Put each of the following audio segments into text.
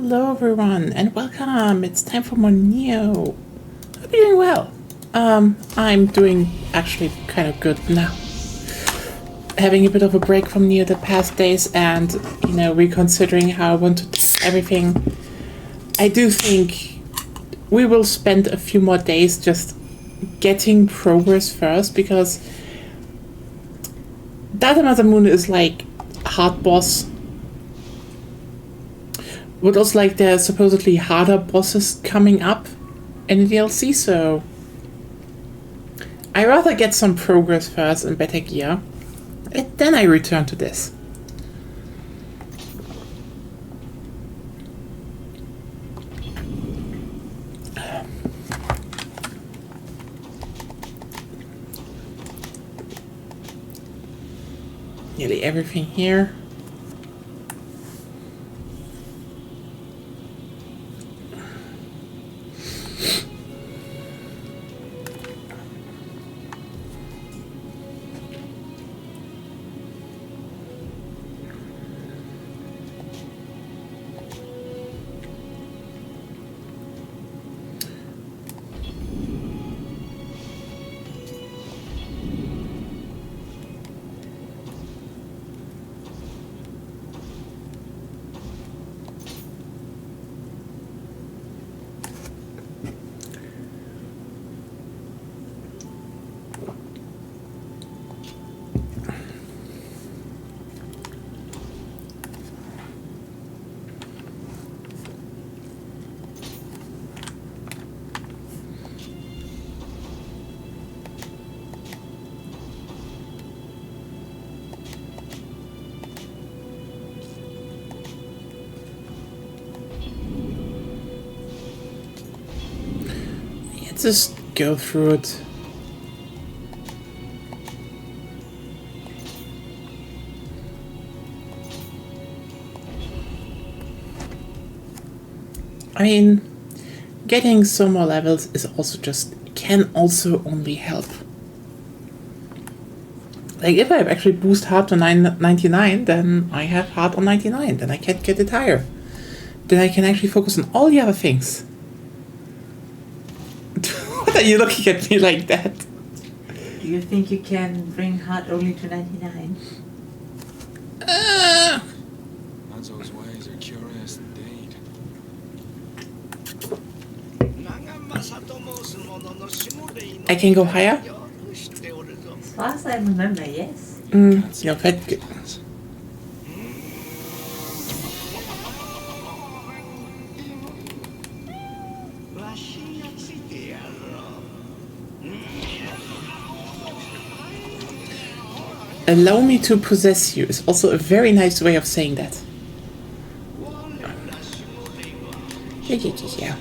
Hello everyone and welcome. It's time for more Nioh. Hope you're doing well. I'm doing actually kind of good now. Having a bit of a break from Nioh the past days and, reconsidering how I want to test everything. I do think we will spend a few more days just getting progress first, because Data Mother Moon is like a hard boss. But also, like, there are supposedly harder bosses coming up in the DLC, so I rather get some progress first and better gear, and then I return to this. Nearly everything here. Just go through it. I mean, getting some more levels is also can also only help. Like, if I actually boost hard to 99, then I have hard on 99, then I can't get it higher. Then I can actually focus on all the other things. What are you looking at me like that? Do you think you can bring heart only to 99? Hanzo's ways are curious indeed. I can go higher? As far as I remember, yes. Ja, fett. Allow me to possess you is also a very nice way of saying that. Yeah.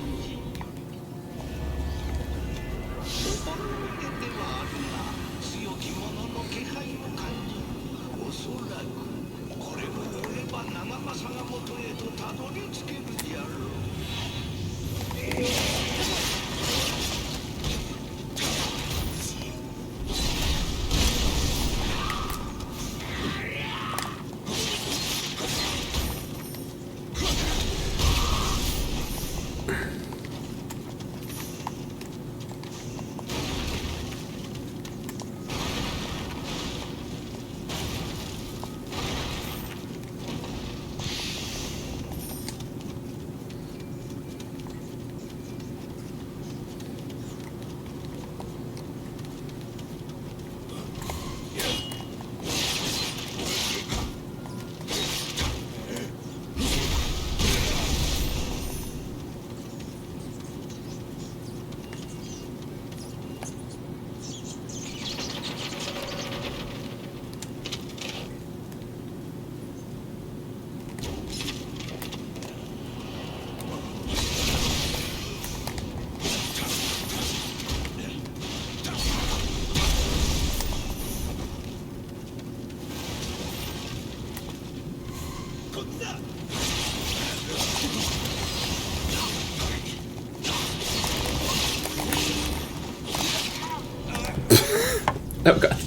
Oh god.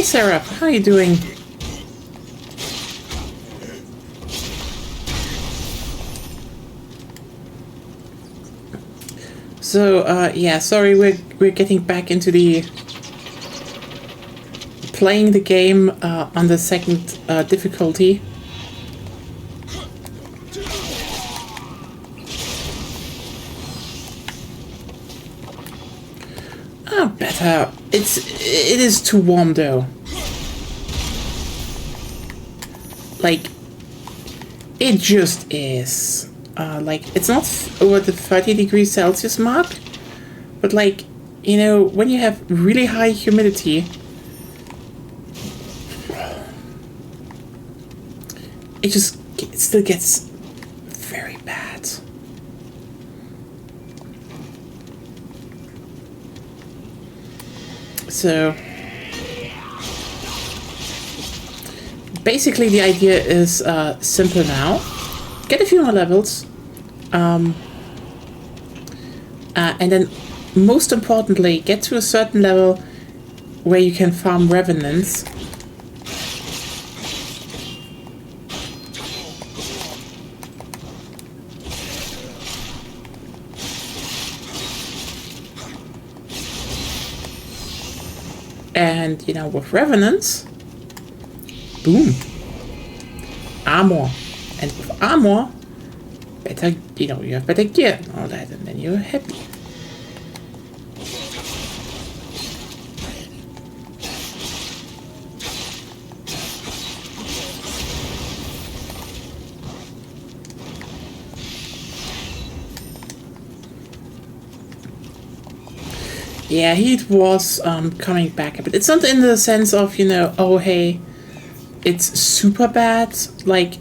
Hey, Sarah, how are you doing? So, yeah, sorry, we're getting back into the playing the game on the second difficulty. Ah, better. It is too warm though. Like, it just is. Like, it's not over the 30 degrees Celsius mark, but like, you know, when you have really high humidity, it still gets very bad. So basically the idea is simple now. Get a few more levels, and then most importantly, get to a certain level where you can farm revenants. And, you know, with revenants, boom, armor. And with armor, better, you know, you have better gear and all that, and then you're happy. Yeah, heat was coming back a bit. It's not in the sense of, you know, oh hey, it's super bad. Like,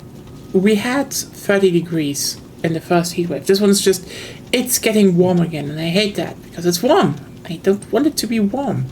we had 30 degrees in the first heat wave. This one's just, it's getting warm again, and I hate that because it's warm. I don't want it to be warm.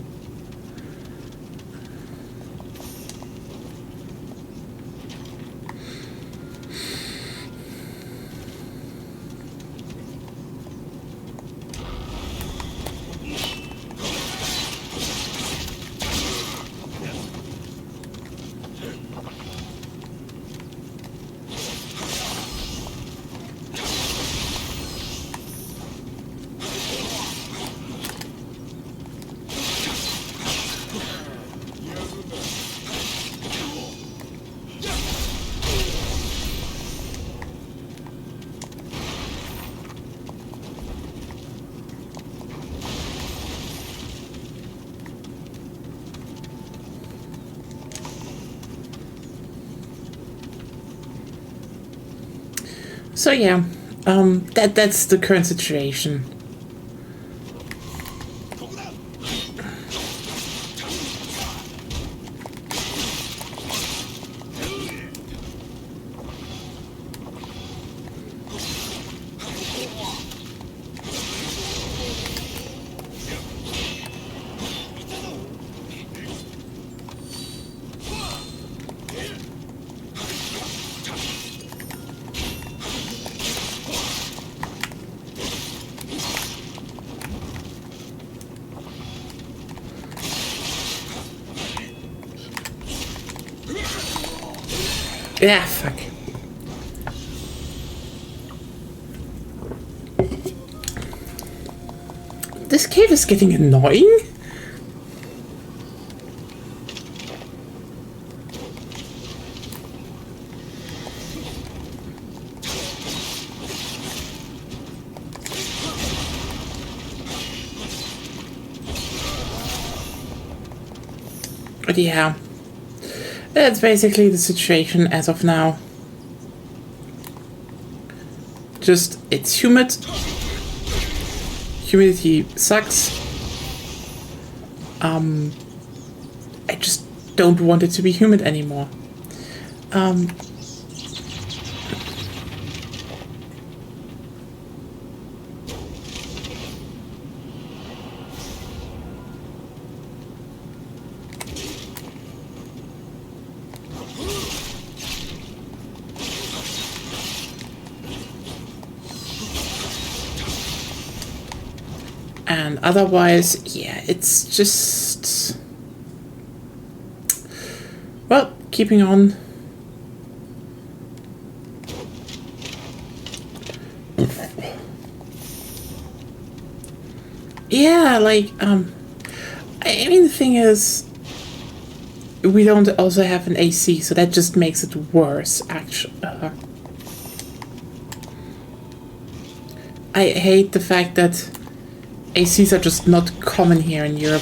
So yeah, that's the current situation. Yeah, fuck. This cave is getting annoying. But yeah, that's basically the situation as of now. Just, it's humid. Humidity sucks. I just don't want it to be humid anymore. And otherwise, yeah, it's just... keeping on. Yeah, like, I mean, the thing is, we don't also have an AC, so that just makes it worse, actually. I hate the fact that ACs are just not common here in Europe.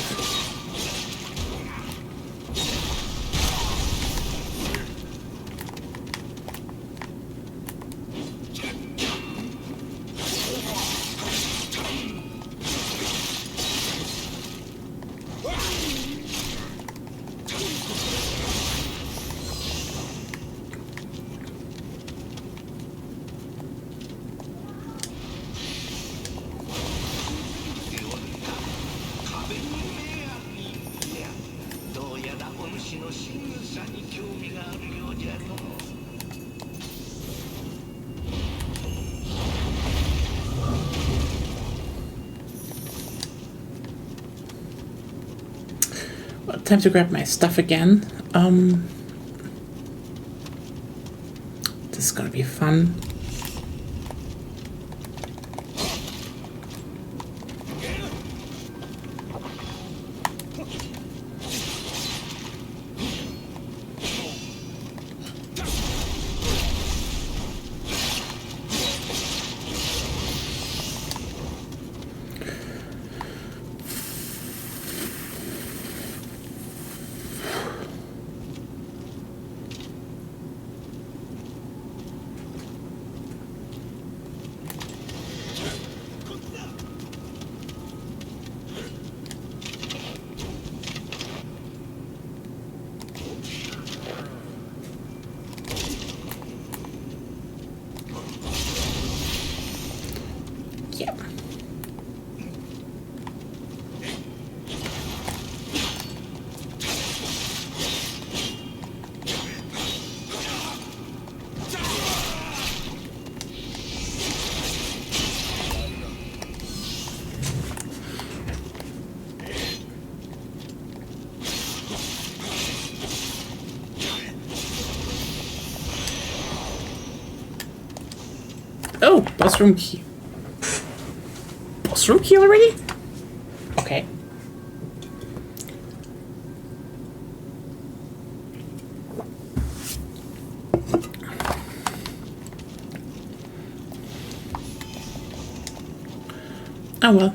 Well, time to grab my stuff again. This is gonna be fun. Yep. Oh, boss room key. Boss room key already? Okay. Oh well.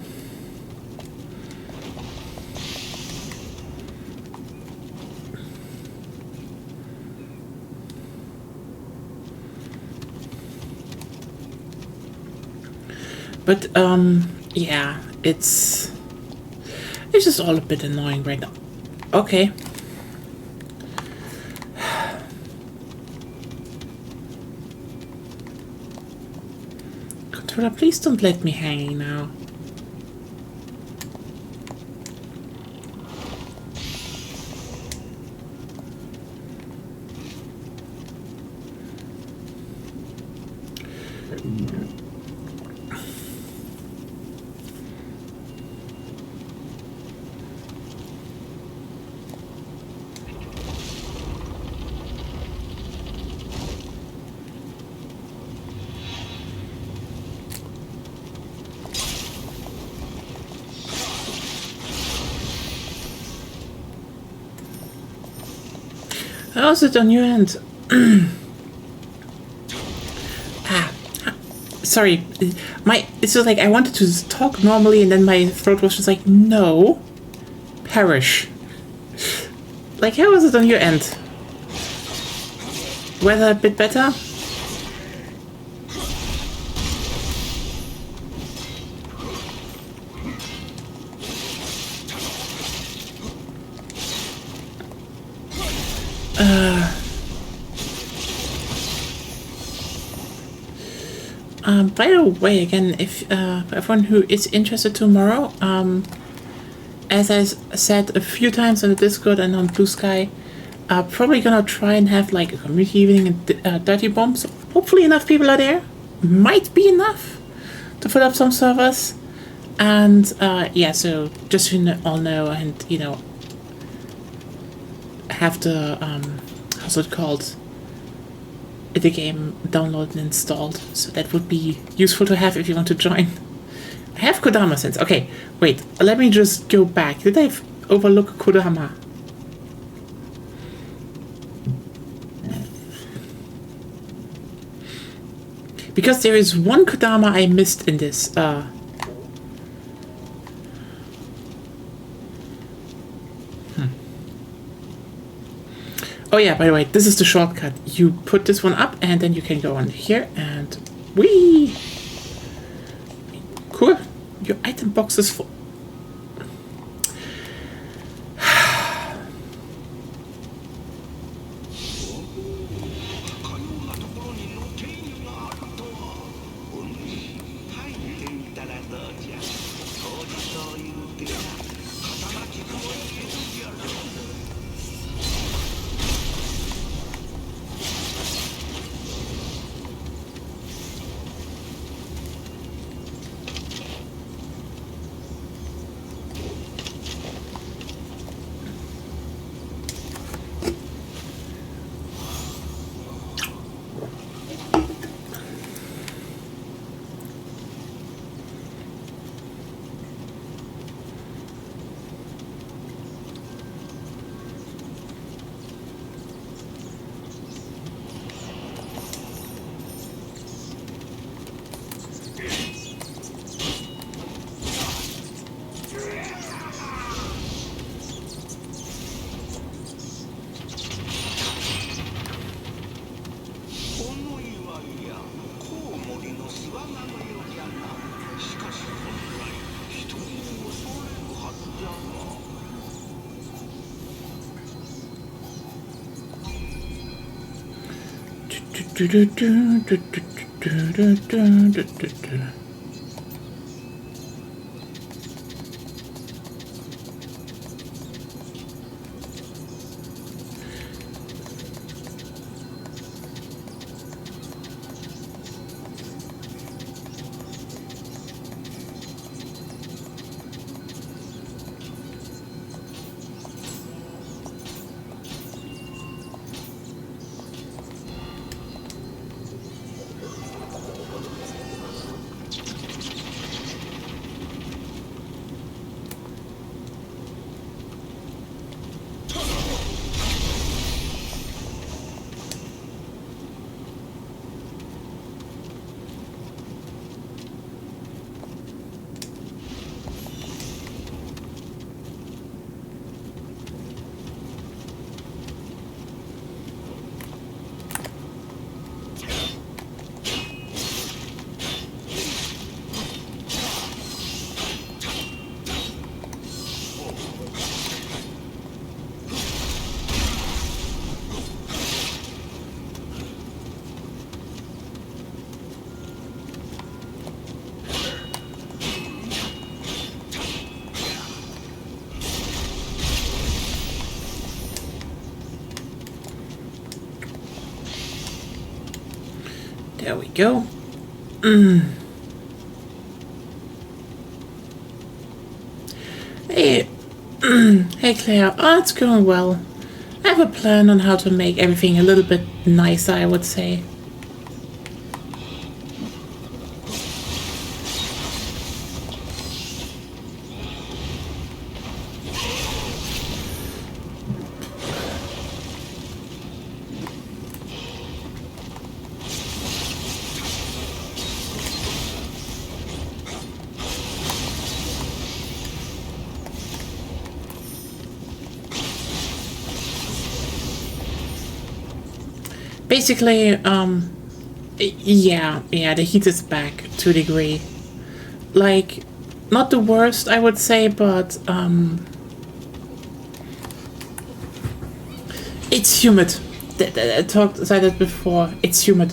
But yeah, it's just all a bit annoying right now. Okay. Controller, please don't let me hang now. How's it on your end? Sorry, it's just like I wanted to just talk normally, and then my throat was just like, no, perish. Like, how is it on your end? Weather a bit better? By the way, again, if everyone who is interested tomorrow, as I said a few times on the Discord and on Blue Sky, probably gonna try and have like a community evening and Dirty Bomb. So hopefully enough people are there. Might be enough to fill up some servers. And yeah, so just so you all know, and you know, have the how's it called, the game downloaded and installed. So that would be useful to have if you want to join. I have Kodama sense. Okay, wait, let me just go back. Did I overlook Kodama? Because there is one Kodama I missed in this. Oh yeah, by the way, this is the shortcut. You put this one up and then you can go on here and whee! Cool. Your item box is full. There we go. Hey, hey Claire. Oh, it's going well. I have a plan on how to make everything a little bit nicer, I would say. Basically, yeah, the heat is back to a degree. Like, not the worst, I would say, but, it's humid. I said that before. It's humid.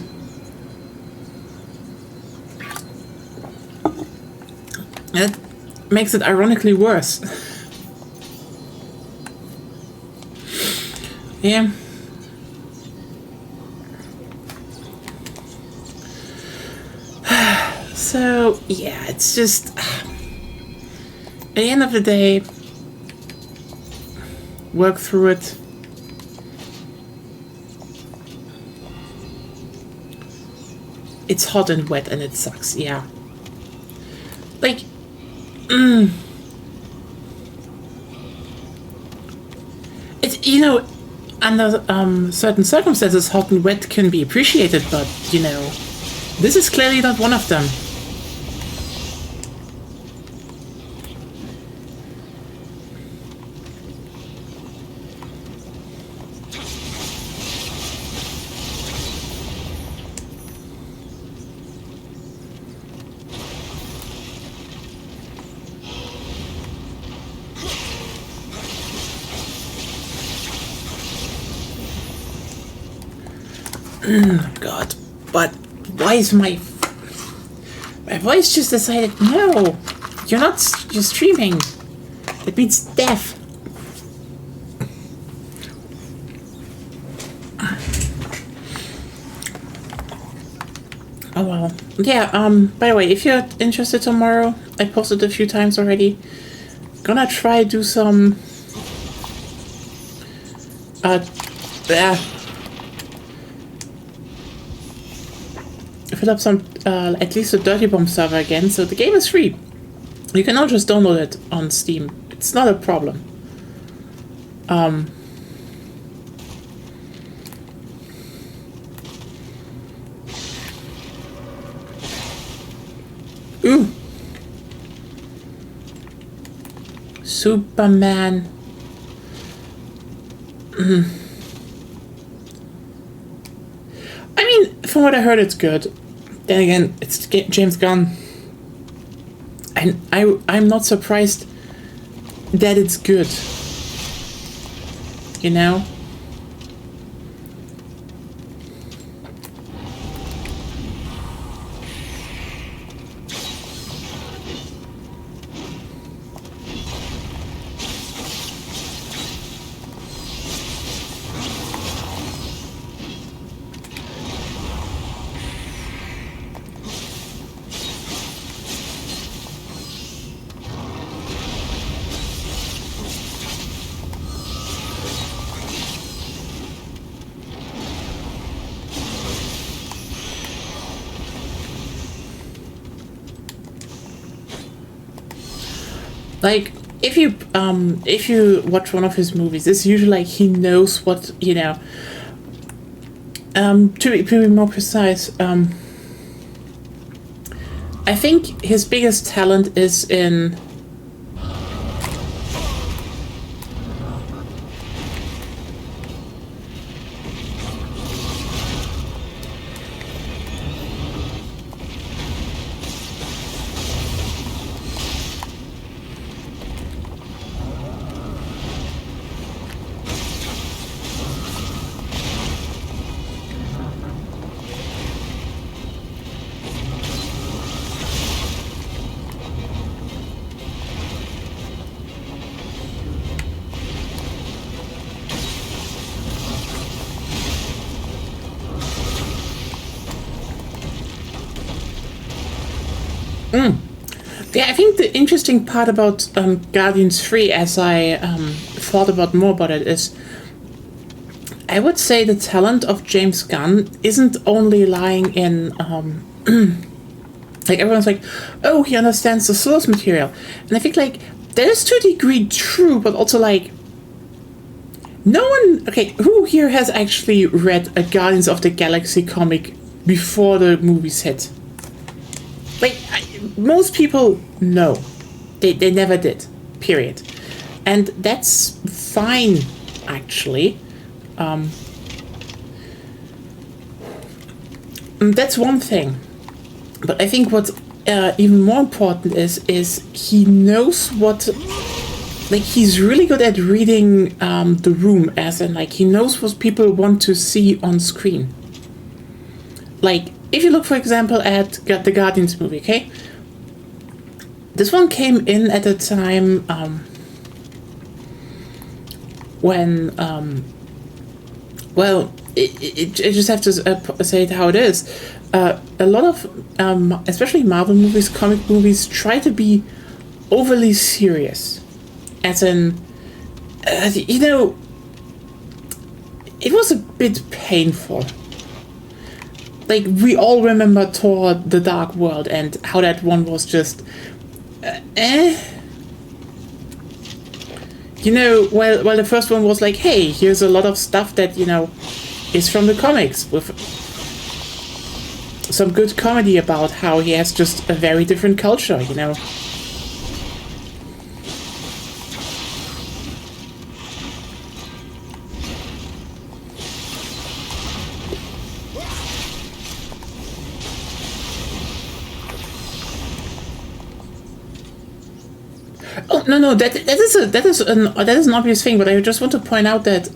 That makes it ironically worse. Yeah. So, yeah, it's just, at the end of the day, work through it. it's hot and wet and it sucks. Yeah. Like, it's, you know, under certain circumstances, hot and wet can be appreciated, but, you know, this is clearly not one of them. God, but why is my voice just decided, no, you're streaming. That means death. Oh well. Yeah, by the way, if you're interested tomorrow, I posted a few times already. Gonna try do some fill up some at least a Dirty Bomb server again, so the game is free. You can now just download it on Steam. It's not a problem. Ooh. Superman. I mean, from what I heard, it's good. Then again, it's James Gunn. And I'm not surprised that it's good. You know? Like, if you watch one of his movies, it's usually like he knows what, you know. To be more precise, I think his biggest talent is in Yeah, I think the interesting part about Guardians 3, as I thought about more about it, is I would say the talent of James Gunn isn't only lying in like, everyone's like, oh, he understands the source material, and I think like that is to a degree true, but also like no one, okay, who here has actually read a Guardians of the Galaxy comic before the movies hit? Like, most people, no. They never did. Period. And that's fine, actually. That's one thing. But I think what's even more important is he knows what... Like, he's really good at reading the room, as in, like, he knows what people want to see on screen. Like, if you look, for example, at the Guardians movie, okay? This one came in at a time when, well, I just have to say it how it is. A lot of, especially Marvel movies, comic movies, try to be overly serious. As in, you know, it was a bit painful. like we all remember Thor: The Dark World and how that one was just, You know, well, the first one was like, hey, here's a lot of stuff that is from the comics with some good comedy about how he has just a very different culture, Oh no, that is an obvious thing, but I just want to point out that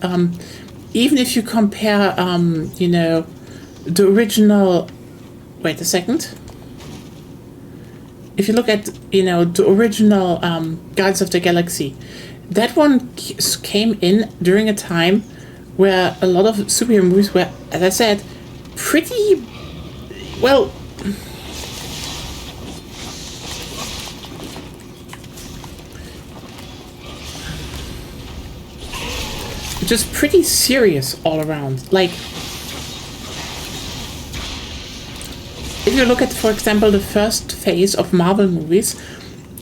even if you compare, the original. Wait a second. If you look at the original Guardians of the Galaxy, that one came in during a time where a lot of superhero movies were, as I said, pretty well. Just pretty serious all around. Like, if you look at, for example, the first phase of Marvel movies,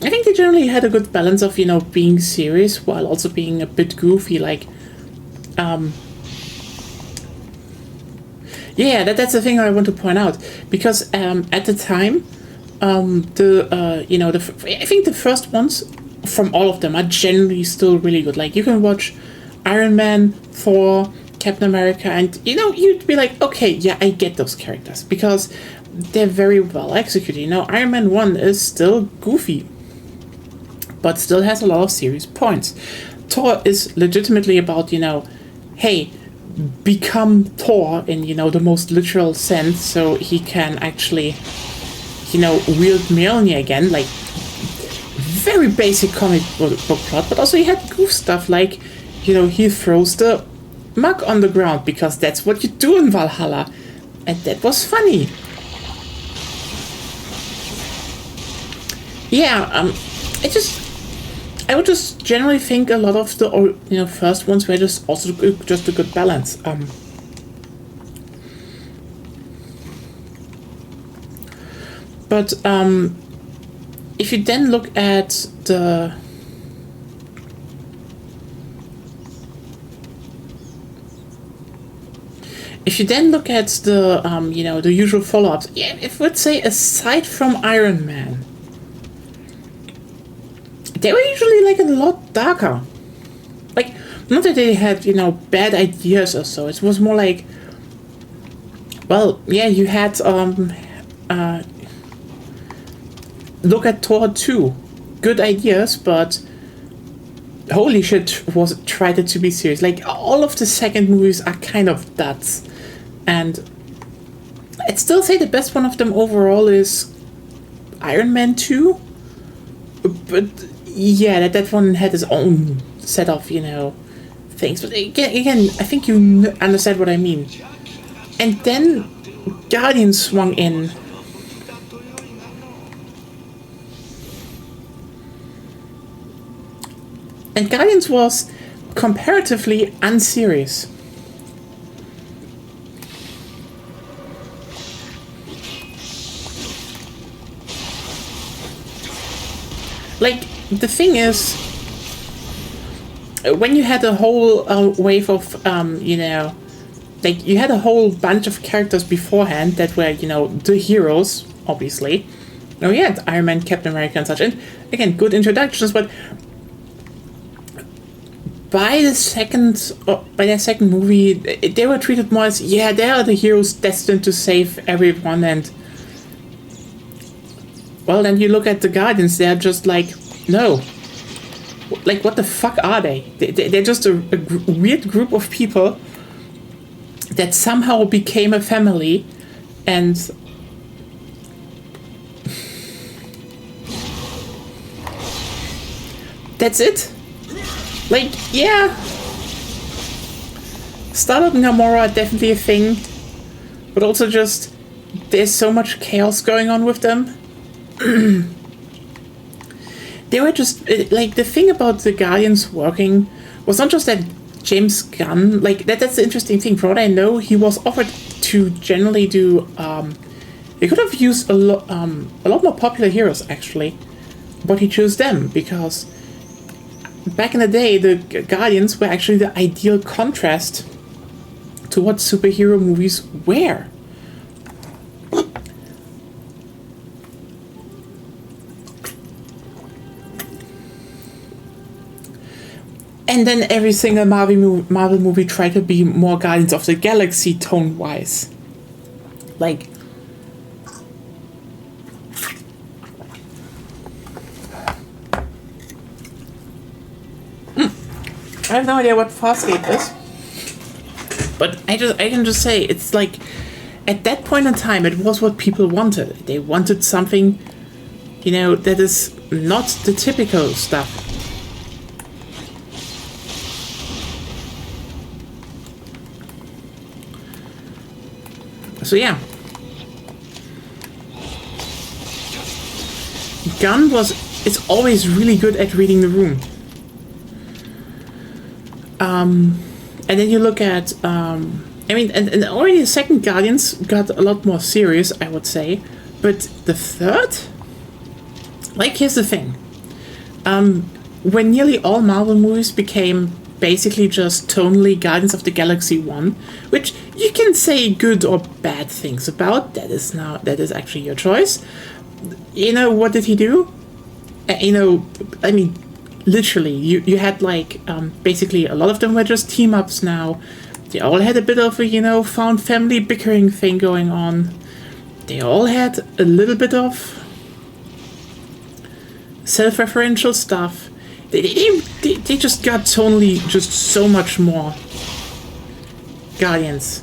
I think they generally had a good balance of, being serious while also being a bit goofy. Like, yeah, that's the thing I want to point out. Because at the time, I think the first ones from all of them are generally still really good. Like, you can watch Iron Man, Thor, Captain America, and you'd be like, okay, yeah, I get those characters because they're very well executed. Iron Man 1 is still goofy, but still has a lot of serious points. Thor is legitimately about, hey, become Thor in, the most literal sense, so he can actually, wield Mjolnir again, like, very basic comic book plot, but also he had goof stuff like, he throws the mug on the ground because that's what you do in Valhalla. And that was funny. Yeah, I would just generally think a lot of the first ones were just also just a good balance. But if you then look at the the usual follow-ups, yeah, I would say aside from Iron Man, they were usually like a lot darker. Like, not that they had, bad ideas or so. It was more like, well, yeah, you had look at Thor 2. Good ideas, but holy shit, tried it to be serious. Like, all of the second movies are kind of duds. And I'd still say the best one of them overall is Iron Man 2. But yeah, that one had its own set of, things. But again, I think you understand what I mean. And then Guardians swung in. And Guardians was comparatively unserious. Like, the thing is, when you had a whole wave of, like, you had a whole bunch of characters beforehand that were, the heroes, obviously. Oh, yeah, Iron Man, Captain America, and such. And, again, good introductions, but by their second movie, they were treated more as, yeah, they are the heroes destined to save everyone, and well, then you look at the Guardians, they're just like, no. Like, what the fuck are they? They're just a weird group of people that somehow became a family, and that's it. Like, yeah. Starlight and Gamora are definitely a thing, but also just, there's so much chaos going on with them. They were just like, the thing about the Guardians working was not just that James Gunn, like, that's the interesting thing. From what I know, he was offered to generally do. He could have used a lot more popular heroes actually, but he chose them because back in the day, the Guardians were actually the ideal contrast to what superhero movies were. And then every single Marvel movie tried to be more Guardians of the Galaxy tone-wise. Like... I have no idea what Farscape is. But I can just say, it's like... At that point in time, it was what people wanted. They wanted something, you know, that is not the typical stuff. So yeah, Gunn it's always really good at reading the room. And then you look at, I mean, and already the second Guardians got a lot more serious, I would say. But the third? Like, here's the thing. When nearly all Marvel movies became basically just tonally Guardians of the Galaxy 1, which you can say good or bad things about. That is actually your choice. You know, what did he do? You know, I mean, literally, you had like, basically a lot of them were just team-ups now. They all had a bit of a, you know, found family bickering thing going on. They all had a little bit of self-referential stuff. They just got tonally just so much more Guardians.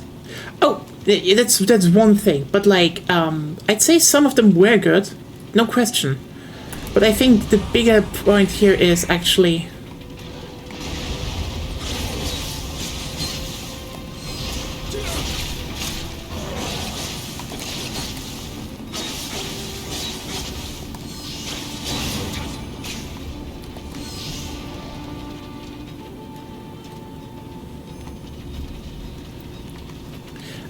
Oh, that's one thing. But like, I'd say some of them were good, no question. But I think the bigger point here is actually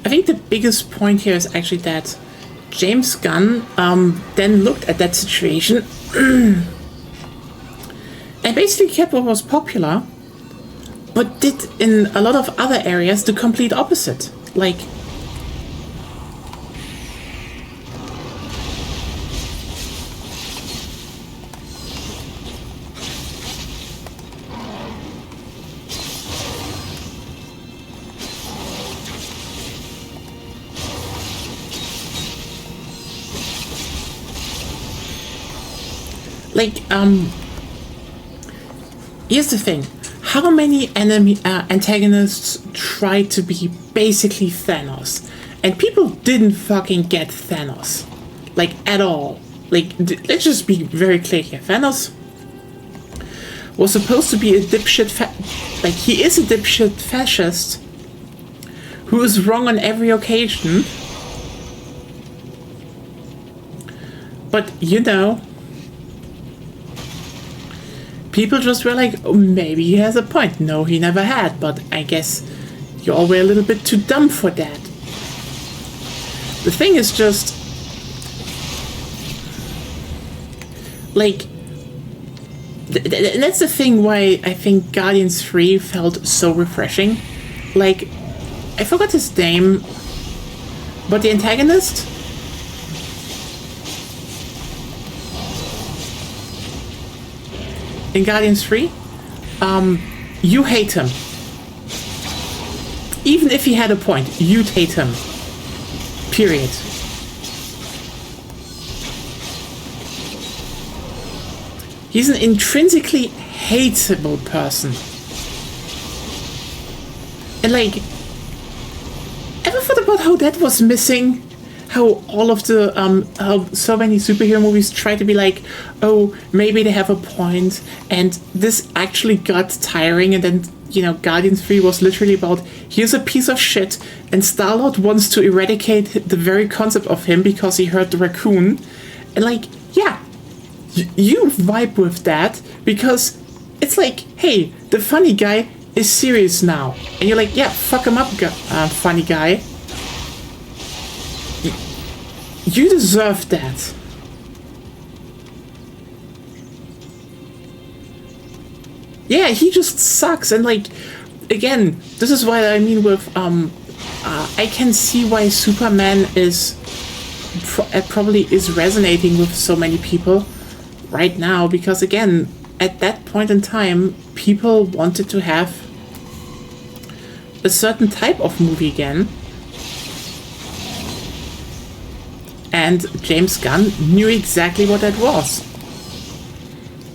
I think the biggest point here is actually that James Gunn then looked at that situation and basically kept what was popular, but did in a lot of other areas the complete opposite. Like, here's the thing. How many antagonists tried to be basically Thanos? And people didn't fucking get Thanos. Like, at all. Like, let's just be very clear here. Thanos was supposed to be a dipshit he is a dipshit fascist who is wrong on every occasion. But, you know, people just were like, oh, maybe he has a point. No, he never had, but I guess you all were a little bit too dumb for that. The thing is just, like, that's the thing why I think Guardians 3 felt so refreshing. Like, I forgot his name, but the antagonist? In Guardians 3, you hate him. Even if he had a point, you'd hate him. Period. He's an intrinsically hateable person. And like, ever thought about how that was missing? How all of the, how so many superhero movies try to be like, oh, maybe they have a point, and this actually got tiring, and then, you know, Guardians 3 was literally about, here's a piece of shit, and Star-Lord wants to eradicate the very concept of him because he heard the raccoon, and like, yeah, you vibe with that, because it's like, hey, the funny guy is serious now, and you're like, yeah, fuck him up, funny guy. You deserve that. Yeah, he just sucks, and like, again, this is why I mean with I can see why Superman is probably is resonating with so many people right now, because again, at that point in time, people wanted to have a certain type of movie again, and James Gunn knew exactly what that was.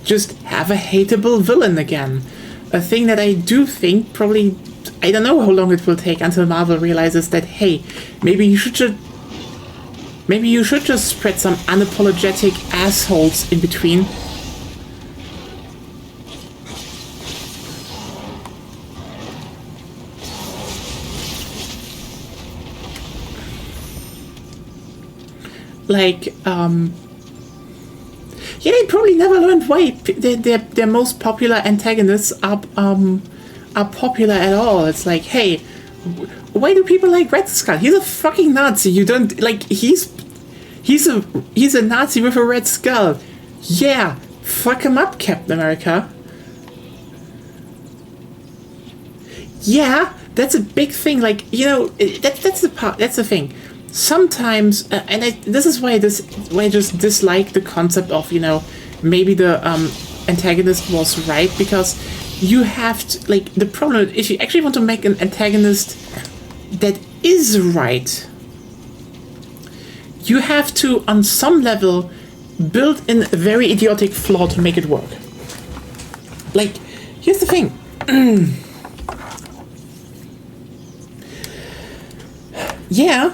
Just have a hateable villain again. A thing that I do think probably, I don't know how long it will take until Marvel realizes that, hey, maybe you should just spread some unapologetic assholes in between. Like, yeah, they probably never learned why their most popular antagonists are popular at all. It's like, hey, why do people like Red Skull? He's a fucking Nazi. You don't like he's a Nazi with a red skull. Yeah, fuck him up, Captain America. Yeah, that's a big thing. Like, you know, that's the thing. Sometimes, and this is why I just dislike the concept of, you know, maybe the antagonist was right, because you have to, like, the problem if you actually want to make an antagonist that is right, you have to, on some level, build in a very idiotic flaw to make it work. Like, here's the thing. Yeah.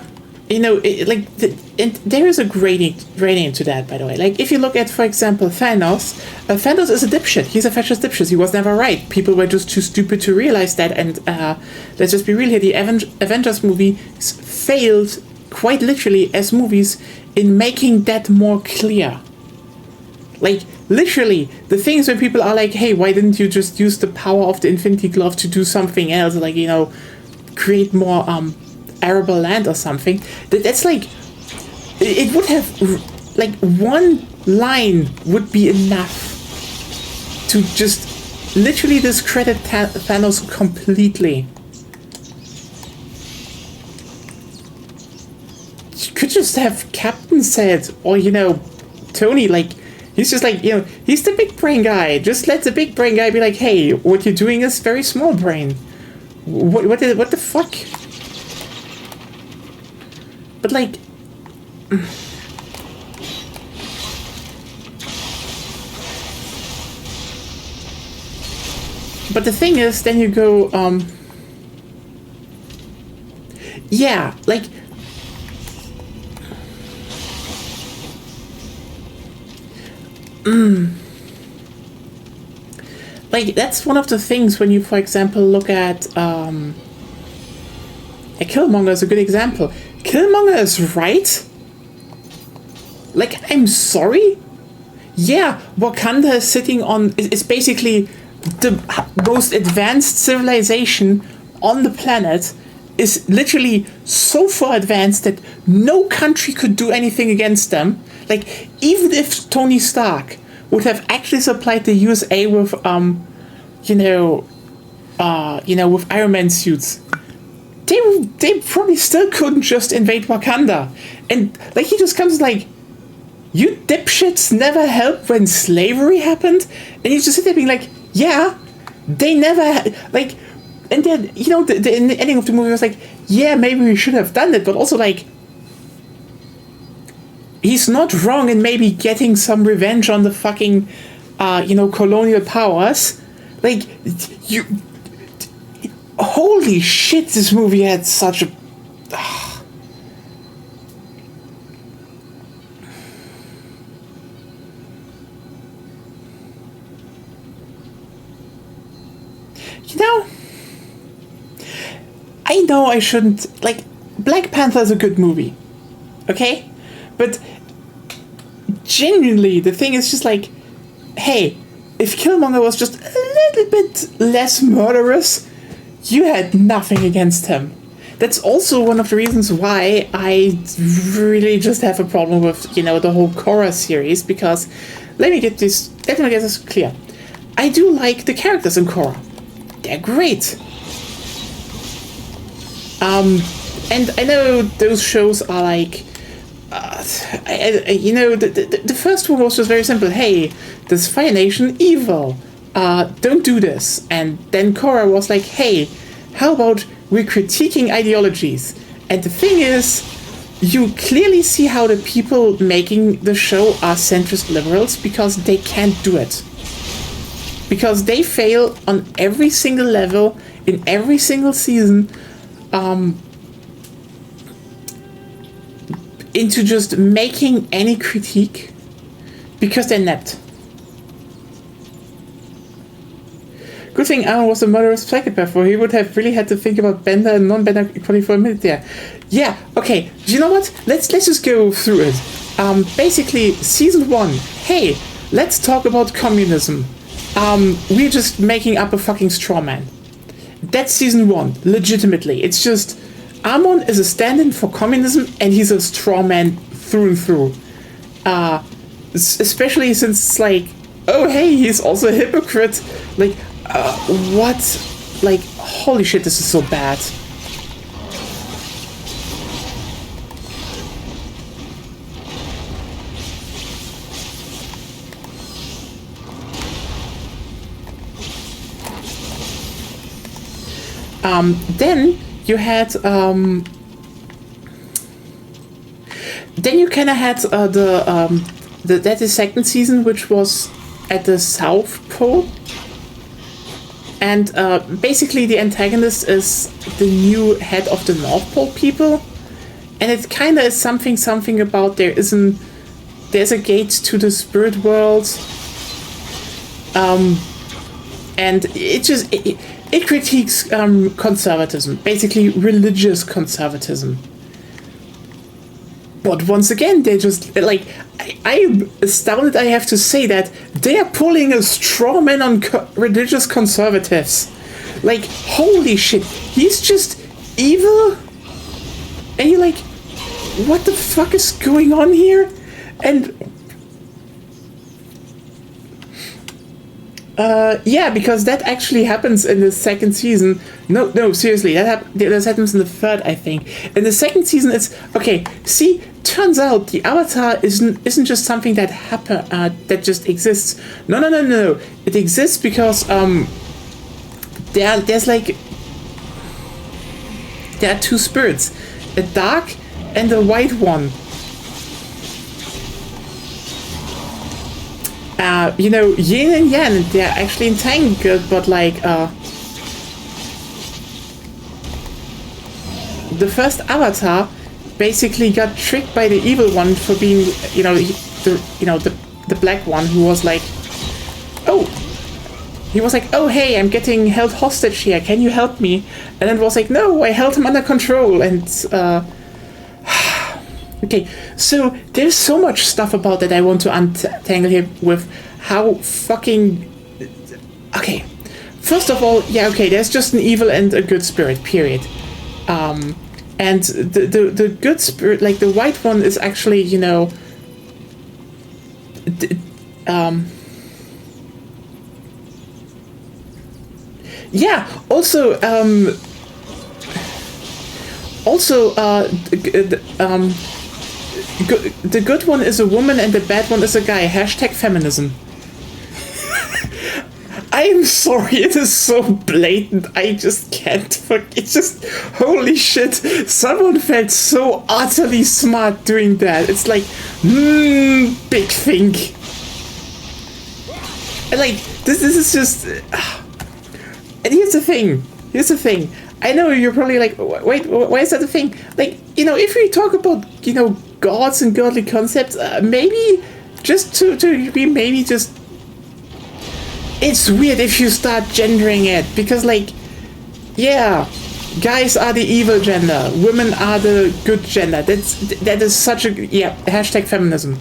You know, and there is a gradient to that, by the way. Like, if you look at, for example, Thanos, Thanos is a dipshit. He's a fascist dipshit. He was never right. People were just too stupid to realize that. And let's just be real here. The Avengers movies failed, quite literally, as movies in making that more clear. Like, literally, the things when people are like, hey, why didn't you just use the power of the Infinity Glove to do something else? Like, you know, create more, arable land or something. That's like, it would have, like, one line would be enough to just literally discredit Thanos completely. You could just have Captain said, or, you know, Tony, like, he's just like, you know, he's the big brain guy. Just let the big brain guy be like, hey, what you're doing is very small brain. What the fuck? But, like, but the thing is, then you go, yeah, like, like, that's one of the things when you, for example, look at, Killmonger is a good example. Killmonger is right? Like, I'm sorry? Yeah, Wakanda is sitting on... is basically the most advanced civilization on the planet. Is literally so far advanced that no country could do anything against them. Like, even if Tony Stark would have actually supplied the USA with, with Iron Man suits... They probably still couldn't just invade Wakanda. And, like, he just comes like, you dipshits never helped when slavery happened? And you just sit there being like, yeah, they never, like, and then, you know, the ending of the movie was like, yeah, maybe we should have done it, but also, like, he's not wrong in maybe getting some revenge on the fucking, colonial powers. Like, you... Holy shit, this movie had such a... You know I shouldn't... Like, Black Panther is a good movie. Okay? But genuinely, the thing is just like, hey, if Killmonger was just a little bit less murderous... You had nothing against him. that's also one of the reasons why I really just have a problem with, you know, the whole Korra series, because let me get this clear. I do like the characters in Korra. They're great. And I know those shows are like, you know, the first one was just very simple. Hey, this Fire Nation evil. Don't do this. And then Korra was like, hey, how about we're critiquing ideologies? And the thing is, you clearly see how the people making the show are centrist liberals because they can't do it. Because they fail on every single level, in every single season, into just making any critique because they're inept. Good thing Aaron was a murderous psychopath, or he would have really had to think about Bender and non-Bender equality for a minute there. Yeah, okay, do you know what? Let's just go through it. Basically, season 1, hey, let's talk about communism. We're just making up a fucking straw man. That's season 1, legitimately. It's just, Amon is a stand-in for communism, and he's a straw man through and through. Especially since it's like, oh hey, he's also a hypocrite. Like, what? Like, holy shit, this is so bad. Then you had, then you kind of had that is second season, which was at the South Pole. And basically the antagonist is the new head of the North Pole people. And it kind of is something about there's a gate to the spirit world. And it critiques conservatism, basically religious conservatism. But once again, they're just like, I'm astounded I have to say that they are pulling a straw man on religious conservatives. Like, holy shit, he's just evil? And you're like, what the fuck is going on here? And yeah, because that actually happens in the second season. No, seriously, that happens in the third, I think. In the second season, it's okay. See, turns out the Avatar isn't just something that that just exists. No. It exists because there are two spirits, a dark and a white one. You know, yin and yang, they're actually entangled, but like, the first Avatar basically got tricked by the evil one for being, the black one who was like, oh, hey, I'm getting held hostage here, can you help me? And then was like, no, I held him under control, and, okay, so there's so much stuff about that I want to untangle here with how fucking... Okay, first of all, yeah, okay, there's just an evil and a good spirit, period. And the good spirit, like the white one, is actually, you know... yeah, also, the good one is a woman and the bad one is a guy. Hashtag feminism. I am sorry, it is so blatant. I just can't it's just, holy shit. Someone felt so utterly smart doing that. It's like, big think. And like, this is just... and here's the thing. I know you're probably like, wait, why is that a thing? Like, you know, if we talk about, you know, gods and godly concepts, maybe just to be maybe just... It's weird if you start gendering it, because like, yeah, guys are the evil gender, women are the good gender. That is such a... yeah, hashtag feminism.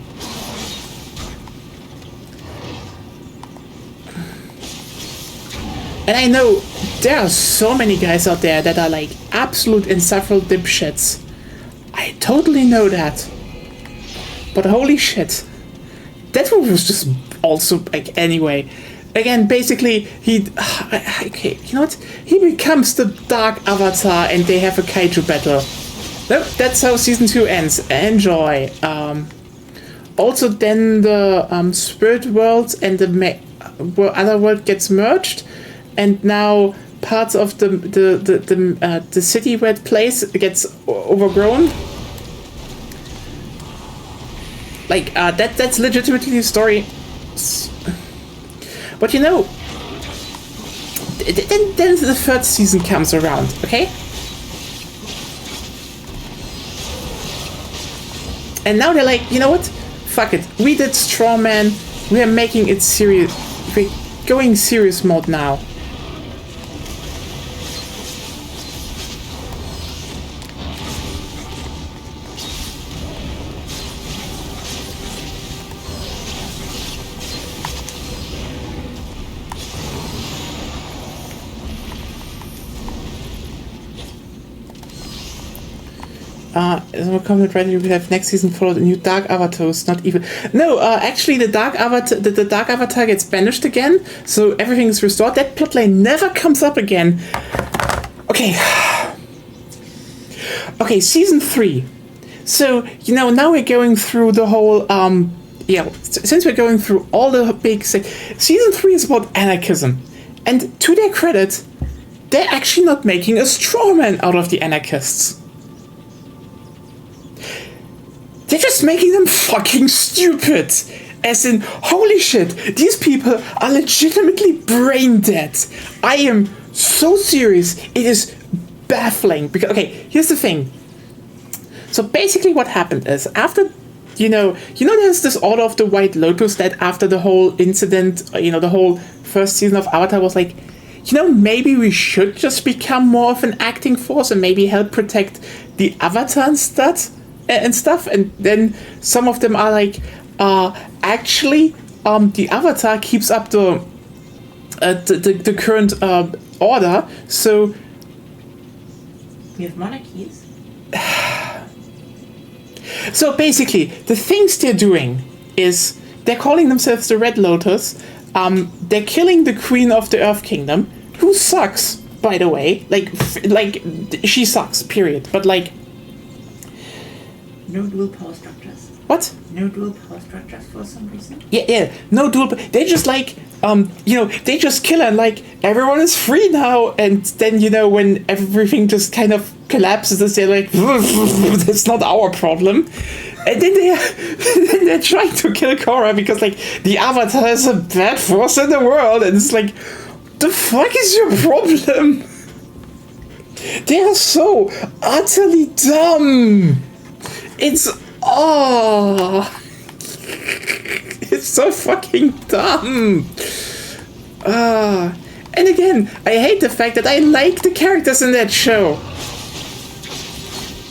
And I know there are so many guys out there that are like absolute insufferable dipshits. I totally know that. But holy shit. That one was just also like, anyway. Again, basically, okay, you know what? He becomes the Dark Avatar and they have a kaiju battle. Nope, that's how season 2 ends. Enjoy. Also, then the spirit world and the other world gets merged, and now parts of the city where it plays gets overgrown. Like that's legitimately the story. But you know, then the third season comes around, okay? And now they're like, you know what? Fuck it. We did Strawman. We are making it serious. We're going serious mode now. Someone comment right here. We have next season followed a new Dark Avatar. It's not even. No, actually, the Dark Avatar gets banished again, so everything is restored. That plotline never comes up again. Okay. Okay, season 3. So you know now we're going through the whole. Since we're going through all the big season 3 is about anarchism, and to their credit, they're actually not making a strawman out of the anarchists. They're just making them fucking stupid. As in, holy shit, these people are legitimately brain dead. I am so serious. It is baffling. Because, okay, here's the thing. So basically what happened is, after, you know, there's this Order of the White Lotus that after the whole incident, the whole first season of Avatar was like, maybe we should just become more of an acting force and maybe help protect the Avatar and stuff. And then some of them are like, actually, the Avatar keeps up the current order, so we have monarchies. So basically, the things they're doing is they're calling themselves the Red Lotus. They're killing the Queen of the Earth Kingdom, who sucks, by the way. Like she sucks. Period. But like. No dual power structures. What? No dual power structures for some reason. Yeah. No dual. They just like they just kill and like everyone is free now. And then when everything just kind of collapses, they're like, that's not our problem. And then they're trying to kill Korra because like the Avatar is a bad force in the world, and it's like, the fuck is your problem? They are so utterly dumb. It's so fucking dumb. And again, I hate the fact that I like the characters in that show.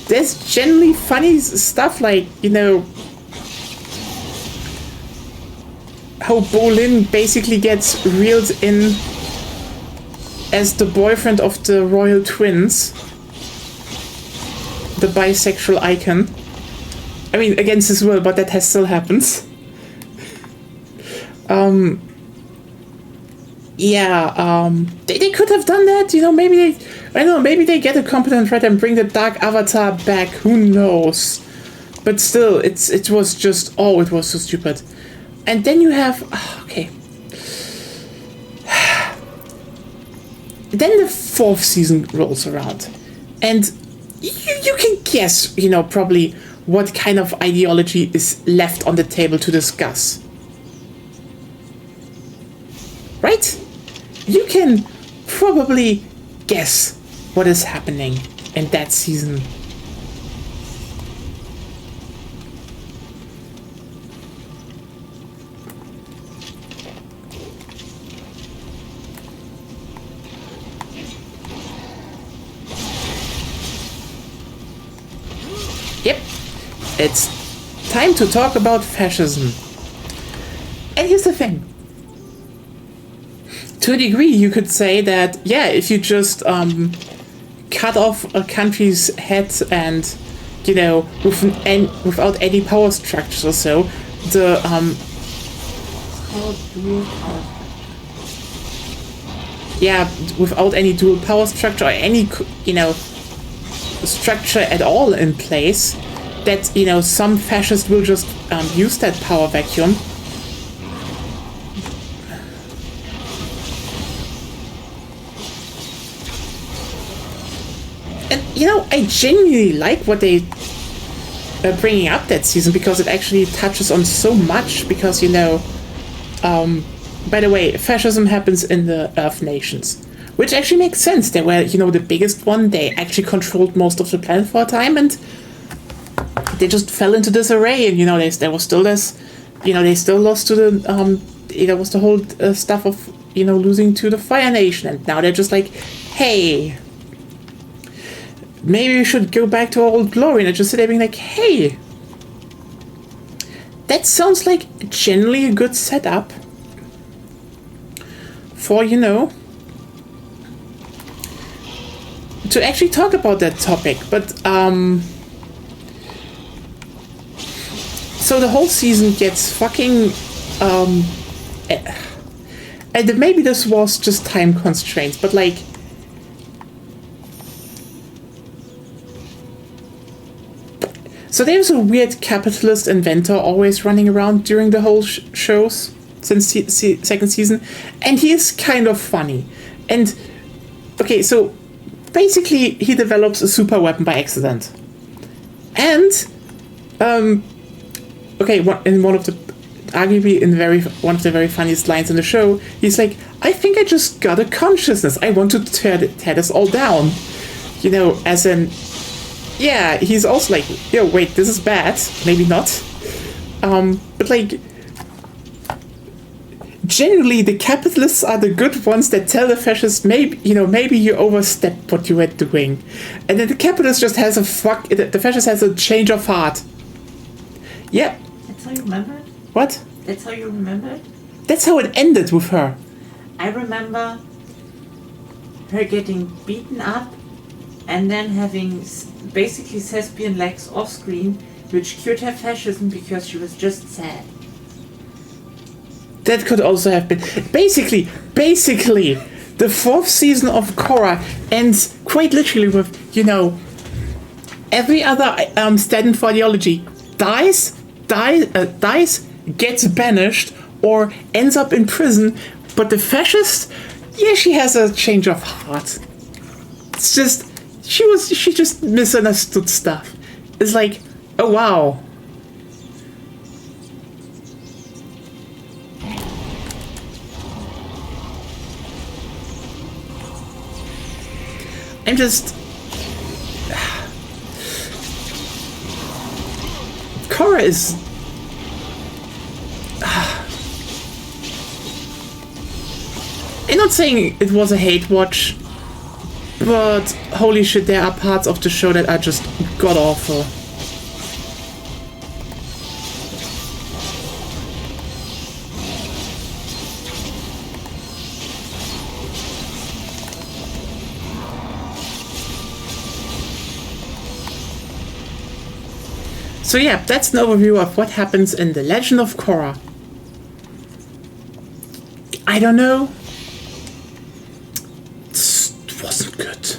There's generally funny stuff like, how Bolin basically gets reeled in as the boyfriend of the royal twins, the bisexual icon. I mean, against his will, but that still happens. They could have done that, maybe they get a competent writer and bring the Dark Avatar back, who knows. But still, it was just, it was so stupid. And then you have, then the 4th season rolls around. And you can guess, probably what kind of ideology is left on the table to discuss. Right? You can probably guess what is happening in that season. Yep, it's time to talk about fascism. And here's the thing. to a degree, you could say that, yeah, if you just cut off a country's head and, you know, without any power structures or so, the Called dual power. yeah, without any dual power structure or any, you know, structure at all in place, that, you know, some fascists will just use that power vacuum. And, you know, I genuinely like what they are bringing up that season, because it actually touches on so much, because, you know, by the way, fascism happens in the Earth nations, which actually makes sense. They were, you know, the biggest one. They actually controlled most of the planet for a time, and they just fell into disarray. And, you know, there was still this, you know, they still lost to the, you know, was the whole stuff of, you know, losing to the Fire Nation. And now they're just like, hey, maybe we should go back to our old glory. And I just sit there being like, hey, that sounds like generally a good setup for, you know, to actually talk about that topic. But so the whole season gets fucking and maybe this was just time constraints, but like, so there's a weird capitalist inventor always running around during the whole shows since second season, and he is kind of funny. And okay, so basically he develops a super weapon by accident, and okay, in one of the arguably in one of the very funniest lines in the show, he's like, I think I just got a consciousness. I want to tear this all down. You know, as in, yeah, he's also like, yo, wait, this is bad. Maybe not. But like, generally, the capitalists are the good ones that tell the fascists, maybe, you know, maybe you overstepped what you were doing. And then the capitalist just has the fascist has a change of heart. Yeah. That's how you remember it? What? That's how you remember it? That's how it ended with her. I remember her getting beaten up and then having basically thespian legs off screen, which cured her fascism because she was just sad. That could also have been basically the fourth season of Korra ends quite literally with, you know, every other stand for ideology dies, gets banished, or ends up in prison, but the fascist, yeah, she has a change of heart. It's just she just misunderstood stuff. It's like, oh wow. I'm just... Korra is... I'm not saying it was a hate watch, but holy shit, there are parts of the show that are just god-awful. So yeah, that's an overview of what happens in The Legend of Korra. I don't know. It wasn't good.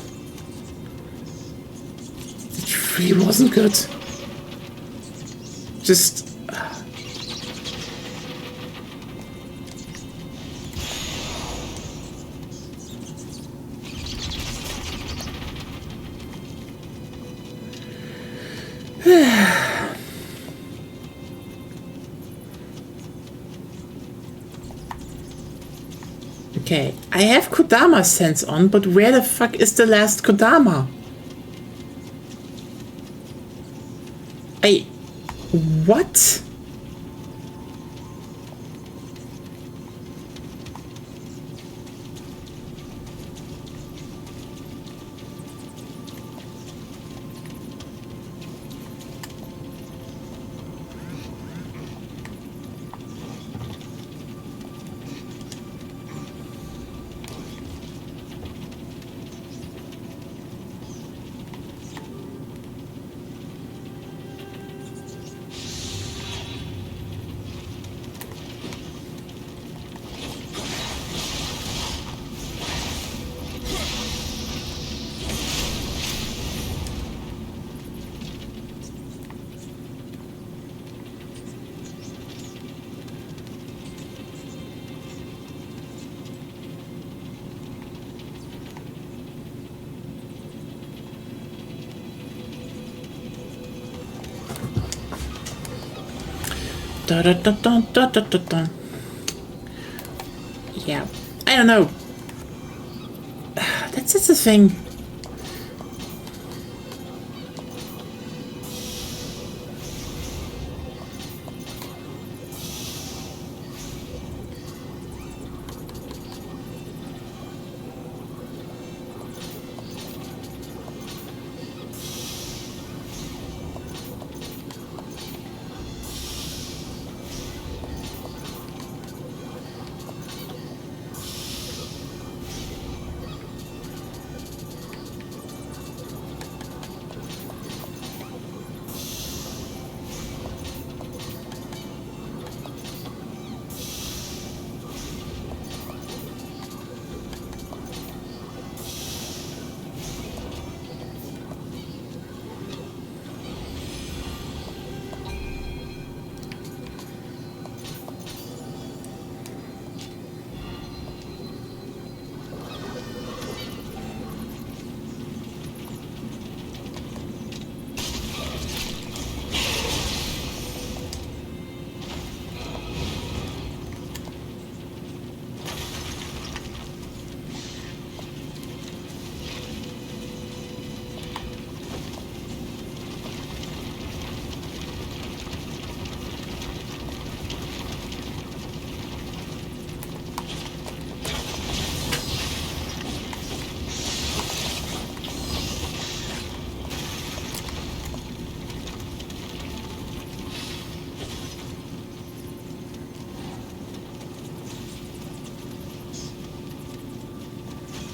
It really wasn't good. Just... Okay, I have Kodama sense on, but where the fuck is the last Kodama? What? Yeah, I don't know. That's the thing.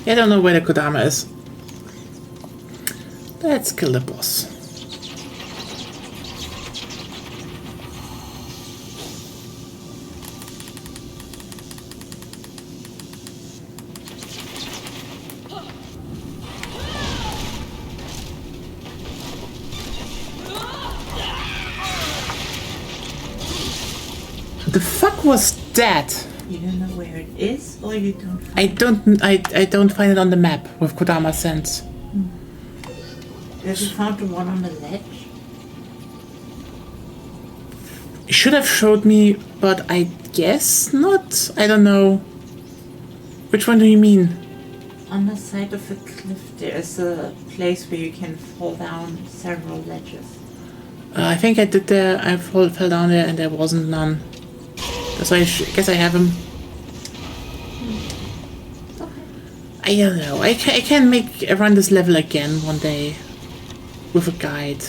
I don't know where the Kodama is. Let's kill the boss. The fuck was that? You don't know where it is, or you don't find I don't find it on the map with Kodama sense. Have you found the one on the ledge? It should have showed me, but I guess not. I don't know. Which one do you mean? On the side of a cliff, there is a place where you can fall down several ledges. I think I did there. I fell down there and there wasn't none. That's why I guess I have him. Okay. I don't know. I can run this level again one day with a guide.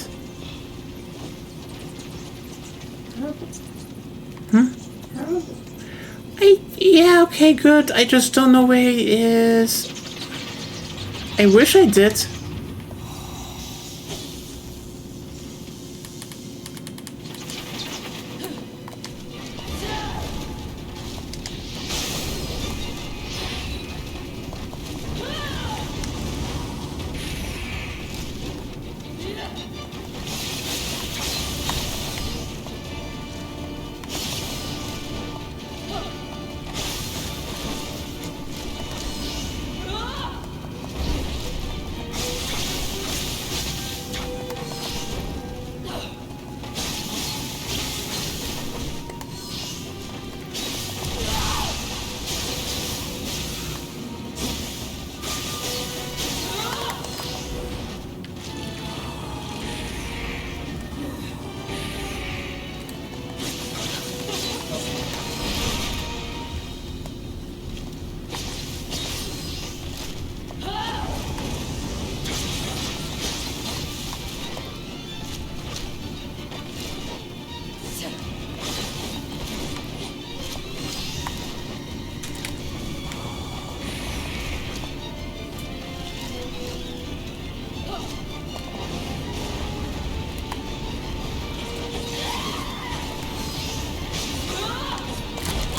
Yeah, okay, good. I just don't know where he is. I wish I did.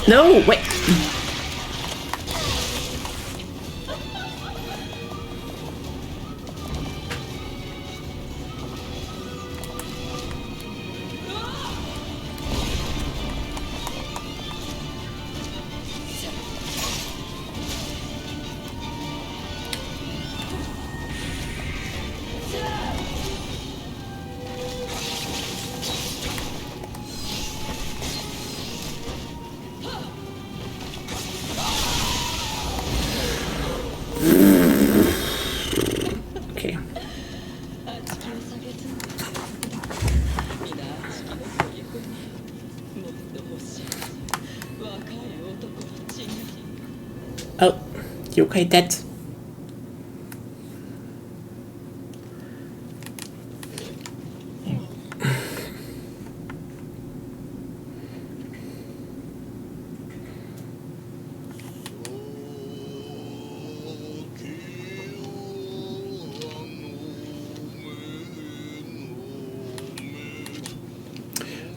No, wait. Oh, yokai dead.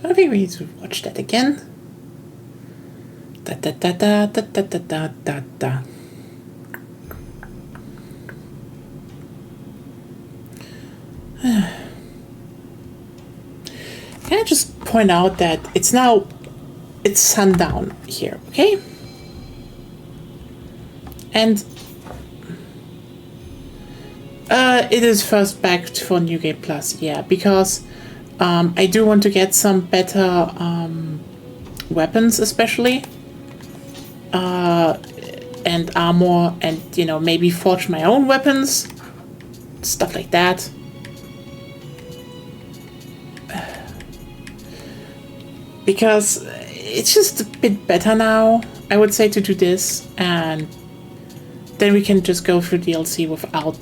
I think we need to watch that again. Da da da da da da da da da da. Can I just point out that it's sundown here, okay? And it is first backed for New Game Plus, yeah, because I do want to get some better weapons, especially, and armor, and maybe forge my own weapons, stuff like that. Because it's just a bit better now, I would say, to do this, and then we can just go through DLC without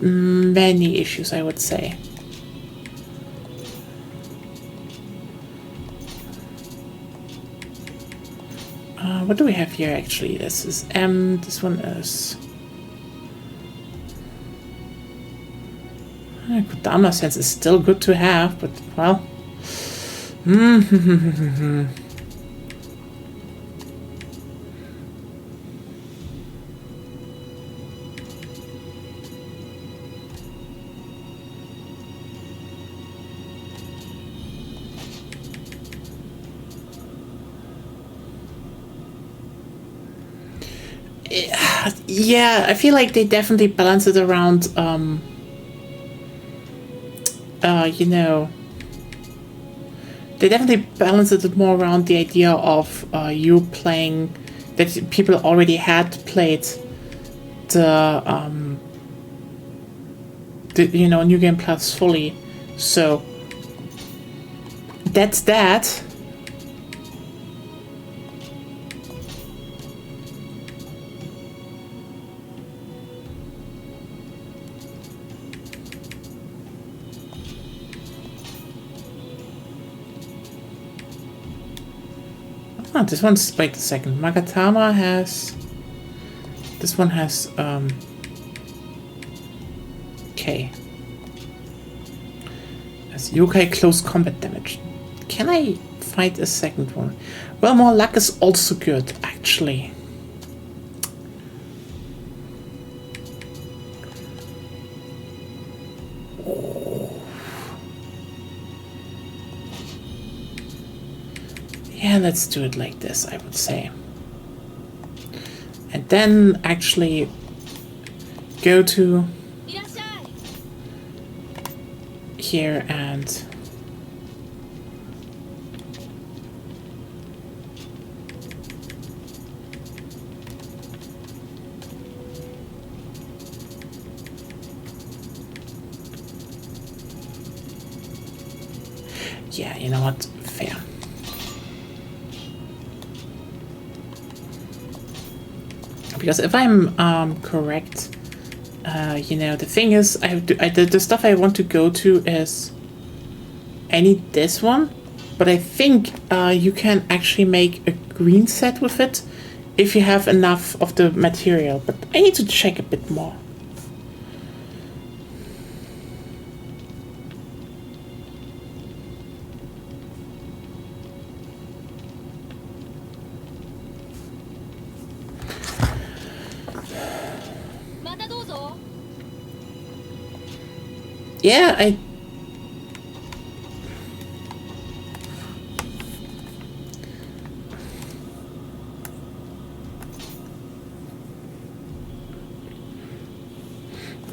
many issues, I would say. What do we have here, actually? This is M, this one is... Kodama sense is still good to have, but, well... Yeah, I feel like they definitely balance it around, they definitely balance it more around the idea of you playing, that people already had played the New Game Plus fully. So that's that. Oh, this one's, wait a second, Magatama has, this one has, okay. Has yokai close combat damage. Can I find a second one? Well, more luck is also good, actually. Yeah, let's do it like this, I would say. And then actually go to here and yeah, you know what? Fair. Because if I'm correct, the thing is, the stuff I want to go to is, I need this one, but I think you can actually make a green set with it if you have enough of the material, but I need to check a bit more. Yeah,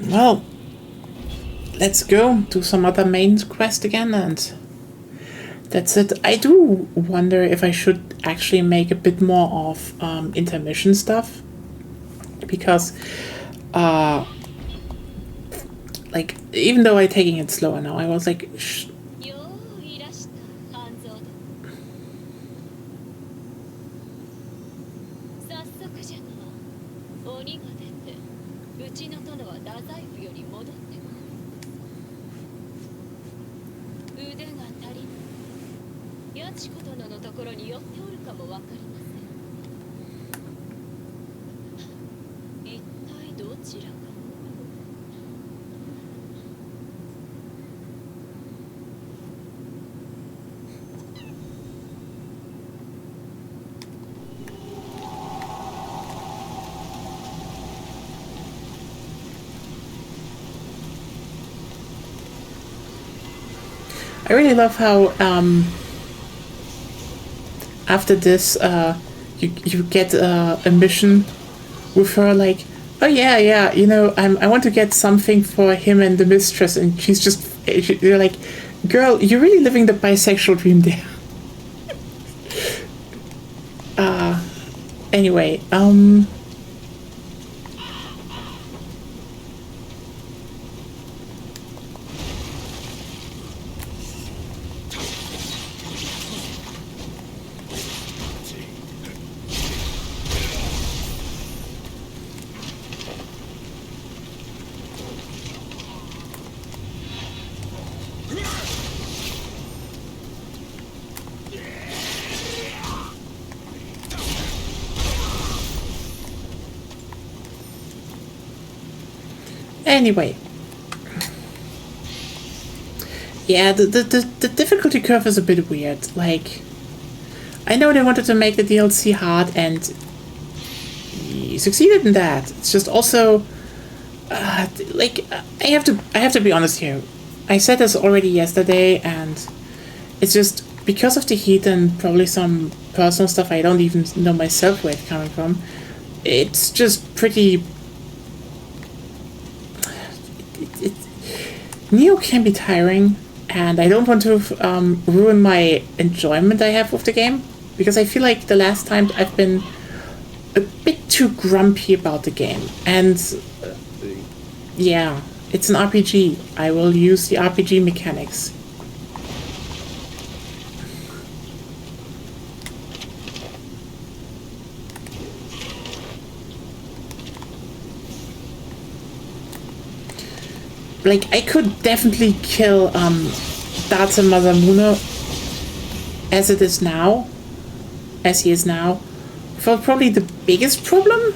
well, let's go do some other main quest again, and that's it. I do wonder if I should actually make a bit more of intermission stuff, because like, even though I'm taking it slower now, I was like, 速じゃが鬼が出てうちの殿は太宰府より戻ってくる。腕が足りぬ。八千子殿のところに寄っておるかもわかりません。一体どちらが。I really love how after this you get a mission with her, like, oh yeah, you know, I want to get something for him and the mistress, and you're like, girl, you're really living the bisexual dream there. Anyway, anyway, yeah, the difficulty curve is a bit weird. Like, I know they wanted to make the DLC hard, and he succeeded in that. It's just also, like, I have to be honest here. I said this already yesterday, and it's just because of the heat and probably some personal stuff I don't even know myself where it's coming from. It's just pretty. Nioh can be tiring, and I don't want to ruin my enjoyment I have with the game, because I feel like the last time I've been a bit too grumpy about the game. And yeah, it's an RPG. I will use the RPG mechanics. Like, I could definitely kill Date Masamune as he is now, for probably the biggest problem.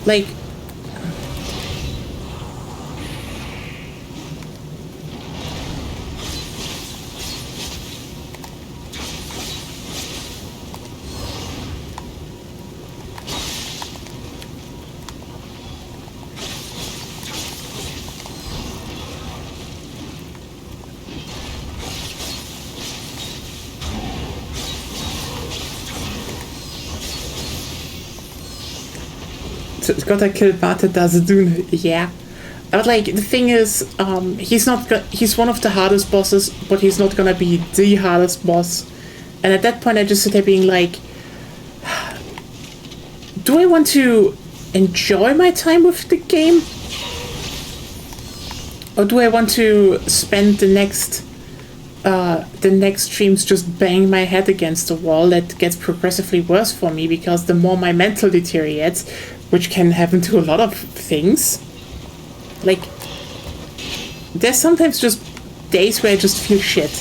Like, gotta kill Bate Dazedune, yeah. But like, the thing is, he's one of the hardest bosses, but he's not gonna be the hardest boss. And at that point I just sit there being like, do I want to enjoy my time with the game? Or do I want to spend the next streams just banging my head against the wall that gets progressively worse for me, because the more my mental deteriorates, which can happen to a lot of things. Like, there's sometimes just days where I just feel shit.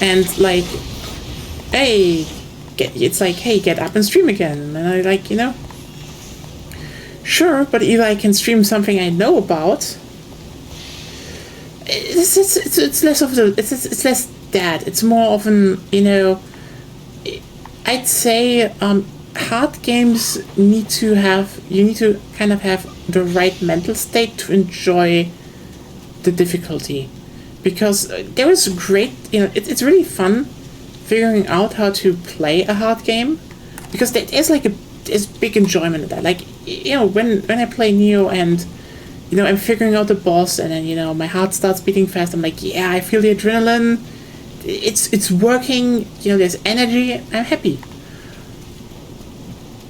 And like, hey, get up and stream again. And I like, you know, sure, but either I can stream something I know about. It's less of it's less that. It's more of an, you know, I'd say hard games you need to kind of have the right mental state to enjoy the difficulty, because there is great, you know, it's really fun figuring out how to play a hard game, because there's big enjoyment in that. Like, you know, when I play Nioh and, you know, I'm figuring out the boss, and then, you know, my heart starts beating fast, I'm like, yeah, I feel the adrenaline, it's working, you know, there's energy, I'm happy.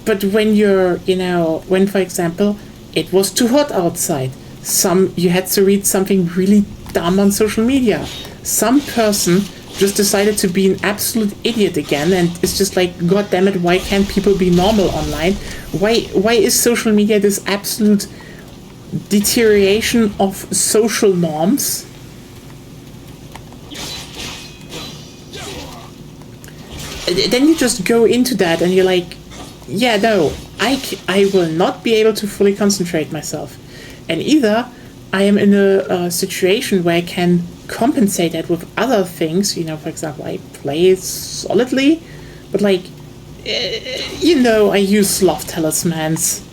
But when you're, you know, when, for example, it was too hot outside, you had to read something really dumb on social media. Some person just decided to be an absolute idiot again, and it's just like, god damn it, why can't people be normal online? Why is social media this absolute deterioration of social norms? Then you just go into that and you're like, yeah, no, I will not be able to fully concentrate myself. And either I am in a situation where I can compensate that with other things, you know, for example, I play solidly, but like, you know, I use sloth talismans.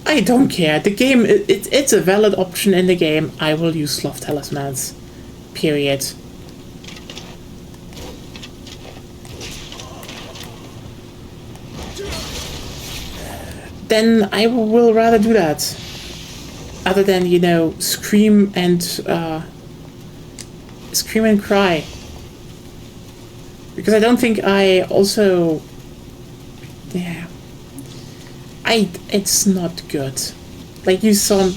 I don't care. The game, it's a valid option in the game. I will use sloth talismans. Period. Then I will rather do that. Other than, you know, scream and cry. Because I don't think I also... Yeah. It's not good. Like you saw...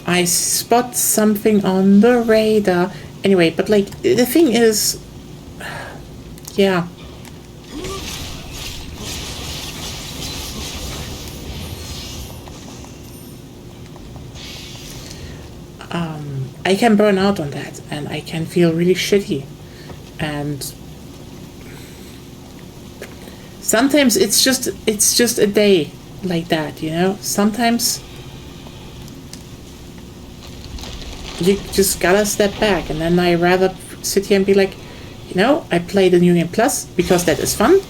I spot something on the radar. Anyway, but like, the thing is... Yeah. I can burn out on that, and I can feel really shitty. And sometimes it's just a day like that, you know? Sometimes you just gotta step back, and then I rather sit here and be like, you know, I play the New Game Plus because that is fun,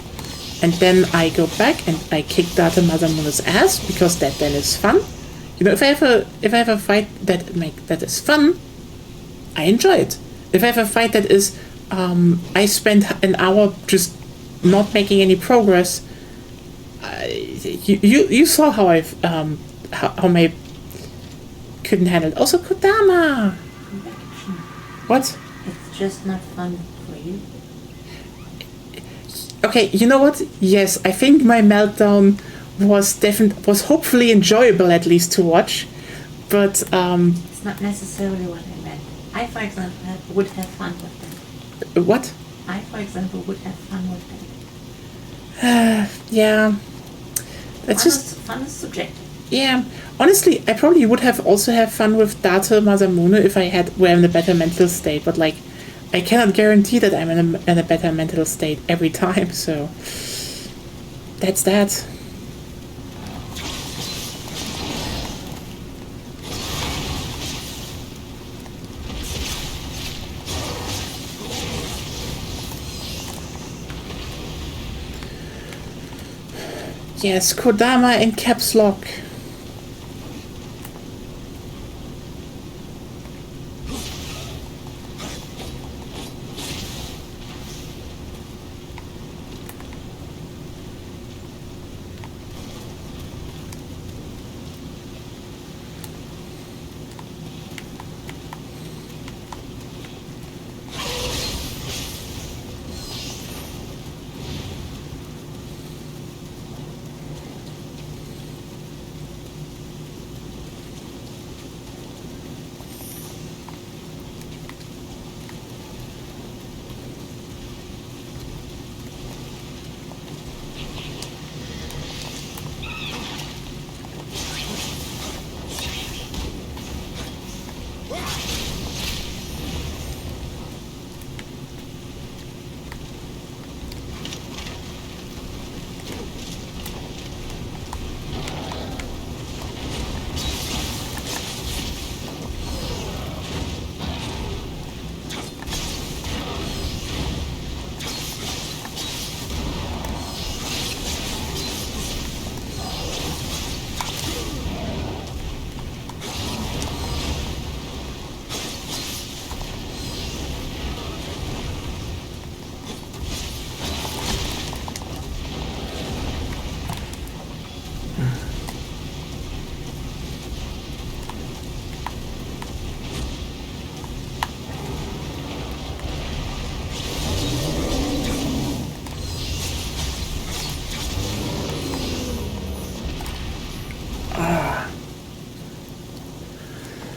and then I go back and I kick Data Masamune's ass because that then is fun. You know, if I have a fight that is fun, I enjoy it. If I have a fight that is, I spend an hour just not making any progress. You saw how how my couldn't handle it. Also, Kodama. What? It's just not fun for you. Okay, you know what? Yes, I think my meltdown was hopefully enjoyable, at least to watch, but It's not necessarily what I meant. I, for example, would have fun with that. What? I, for example, would have fun with that. Yeah, that's Fun is subjective. yeah. Honestly, I probably would have also have fun with Data Masamune if I were in a better mental state, but like, I cannot guarantee that I'm in a better mental state every time, so that's that. Yes, Kodama in caps lock.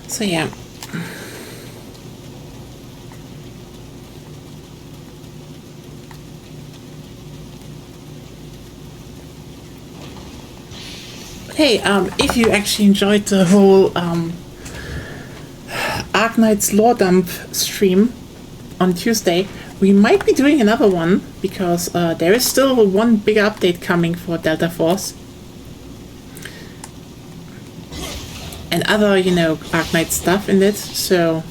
So yeah. Hey, if you actually enjoyed the whole Arknight's lore dump stream on Tuesday, we might be doing another one because there is still one big update coming for Delta Force. And other, you know, Arknight stuff in it, so...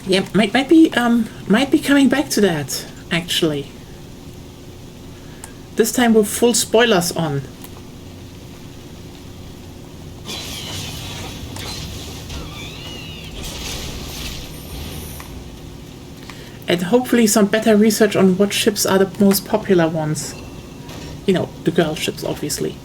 yeah, might be coming back to that, actually. This time with full spoilers on. And hopefully some better research on what ships are the most popular ones. You know, the girl ships, obviously.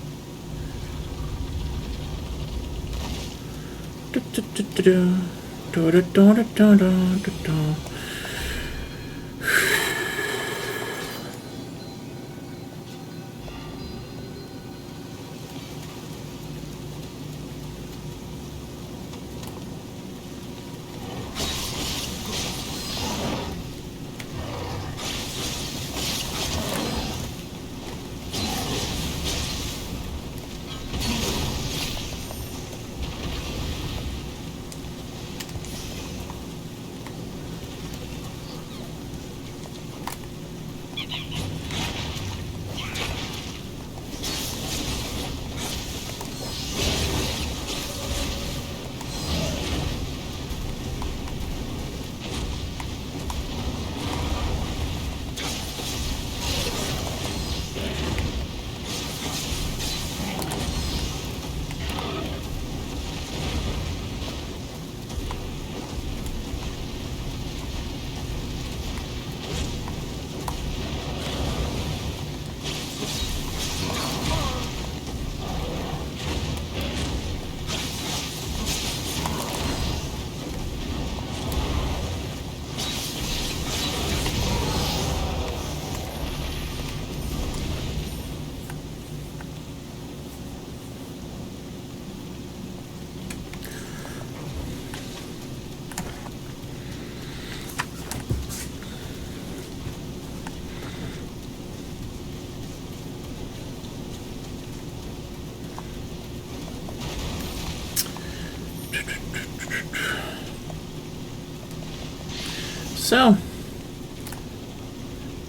So,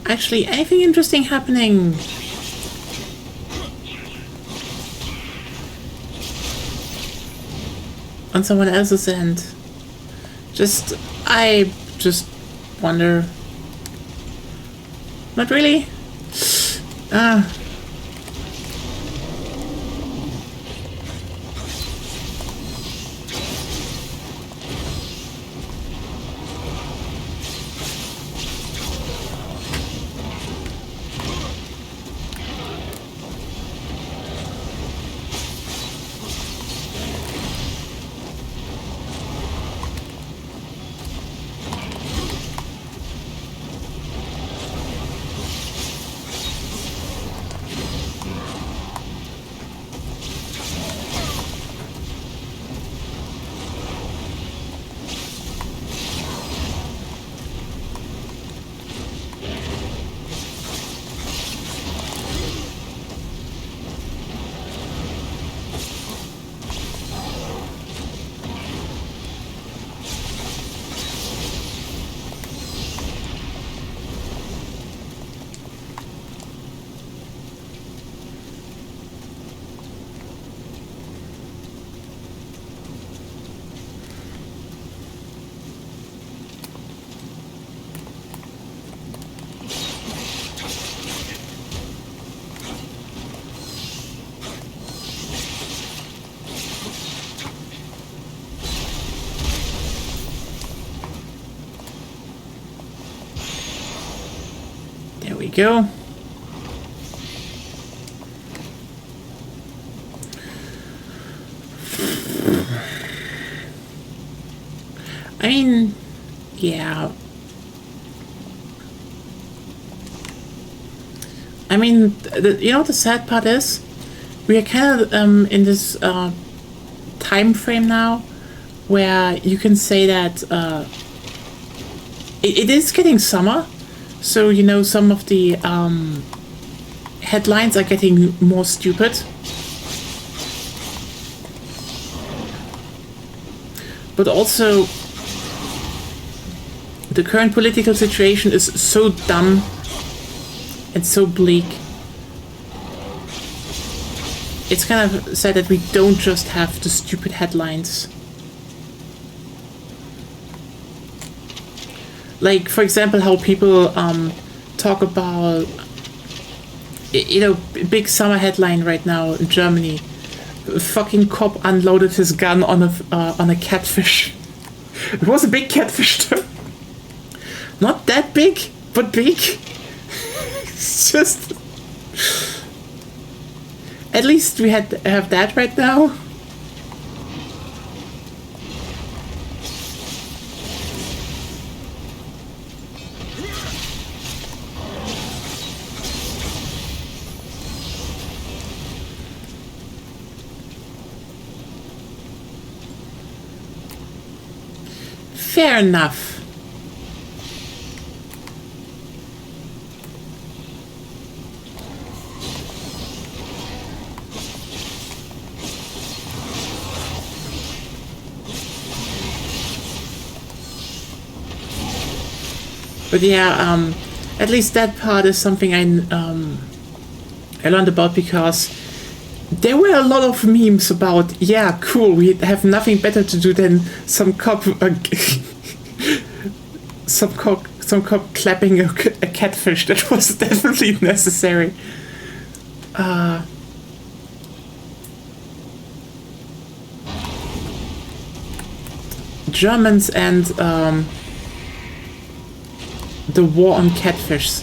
actually, anything interesting happening? On someone else's end? I just wonder. Not really? There we go. I mean, yeah. I mean, you know what the sad part is? We are kind of in this time frame now where you can say that it is getting summer, so you know some of the headlines are getting more stupid. But also, the current political situation is so dumb and so bleak. It's kind of sad that we don't just have the stupid headlines. Like, for example, how people talk about, you know, big summer headline right now in Germany. A fucking cop unloaded his gun on a catfish. It was a big catfish though. Not that big, but big. It's just... At least we have that right now. Fair enough. But yeah, at least that part is something I learned about because there were a lot of memes about, yeah, cool, we have nothing better to do than some cop clapping a catfish. That was definitely necessary. Germans and the war on catfish.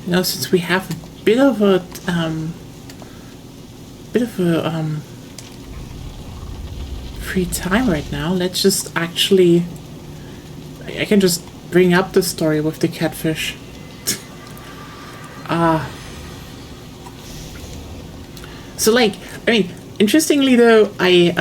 You know, since we have a bit of a free time right now, let's just actually, I can just bring up the story with the catfish. So like, I mean, interestingly though, I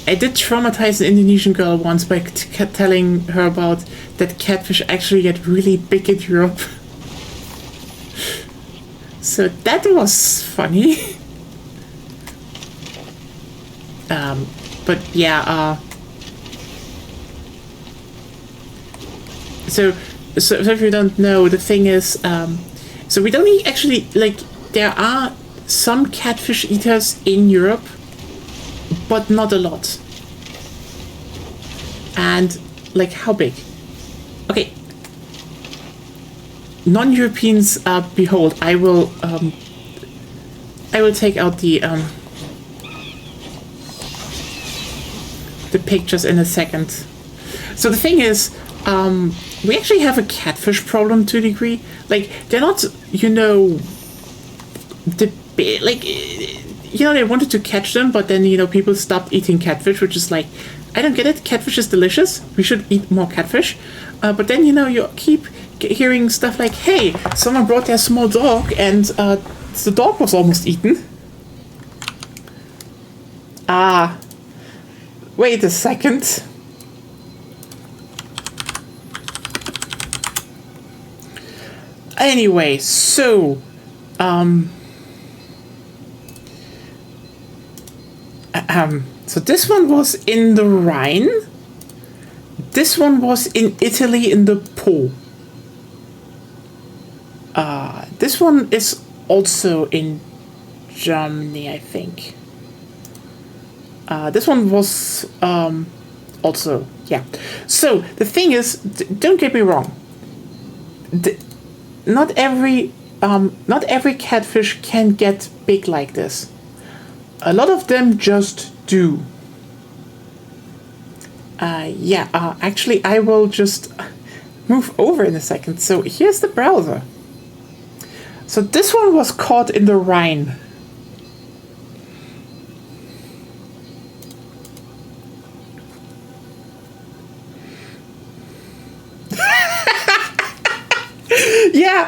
did traumatize an Indonesian girl once by telling her about that catfish actually get really big in Europe. So that was funny. But yeah, so if you don't know, the thing is, so we don't actually, like, there are some catfish eaters in Europe, but not a lot. And like, how big? Okay, non-Europeans, behold, I will take out the pictures in a second. So the thing is, we actually have a catfish problem to a degree. Like, they're not, you know, like, you know, they wanted to catch them, but then, you know, people stopped eating catfish, which is like, I don't get it. Catfish is delicious. We should eat more catfish. But then, you know, you keep hearing stuff like, hey, someone brought their small dog and the dog was almost eaten. Wait a second. Anyway, so, so this one was in the Rhine. This one was in Italy in the Po. This one is also in Germany, I think. This one was also, yeah. So the thing is, don't get me wrong. Not every catfish can get big like this. A lot of them just do. Actually, I will just move over in a second. So here's the browser. So this one was caught in the Rhine. Yeah,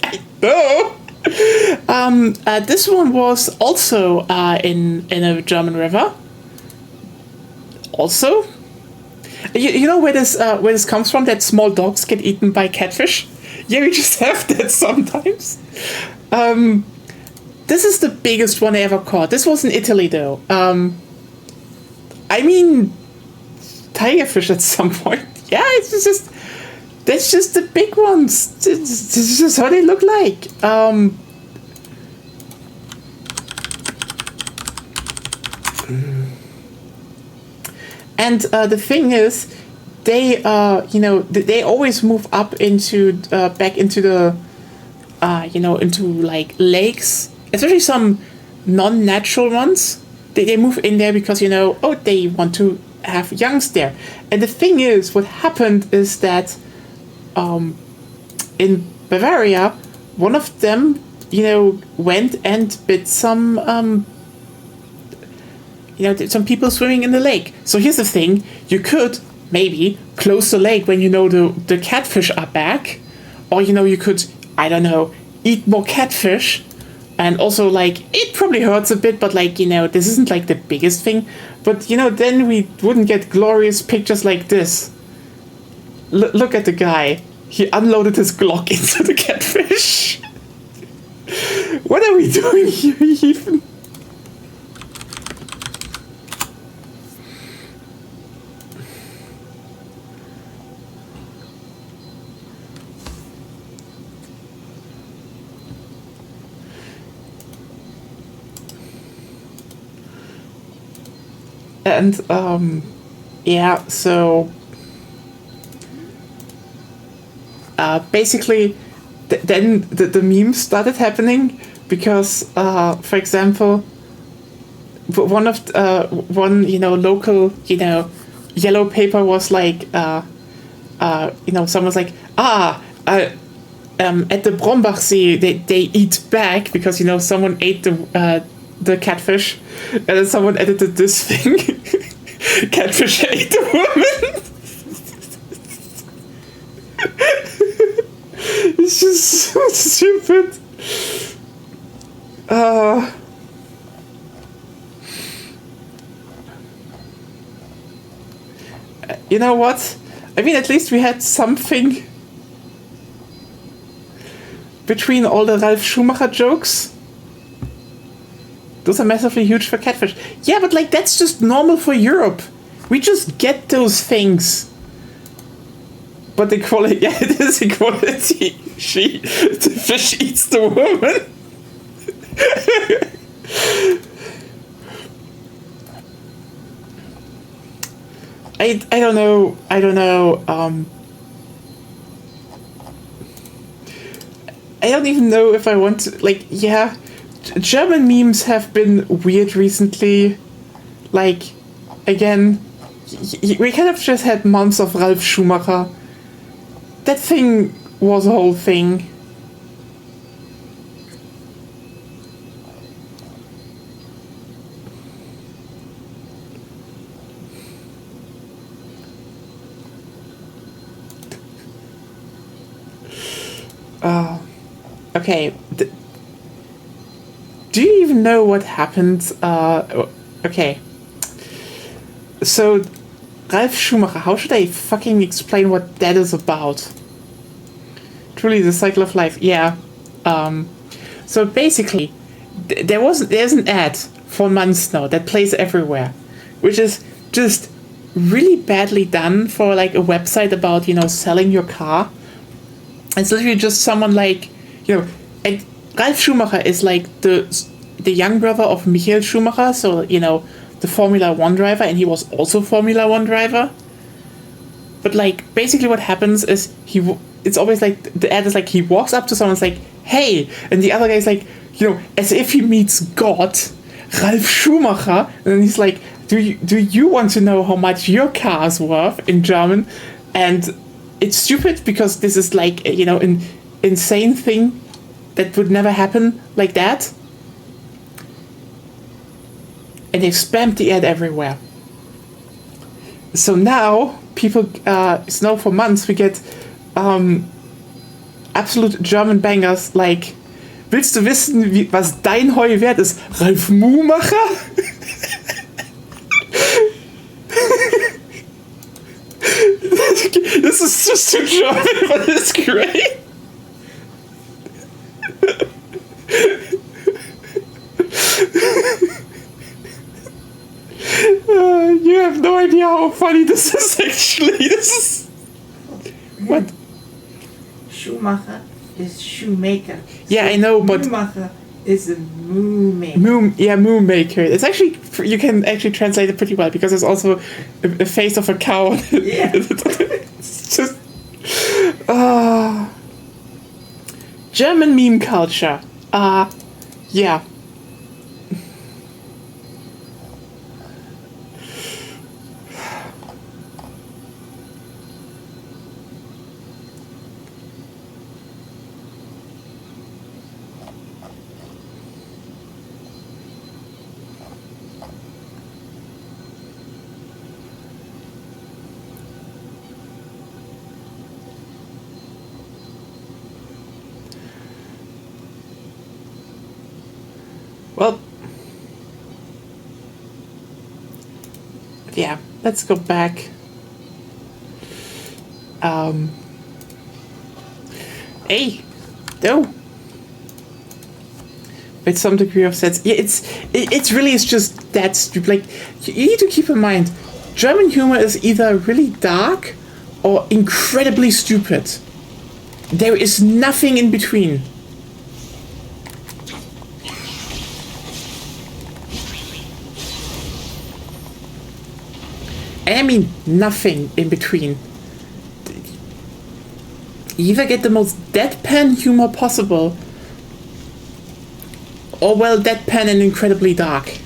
I know. This one was also in a German river. Also, you know where this comes from? That small dogs get eaten by catfish. Yeah, we just have that sometimes. This is the biggest one I ever caught. This was in Italy, though. I mean, tigerfish at some point. Yeah, that's just the big ones. This is just how they look like. And the thing is, they they always move up into back into the into like lakes, especially some non-natural ones. They move in there because they want to have youngs there. And the thing is, what happened is that in Bavaria, one of them went and bit some some people swimming in the lake. So here's the thing: you could maybe close the lake when the catfish are back, or you could, I don't know, eat more catfish. And also, like, it probably hurts a bit, but this isn't like the biggest thing. But then we wouldn't get glorious pictures like this. Look at the guy. He unloaded his Glock into the catfish. What are we doing here even? And so basically then the memes started happening because for example, one local yellow paper was like someone's like at the Brombachsee they eat back because someone ate the catfish, and then someone edited this thing. Catfish ate the woman. It's just so stupid. You know what? I mean, at least we had something between all the Ralf Schumacher jokes. Those are massively huge for catfish. Yeah, but that's just normal for Europe. We just get those things. But equality, yeah, it is equality. The fish eats the woman. I don't know. I don't even know if I want to, German memes have been weird recently. Again, we kind of just had months of Ralf Schumacher. That thing was a whole thing. Okay. Do you even know what happened? Okay. So, Ralf Schumacher, how should I fucking explain what that is about? Truly the cycle of life, yeah. So basically, there's an ad for months now that plays everywhere, which is just really badly done for like a website about, you know, selling your car. It's literally just someone like, you know, and Ralf Schumacher is like the young brother of Michael Schumacher, so, you know, the Formula One driver, and he was also Formula One driver. But like basically what happens is it's always like the ad is like he walks up to someone, it's like, hey, and the other guy's like, you know, as if he meets God, Ralf Schumacher, and then he's like, do you want to know how much your car is worth, in German? And it's stupid because this is like, you know, an insane thing that would never happen like that. And they spammed the ad everywhere. So now people know for months we get absolute German bangers like, willst du wissen, was dein Heu wert ist? Ralf Mumacher? This is just too German, but it's great. You have no idea how funny this is actually. This is... What? Schumacher is shoemaker. Yeah, I know, but... Schumacher is a moo maker. Moo maker. It's actually... You can actually translate it pretty well, because there's also a face of a cow. Yeah. It's just... German meme culture. Yeah. Well, yeah, let's go back. Hey, no. With some degree of sense. Yeah, it's really is just that stupid. Like, you need to keep in mind, German humor is either really dark or incredibly stupid. There is nothing in between. And I mean nothing in between. You either get the most deadpan humor possible, or well, deadpan and incredibly dark.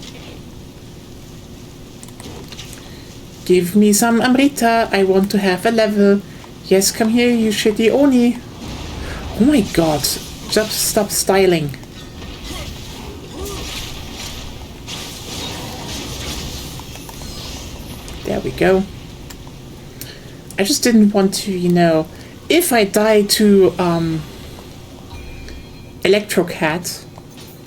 Give me some Amrita, I want to have a level. Yes, come here, you shitty Oni. Oh my god, just stop styling. There we go. I just didn't want to, you know, if I die to Electrocat,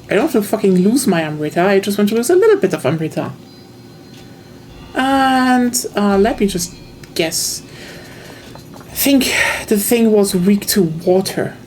I don't have to fucking lose my Amrita, I just want to lose a little bit of Amrita. And let me just guess. I think the thing was weak to water.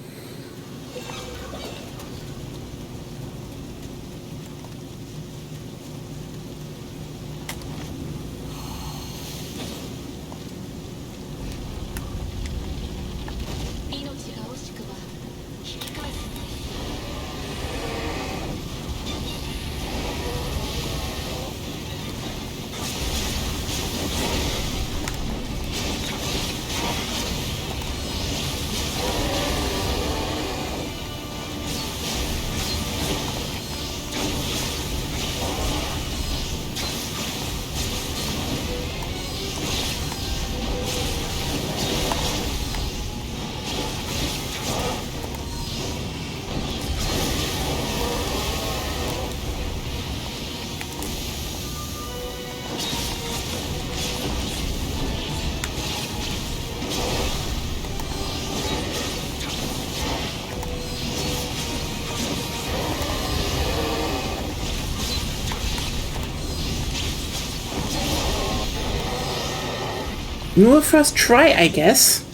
Nur first try, I guess.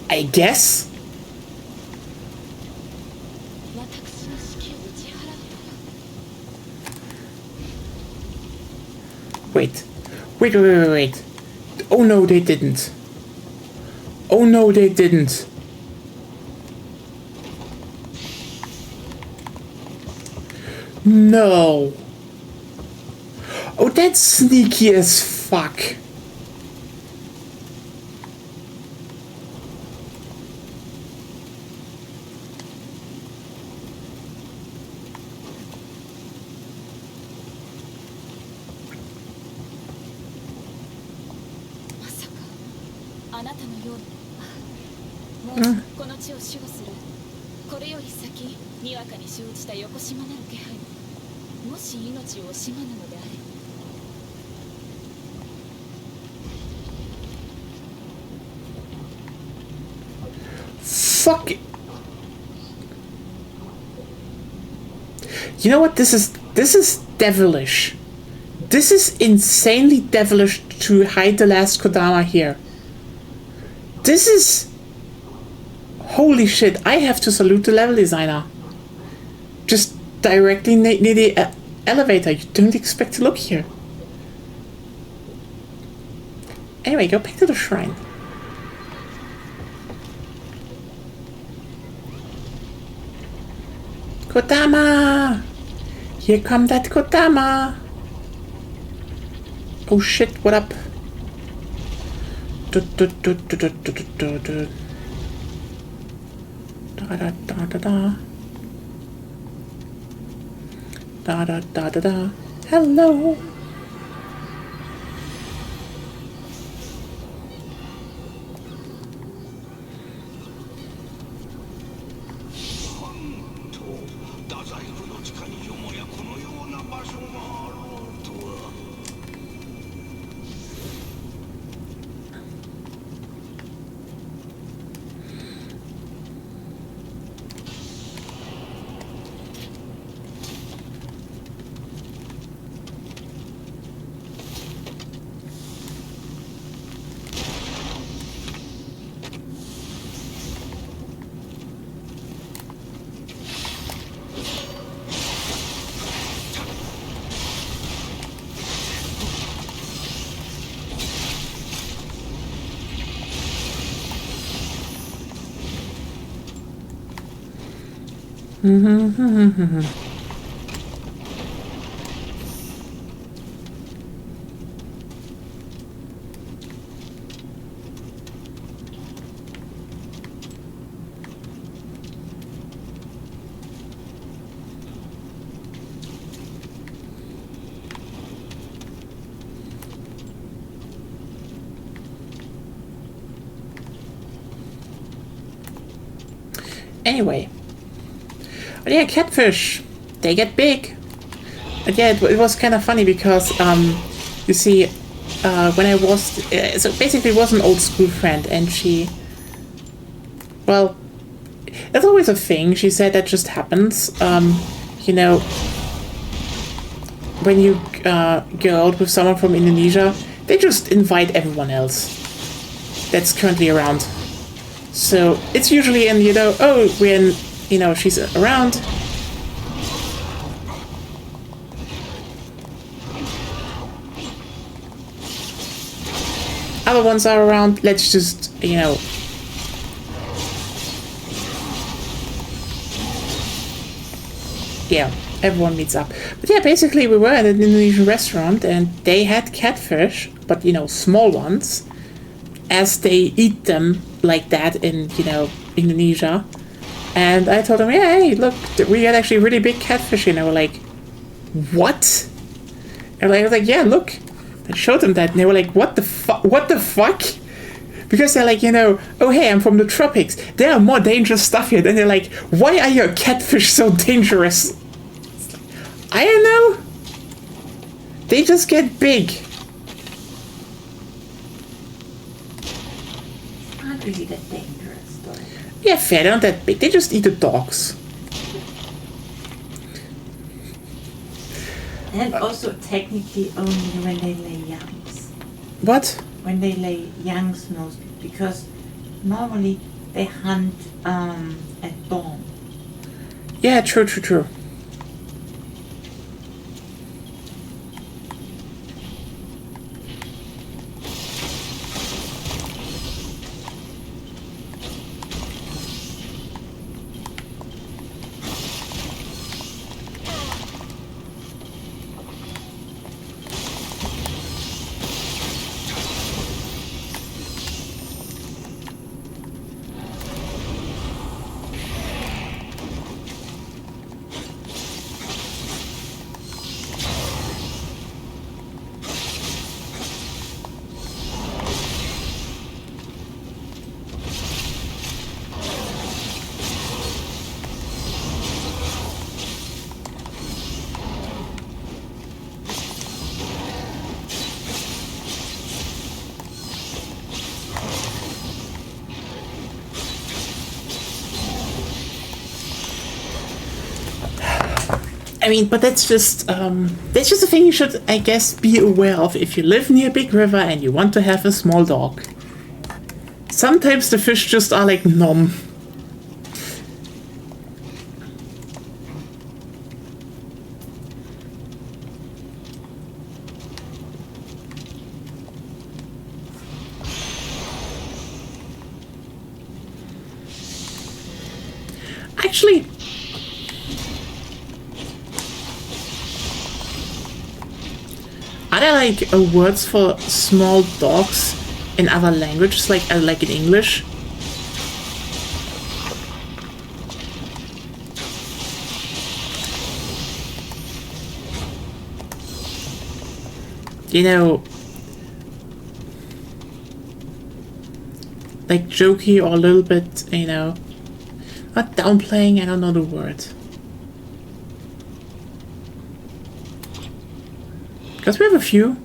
I guess? Wait. Wait. Oh no, they didn't. Oh no, they didn't. No. Oh, that's sneaky as fuck. Fuck it. You know what? This is devilish. This is insanely devilish to hide the last Kodama here. This is... Holy shit, I have to salute the level designer. Just directly near the elevator. You don't expect to look here. Anyway, go back to the shrine. Kodama! Here come that Kodama! Oh shit, what up? Da da da da da. Hello! Anyway. But yeah, catfish. They get big. But yeah, it was kind of funny because, you see, when I was... so basically it was an old school friend and she... Well, it's always a thing. She said that just happens. You know, when you go out with someone from Indonesia, they just invite everyone else that's currently around. So it's usually in, you know, oh, when, you know, she's around. Other ones are around, let's just, you know. Yeah, everyone meets up. But yeah, basically we were at an Indonesian restaurant and they had catfish, but, you know, small ones, as they eat them like that in, you know, Indonesia. And I told them, yeah, hey, look, we got actually really big catfish. And they were like, what? And I was like, yeah, look. I showed them that and they were like, what the fuck? What the fuck? Because they're like, you know, oh, hey, I'm from the tropics. There are more dangerous stuff here. Then they're like, why are your catfish so dangerous? I don't know. They just get big. Not really that dangerous, though. Yeah, fair, they're not that big. They just eat the dogs. And also technically only when they lay youngs. What? When they lay youngs mostly, because normally they hunt at dawn. Yeah, true. I mean, but that's just a thing you should, I guess, be aware of if you live near a big river and you want to have a small dog. Sometimes the fish just are like numb. Actually, are there like words for small dogs in other languages, like in English? You know, like jokey or a little bit, you know, not downplaying, I don't know the word. Because we have a few.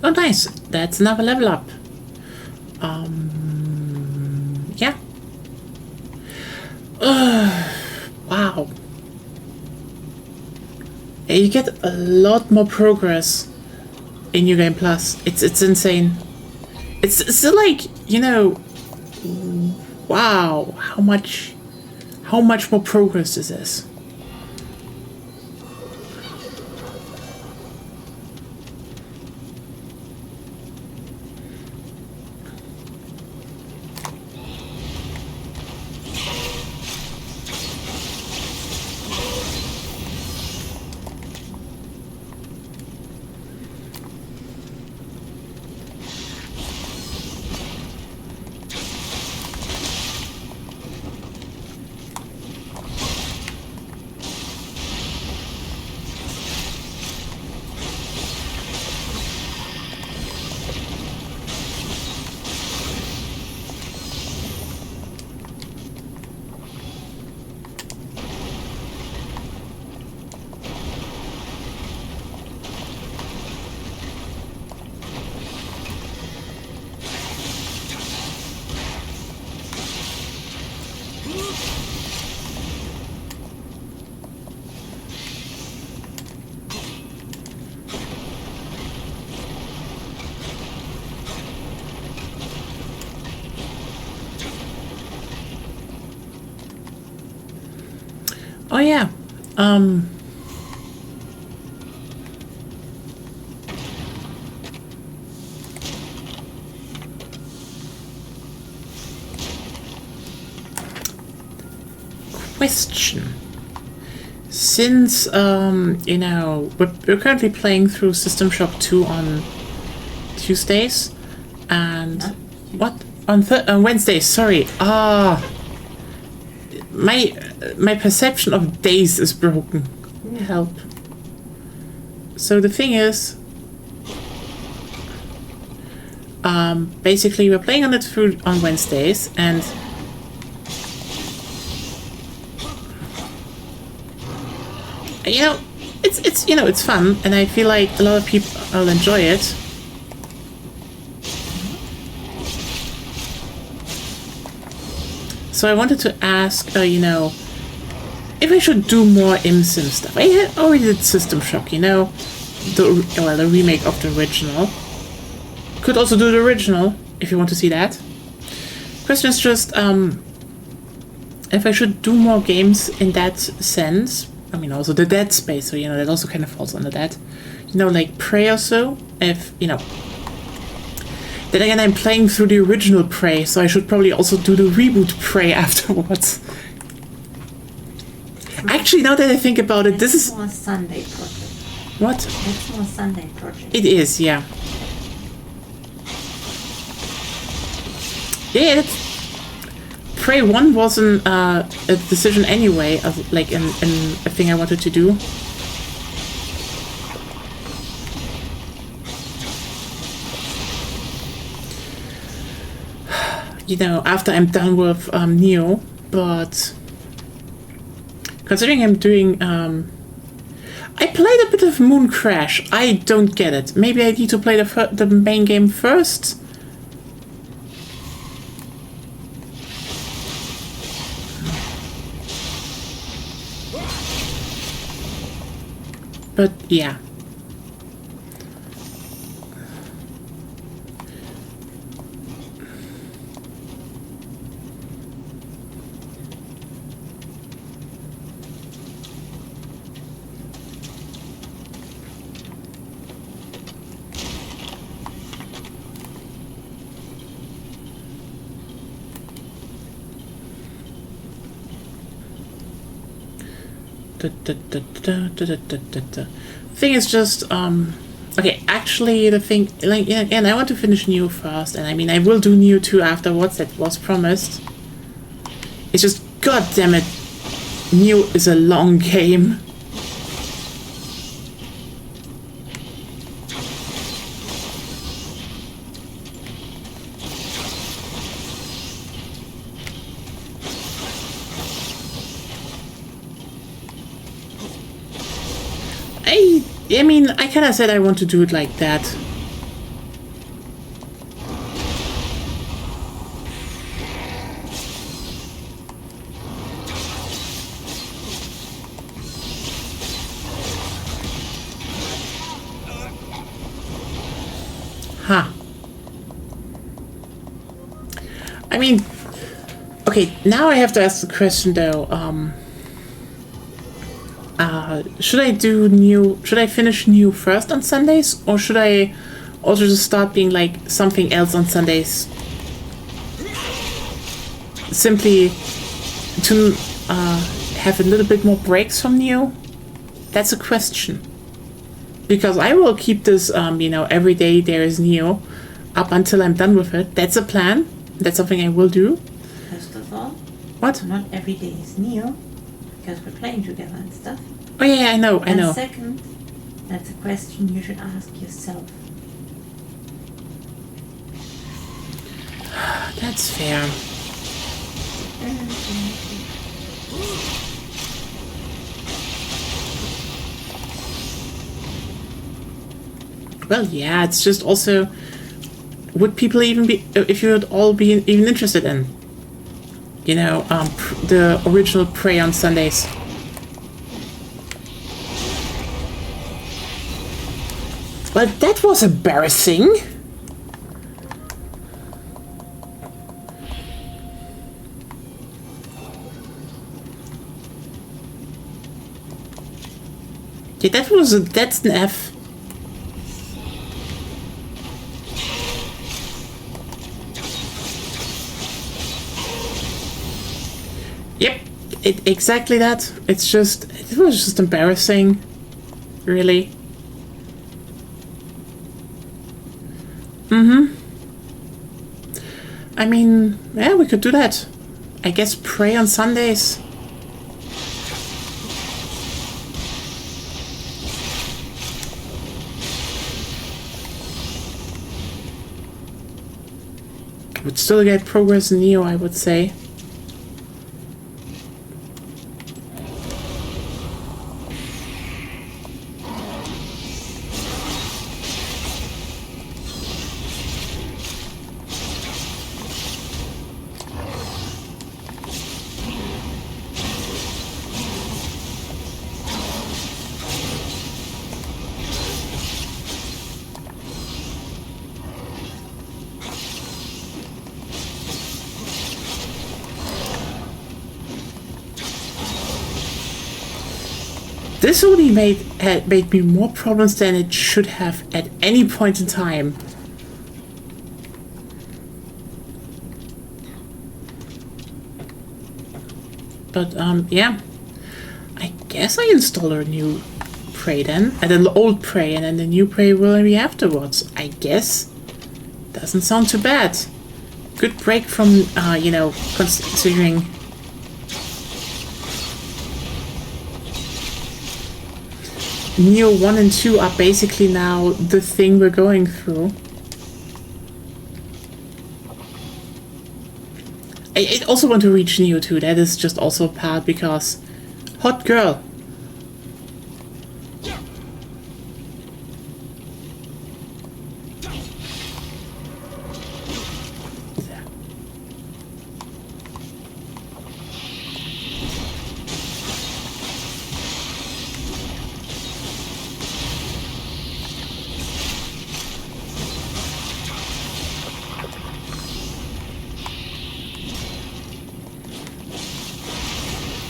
Oh, nice. That's another level up. Yeah. Wow. Yeah, you get a lot more progress in New Game Plus. It's insane. It's still like, you know, wow, how much more progress this is. Oh yeah. Question. Since you know, we're currently playing through System Shock 2 on Tuesdays, and what on Wednesdays? Sorry. My perception of days is broken. Help. So the thing is, basically we're playing on it through on Wednesdays, and you know, it's you know, it's fun, and I feel like a lot of people will enjoy it. So I wanted to ask, you know, if I should do more ImSim stuff. I already did System Shock, you know, the remake of the original. Could also do the original if you want to see that. Question is just if I should do more games in that sense. I mean, also the Dead Space, so you know that also kind of falls under that. You know, like Prey or so. If you know. Then again, I'm playing through the original Prey, so I should probably also do the reboot Prey afterwards. Actually, now that I think about it, this is more Sunday project. What? It's more Sunday project. It is, yeah. Yeah, that's... Prey 1 wasn't a decision anyway, of like a thing I wanted to do. You know, after I'm done with Nioh, but considering I'm doing I played a bit of Moon Crash. I don't get it. Maybe I need to play the main game first. But yeah. Thing is just okay, actually the thing, like, again, I want to finish Nioh first, and I mean I will do Nioh 2 afterwards, that was promised. It's just, god damn it, Nioh is a long game. I mean, I kind of said I want to do it like that. Huh. I mean, okay, now I have to ask the question though, should I do Nioh? Should I finish Nioh first on Sundays, or should I also just start being like something else on Sundays? Simply to have a little bit more breaks from Nioh? That's a question. Because I will keep this, you know, every day there is Nioh up until I'm done with it. That's a plan. That's something I will do. First of all, what? Not every day is Nioh, because we're playing together and stuff. Oh yeah, I know, I know. And second, that's a question you should ask yourself. That's fair. Well, yeah, it's just also, would people even be, if you would all be even interested in, you know, the original Prey on Sundays? Well, that was embarrassing. Yeah, that's an F. Yep, exactly that. It was just embarrassing, really. I mean, yeah, we could do that. I guess pray on Sundays. Would still get progress in Nioh, I would say. This only made me more problems than it should have at any point in time. But yeah, I guess I install a new prey then, and an old prey, and then the new prey will be afterwards. I guess doesn't sound too bad. Good break from you know, considering. Nioh 1 and 2 are basically now the thing we're going through. I also want to reach Nioh 2, that is just also a part because... Hot girl!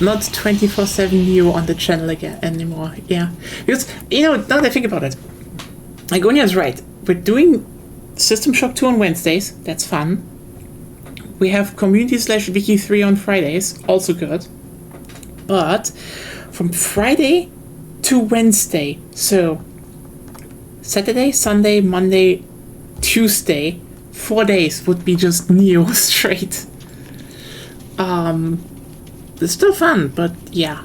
Not 24/7 Nioh on the channel again anymore. Yeah, because you know, now that I think about it, Agonia's right. We're doing System Shock 2 on Wednesdays. That's fun. We have Community/Wiki 3 on Fridays. Also good. But from Friday to Wednesday, so Saturday, Sunday, Monday, Tuesday, 4 days would be just Nioh straight. It's still fun, but yeah.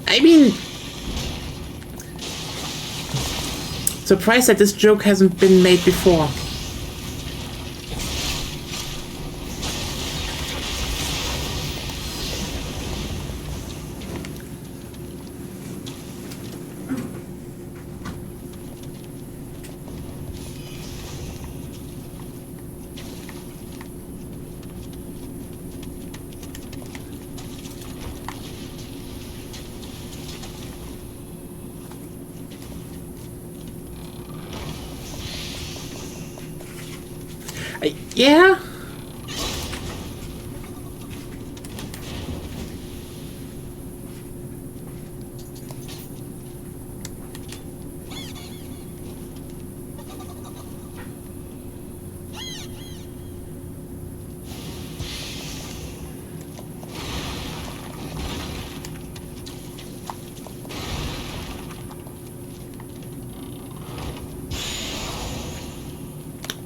I mean, surprised that this joke hasn't been made before. Yeah.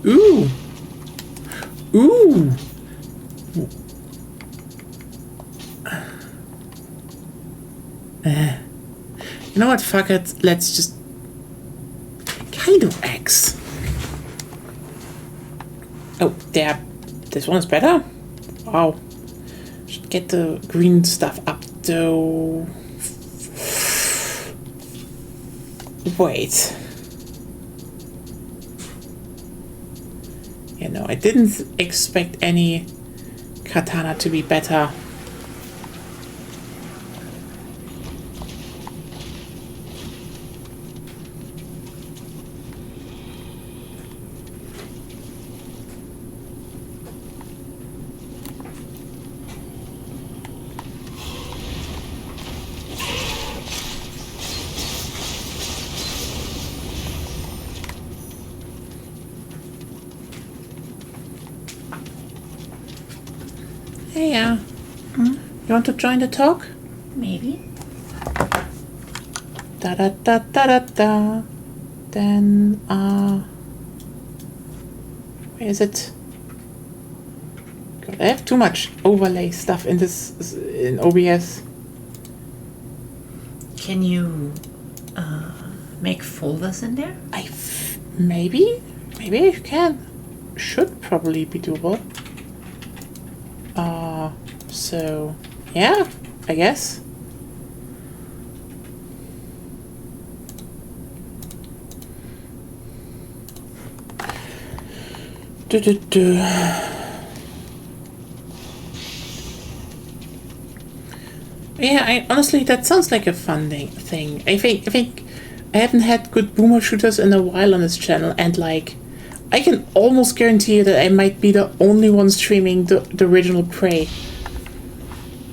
Ooh. Ooh. You know what? Fuck it. Let's just kind of X. Oh, there. This one is better. Wow. Should get the green stuff up though. Wait. You know, I didn't expect any katana to be better. Hey, you want to join the talk? Maybe. Da da da da da da. Then, where is it? God, I have too much overlay stuff in in OBS. Can you make folders in there? Maybe I can. Should probably be doable. So yeah, I guess. Yeah, I honestly, that sounds like a fun thing. I think I haven't had good boomer shooters in a while on this channel, and like, I can almost guarantee you that I might be the only one streaming the original Prey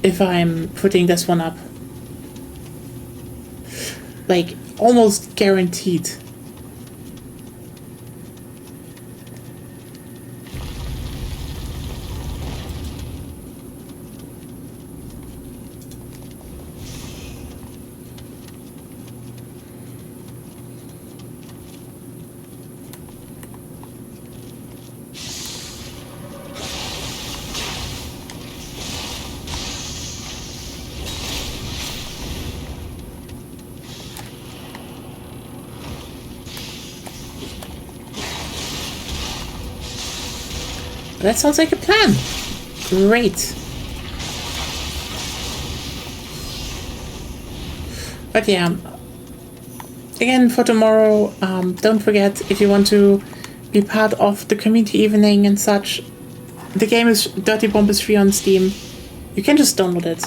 if I'm putting this one up. Like, almost guaranteed. That sounds like a plan. Great. But yeah, again for tomorrow, don't forget, if you want to be part of the community evening and such, the game is Dirty Bomb is free on Steam. You can just download it.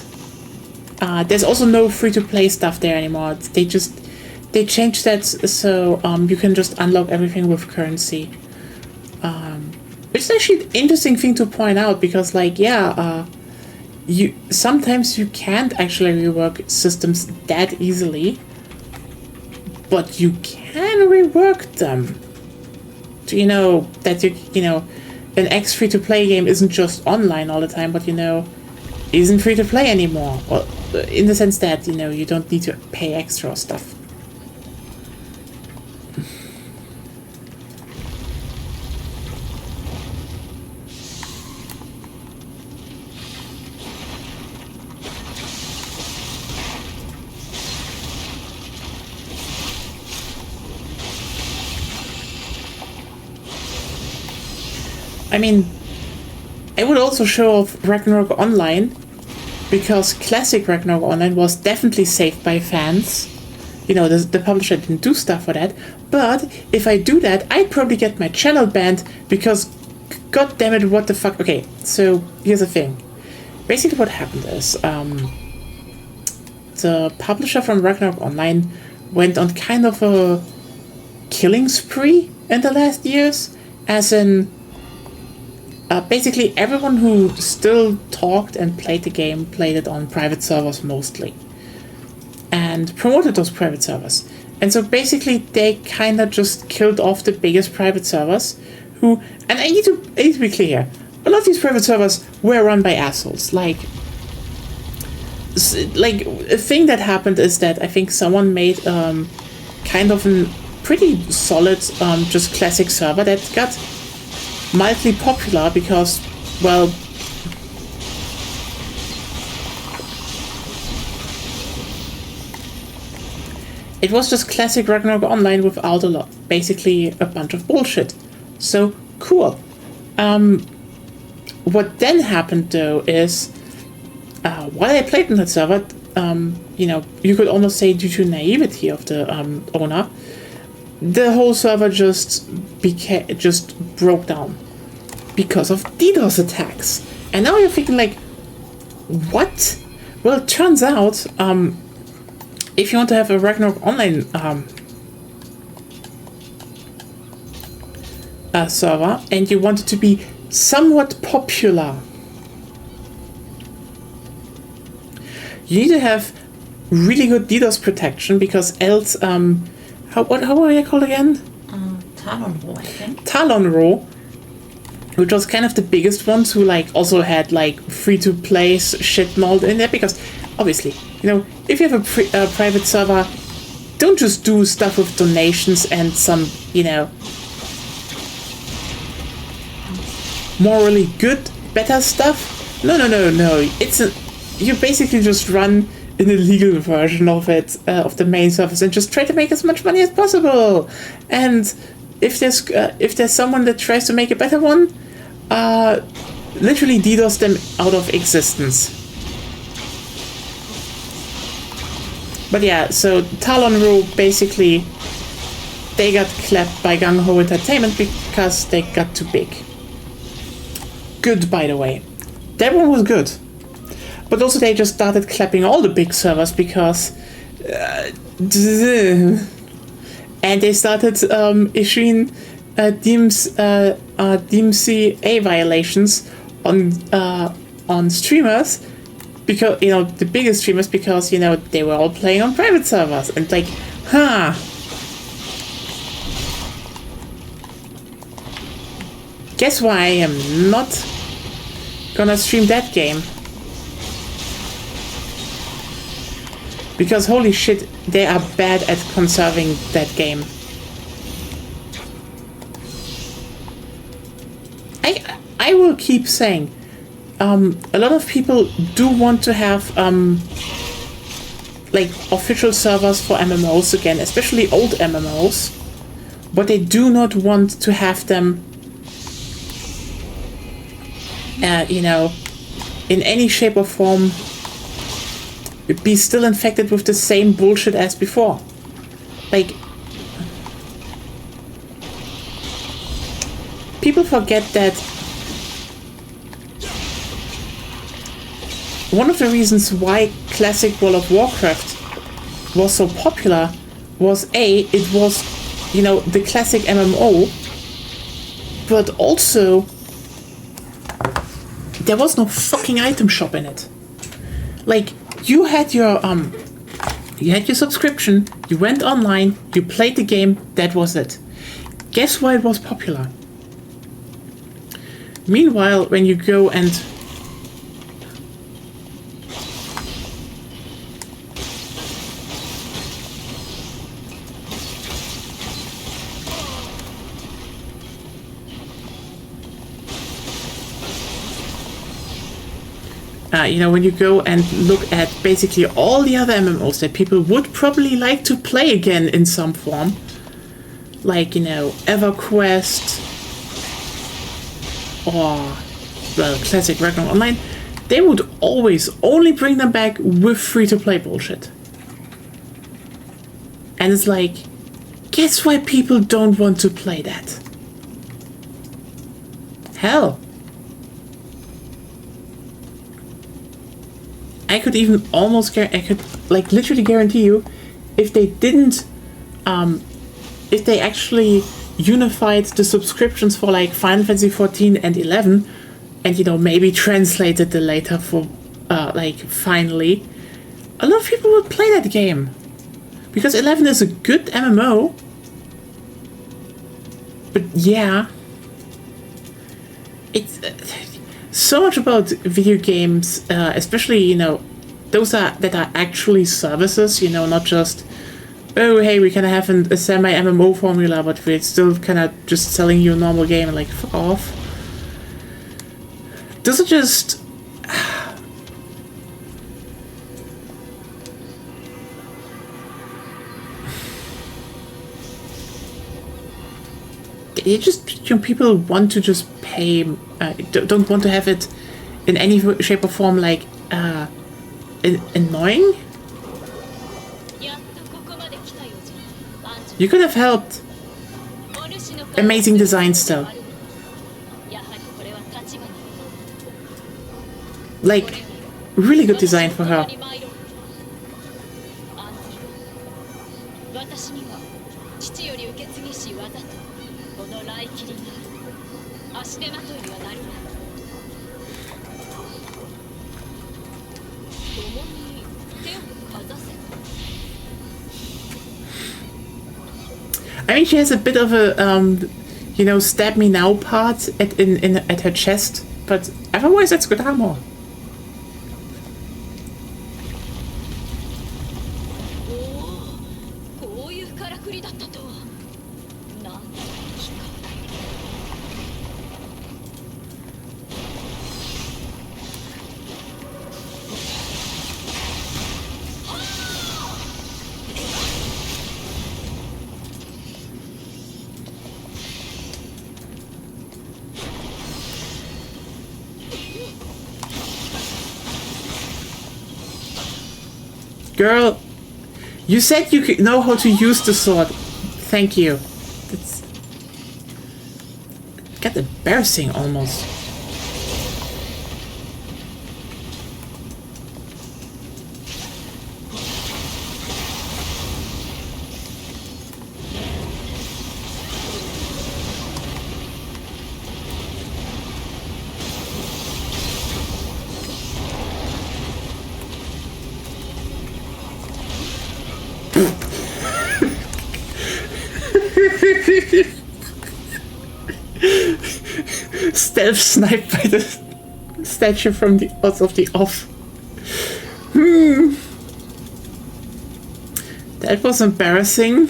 There's also no free-to-play stuff there anymore. They changed that so you can just unlock everything with currency. Which is actually an interesting thing to point out, because like, yeah, sometimes you can't actually rework systems that easily, but you can rework them. So, you know, that an X free-to-play game isn't just online all the time, but isn't free-to-play anymore. Well, in the sense that, you don't need to pay extra stuff. I mean, I would also show off Ragnarok Online, because classic Ragnarok Online was definitely saved by fans. The publisher didn't do stuff for that. But if I do that, I'd probably get my channel banned, because god damn it, what the fuck. Okay, so here's the thing. Basically what happened is, the publisher from Ragnarok Online went on kind of a killing spree in the last years, as in, basically everyone who still talked and played the game played it on private servers mostly, and promoted those private servers. And so basically they kind of just killed off the biggest private servers, who, and I need to be clear here, a lot of these private servers were run by assholes. Like a thing that happened is that I think someone made kind of a pretty solid just classic server that got mildly popular because, well, it was just classic Ragnarok Online without basically a bunch of bullshit. So, cool. What then happened though is, while I played on that server, you could almost say due to naivety of the owner, the whole server just broke down because of DDoS attacks. And now you're thinking like, what? Well, it turns out, if you want to have a Ragnarok Online server and you want it to be somewhat popular, you need to have really good DDoS protection, because else, how were they called again? Talon Row, I think. Talon Row, which was kind of the biggest ones, who like also had like free-to-play shit mold in there, because obviously, you know, if you have a private server, don't just do stuff with donations and some, you know, morally good, better stuff. No. You basically just run an illegal version of it, of the main service, and just try to make as much money as possible. And if there's someone that tries to make a better one, literally DDoS them out of existence. But yeah, so Talon Row, basically, they got clapped by Gung Ho Entertainment because they got too big. Good, by the way. That one was good. But also they just started clapping all the big servers because... and they started issuing DMCA violations on streamers, because, you know, the biggest streamers, because, you know, they were all playing on private servers, and like, guess why I am not gonna stream that game? Because holy shit, they are bad at conserving that game. I will keep saying, a lot of people do want to have like official servers for MMOs again, especially old MMOs, but they do not want to have them, you know, in any shape or form be still infected with the same bullshit as before. Like, people forget that one of the reasons why classic World of Warcraft was so popular was it was, you know, the classic MMO, but also there was no fucking item shop in it. Like, you had your subscription, you went online, you played the game, that was it. Guess why it was popular? Meanwhile, when you go and you know, when you go and look at basically all the other MMOs that people would probably like to play again in some form, like, you know, EverQuest or, well, classic Ragnarok Online, they would always only bring them back with free-to-play bullshit. And it's like, guess why people don't want to play that? Hell. I could even almost I could like literally guarantee you, if they didn't, if they actually unified the subscriptions for like Final Fantasy 14 and 11, and, you know, maybe translated the later for like finally, a lot of people would play that game, because 11 is a good MMO. But yeah, it's so much about video games, especially, you know, those that are actually services, you know, not just, oh, hey, we kind of have a semi-MMO formula, but we're still kind of just selling you a normal game, and like, fuck off. Does it just... It just, you know, people want to just pay, don't want to have it in any shape or form, like, annoying? You could have helped. Amazing design still. Like, really good design for her. 私には父より受け継ぎし技とこの雷切りが足手まといにはなりない。共に手をかざせ。 I mean, she has a bit of a, you know, stab me now part at her chest, but otherwise that's good armor. こういうからくりだったとは。なんて気か。Girl, you said you could know how to use the sword. Thank you. That's got embarrassing almost. Stealth sniped by the statue from the odds of the off. That was embarrassing.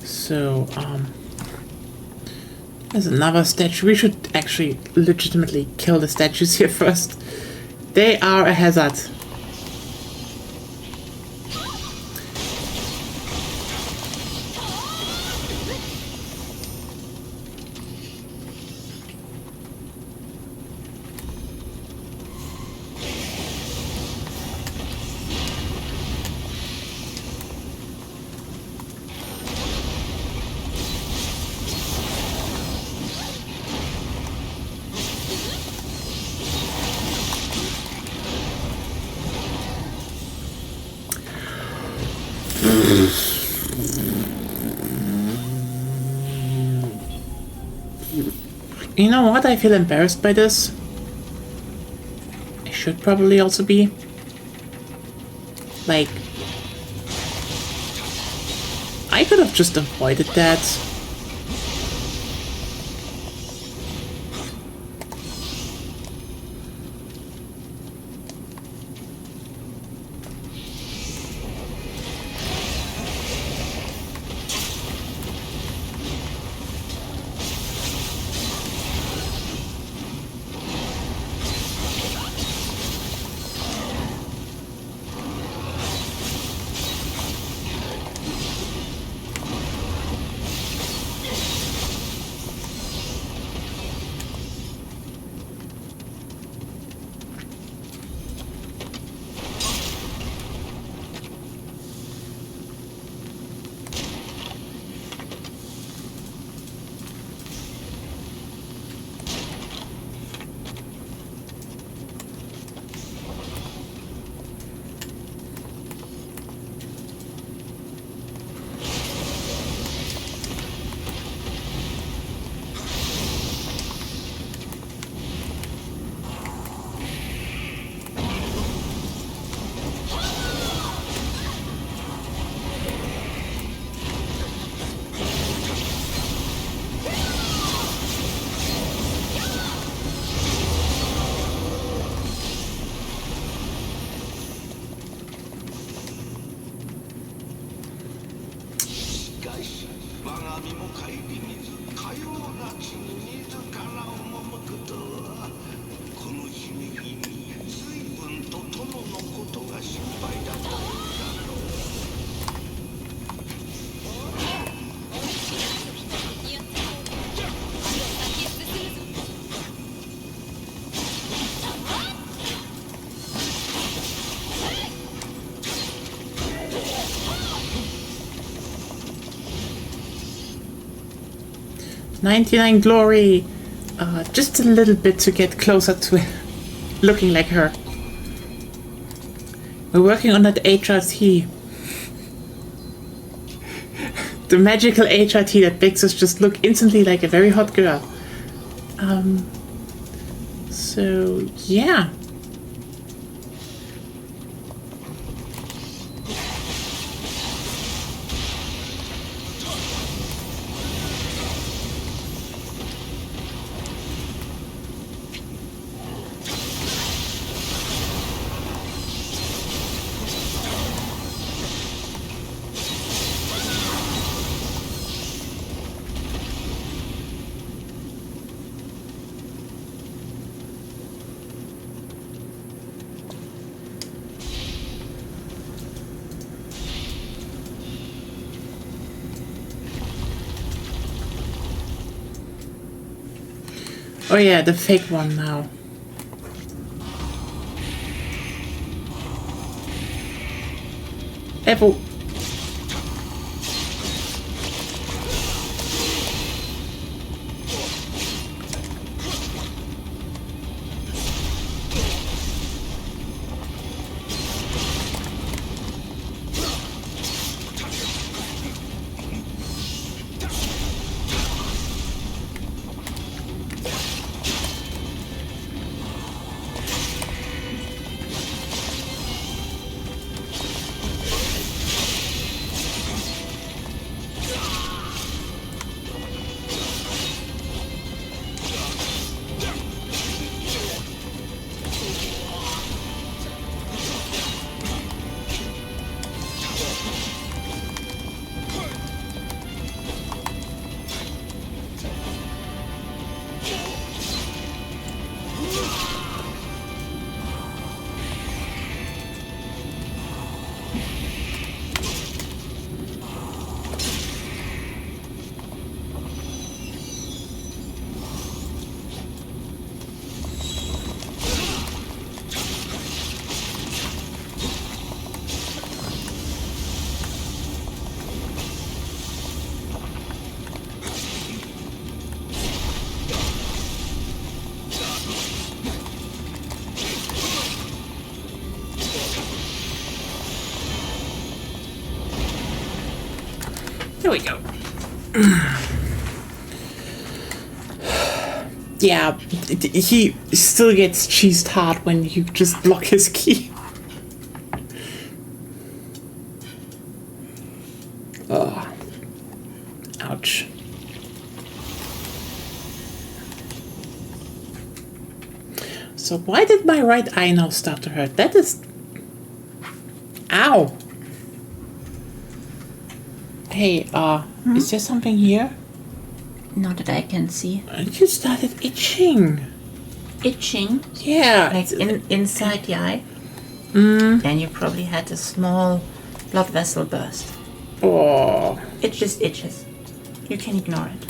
So, there's another statue. We should actually legitimately kill the statues here first. They are a hazard. You know what? I feel embarrassed by this. I should probably also be. Like, I could have just avoided that. ことが心配だというだろう。やった方が先へ進むぞ。$99 glory. Just a little bit to get closer to looking like her. We're working on that HRT. The magical HRT that makes us just look instantly like a very hot girl. So yeah. Oh yeah, the fake one now. Evo. There we go. Yeah, he still gets cheesed hard when you just block his key. Oh. Ouch. So why did my right eye now start to hurt? That is... Ow! Hey, is there something here? Not that I can see. You started itching. Itching? Yeah. Like inside the eye? Then you probably had a small blood vessel burst. Oh. It just itches. You can ignore it.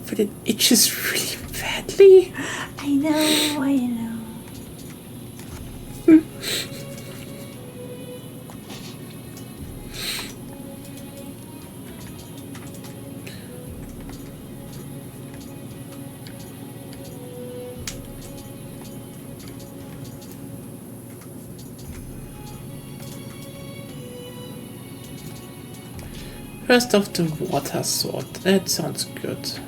But it itches really badly. I know. First off, the water sword. That sounds good.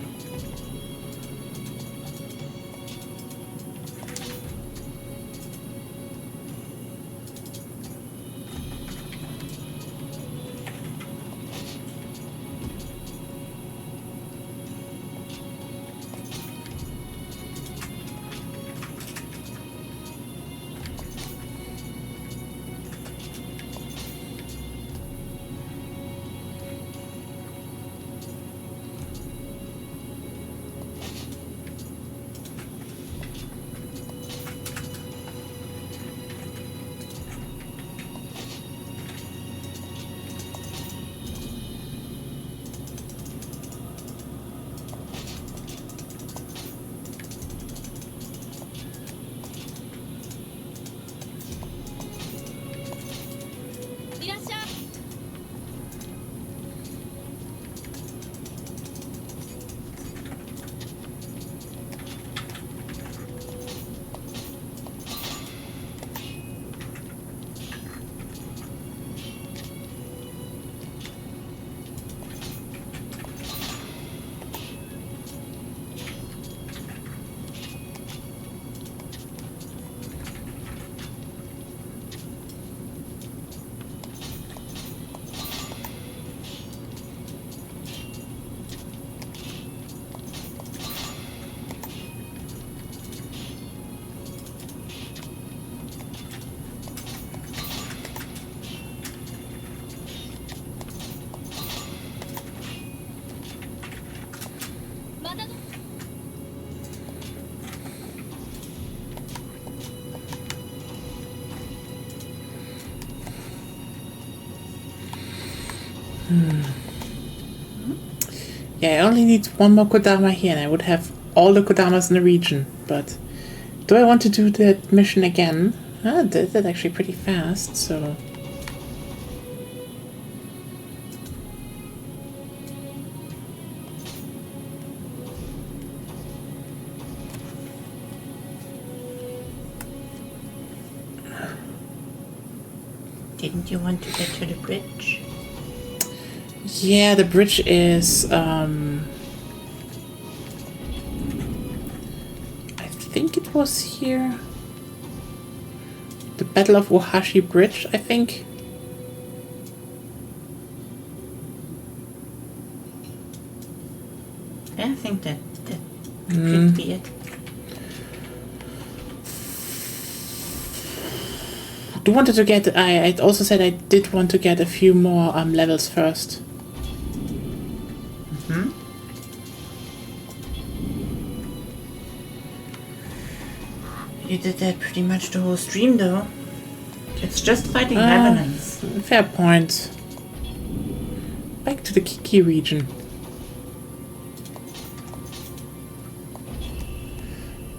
Yeah, I only need one more Kodama here and I would have all the Kodamas in the region. But do I want to do that mission again? I did that actually pretty fast, so... Didn't you want to get to the bridge? Yeah, the bridge is, I think it was here. The Battle of Ohashi Bridge, I think. Yeah, I think that could be it. I wanted to get, I also said I did want to get a few more levels first. You did that pretty much the whole stream, though. It's just fighting revenants. Fair point. Back to the Kiki region.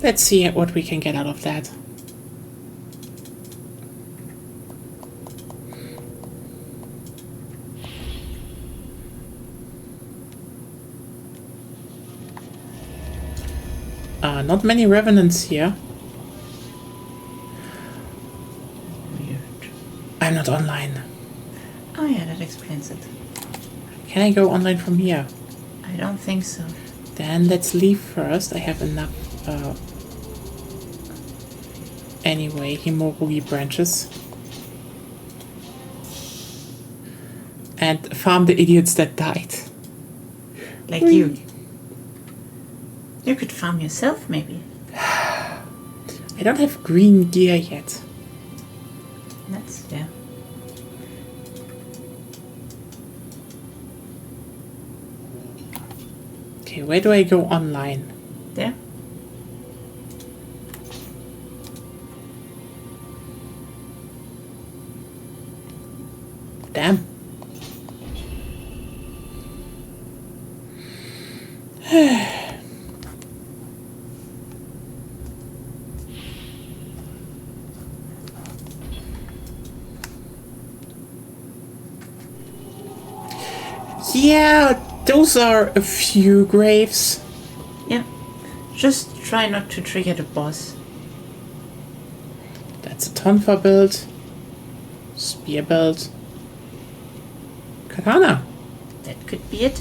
Let's see what we can get out of that. Not many revenants here. Weird. I'm not online. Oh yeah, that explains it. Can I go online from here? I don't think so. Then let's leave first. I have enough, anyway, Himorugi branches. And farm the idiots that died. Like you. You could farm yourself, maybe. I don't have green gear yet. That's fair. Okay, where do I go online? There. Damn. Yeah, those are a few graves. Yeah. Just try not to trigger the boss. That's a Tonfa build. Spear build. Katana. That could be it.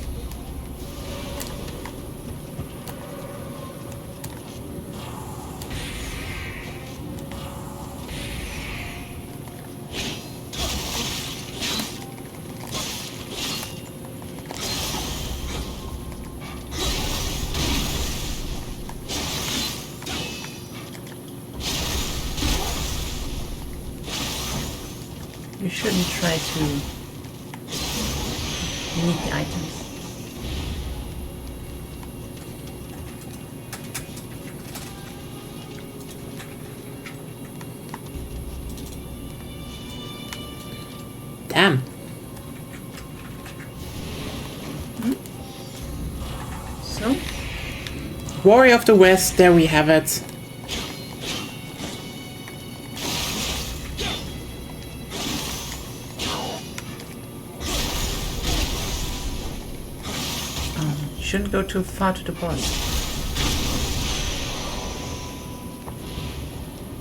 You shouldn't try to need the items. Damn. So, Warrior of the West, there we have it. shouldn't go too far to the boss.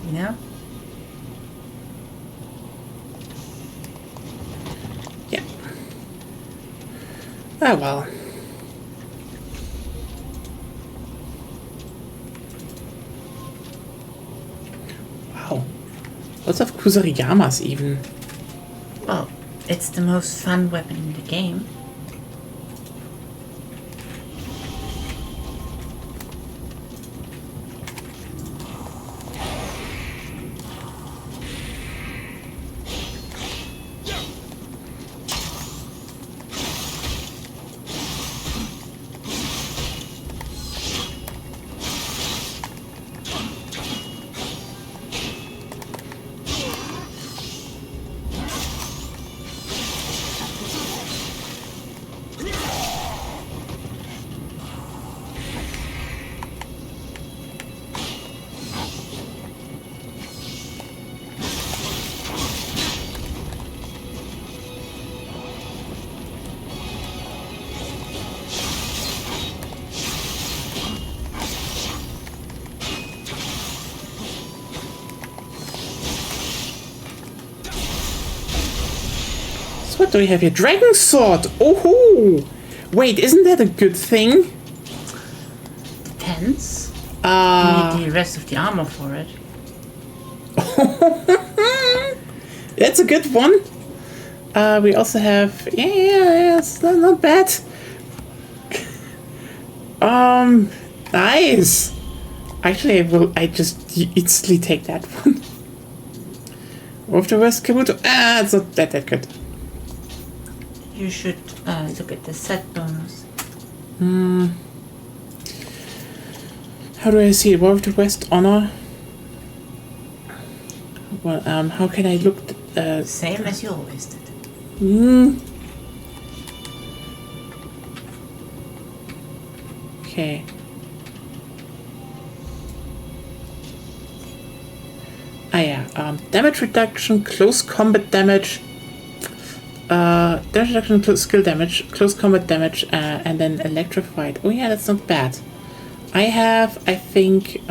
You know? Yeah. Oh well. Wow. Lots of Kusariyamas even. Well, it's the most fun weapon in the game. do we have here? Dragon sword! Oh! Wait, isn't that a good thing? Depends. You need the rest of the armor for it. That's a good one. We also have... Yeah, it's not bad. Nice. Actually, I just instantly take that one. Of the West Kabuto. It's not that good. You should look at the set bonus. How do I see it? War of the West Honor. Well, how can I look? Same as you always did. Okay. Yeah. Damage reduction, close combat damage. Damage reduction, skill damage, close combat damage, and then electrified. Oh yeah, that's not bad. I think,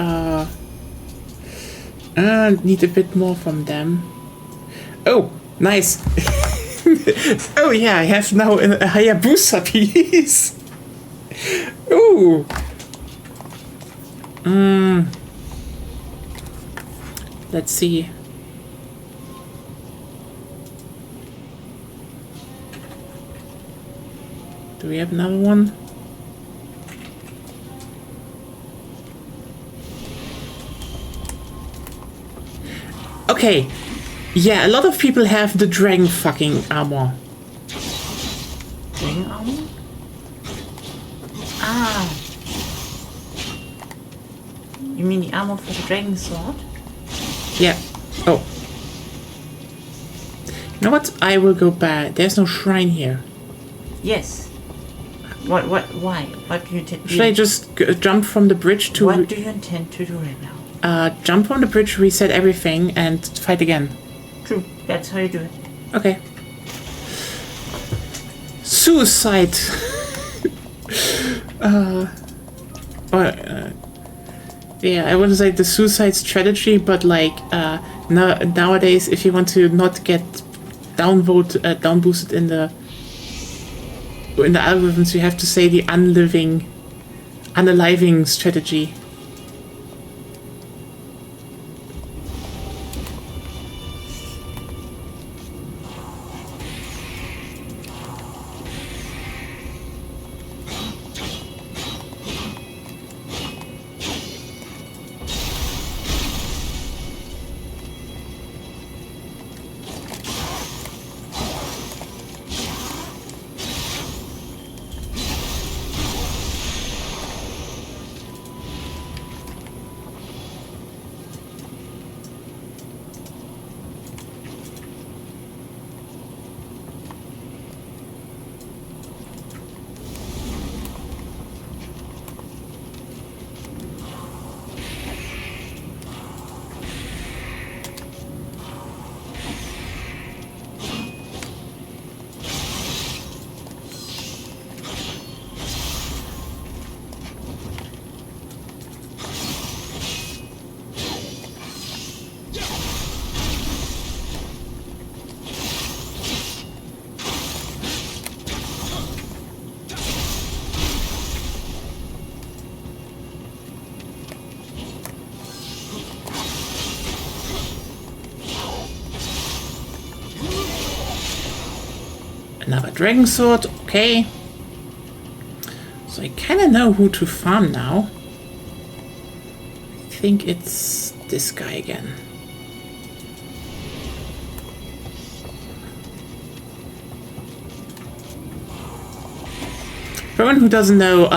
need a bit more from them. Oh, nice. Oh yeah, I have now a Hayabusa piece. Ooh. Let's see. Do we have another one? Okay. Yeah, a lot of people have the dragon fucking armor. Dragon armor? Ah. You mean the armor for the dragon sword? Yeah. Oh. You know what? I will go back. There's no shrine here. Yes. Why? What do you intend to do? Should I just jump from the bridge to... What do you intend to do right now? Jump from the bridge, reset everything, and fight again. True. That's how you do it. Okay. Suicide. Yeah, I wouldn't say the suicide strategy, but like nowadays, if you want to not get down boosted in the algorithms, you have to say the unaliving strategy. Another dragon sword, okay. So I kinda know who to farm now. I think it's this guy again. For anyone who doesn't know,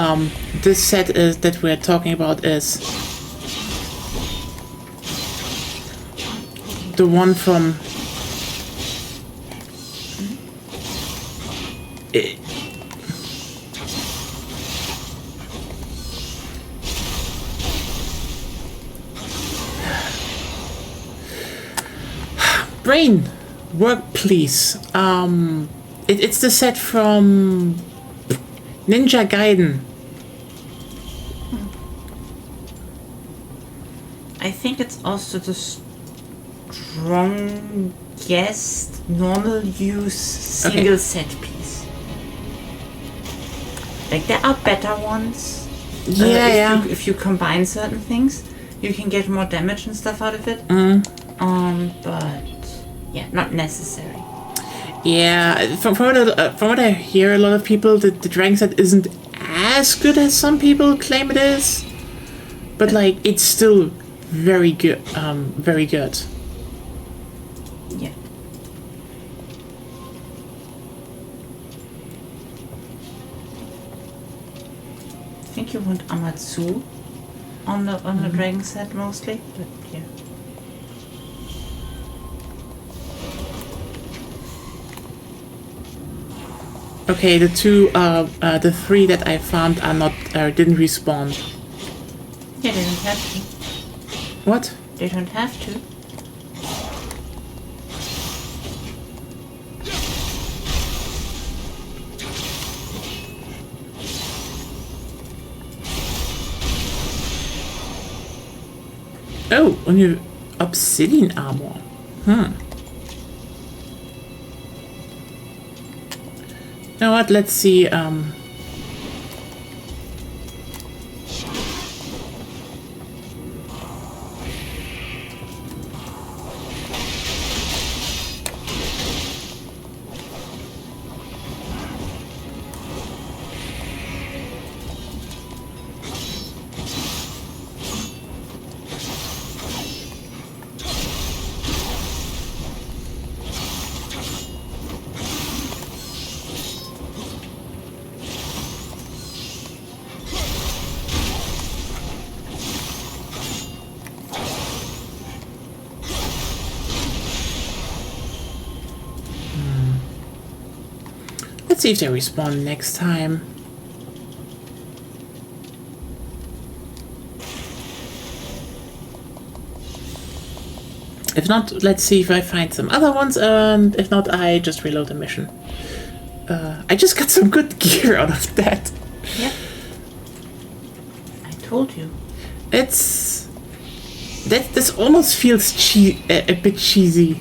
this set that we're talking about is the one from brain work, please. It's the set from Ninja Gaiden. I think it's also the strong Yes, normal use single set piece. Like there are better ones. Yeah, If you combine certain things, you can get more damage and stuff out of it. But yeah, not necessary. Yeah, from what I hear, a lot of people, the dragon set isn't as good as some people claim it is. But like, it's still very good. Very good. Yeah. I think you want Amatsu on the dragon set mostly, but yeah. Okay, the three that I found are not, didn't respawn. Yeah, they don't have to. What? They don't have to. Oh, on your obsidian armor. You know what? Let's see. Let's see if they respawn next time. If not, let's see if I find some other ones, and if not, I just reload the mission. I just got some good gear out of that. Yep. I told you. This almost feels a bit cheesy.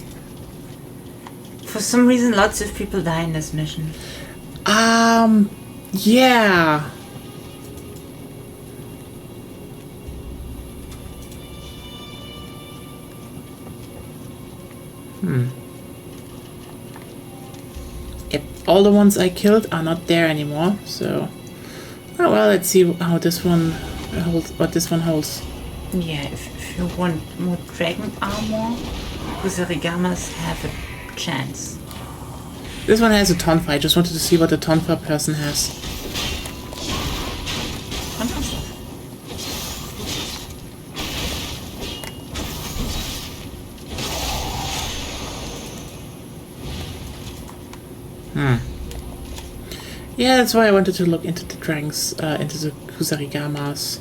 For some reason, lots of people die in this mission. Yeah. Yep, all the ones I killed are not there anymore, so... Oh well, let's see how this one holds, what this one holds. Yeah, if you want more dragon armor, Kusarigamas have a chance. This one has a tonfa. I just wanted to see what the tonfa person has. Fantastic. Yeah, that's why I wanted to look into the dragons, into the Kusarigamas.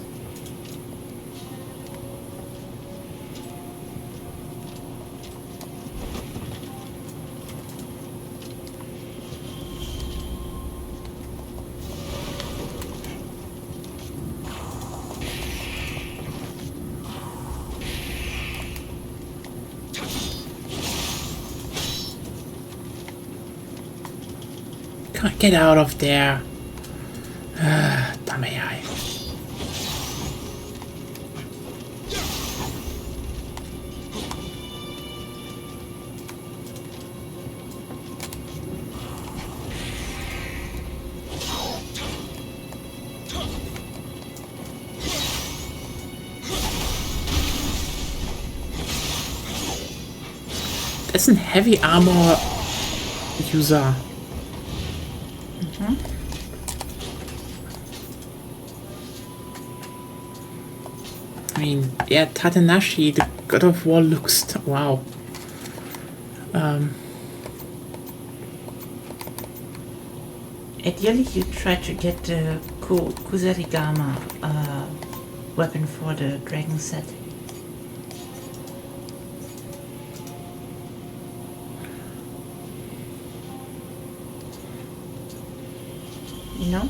Come on, get out of there. Dumb AI. That's a heavy armor user. I mean, yeah, Tatanashi, the God of War, looks... wow. Ideally, you try to get the Kusarigama weapon for the dragon set. You know?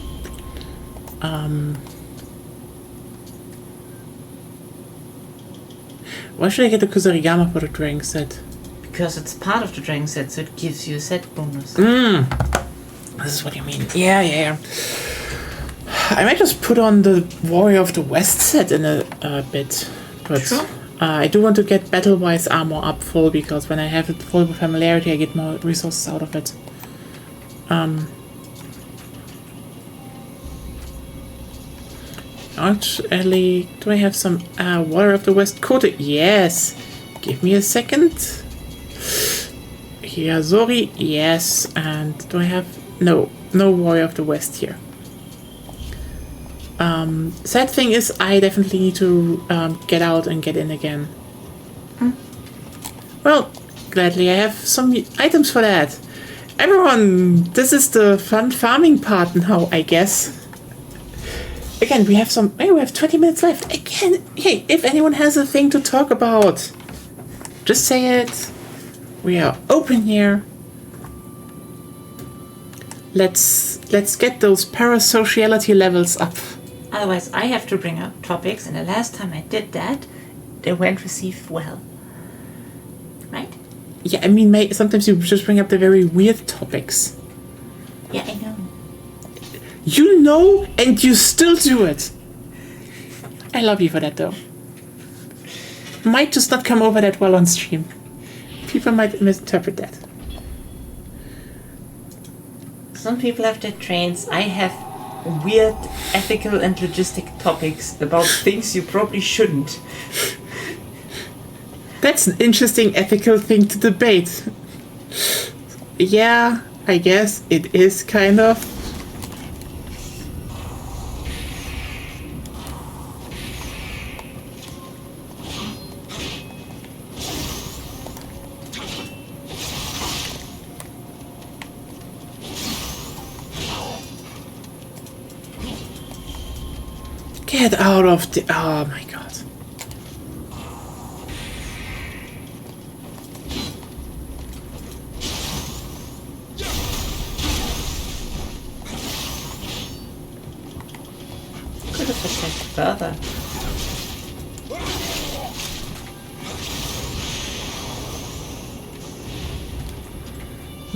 Why should I get the Kusarigama for the dragon set? because it's part of the dragon set, so it gives you a set bonus. This is what you mean. Yeah. I might just put on the Warrior of the West set in a bit. But Sure. I do want to get battle-wise armor up full, because when I have it full with familiarity, I get more resources out of it. Actually, do I have some Warrior of the West coated? Yes. Give me a second. Hiyazori, yes. And do I have... No Warrior of the West here. Sad thing is, I definitely need to get out and get in again. Well, gladly, I have some items for that. Everyone, this is the fun farming part now, I guess. Again, we have some... Hey, we have 20 minutes left. Again, hey, if anyone has a thing to talk about, just say it. We are open here. Let's get those parasociality levels up. Otherwise, I have to bring up topics, and the last time I did that, they weren't received well. Right? Yeah, I mean, sometimes you just bring up the very weird topics. Yeah, I know. You know, and you still do it. I love you for that, though. Might just not come over that well on stream. People might misinterpret that. Some people have their trains. I have weird ethical and logistic topics about things you probably shouldn't. That's an interesting ethical thing to debate. Yeah, I guess it is kind of. Get out of the... Oh my god. Could have attacked further.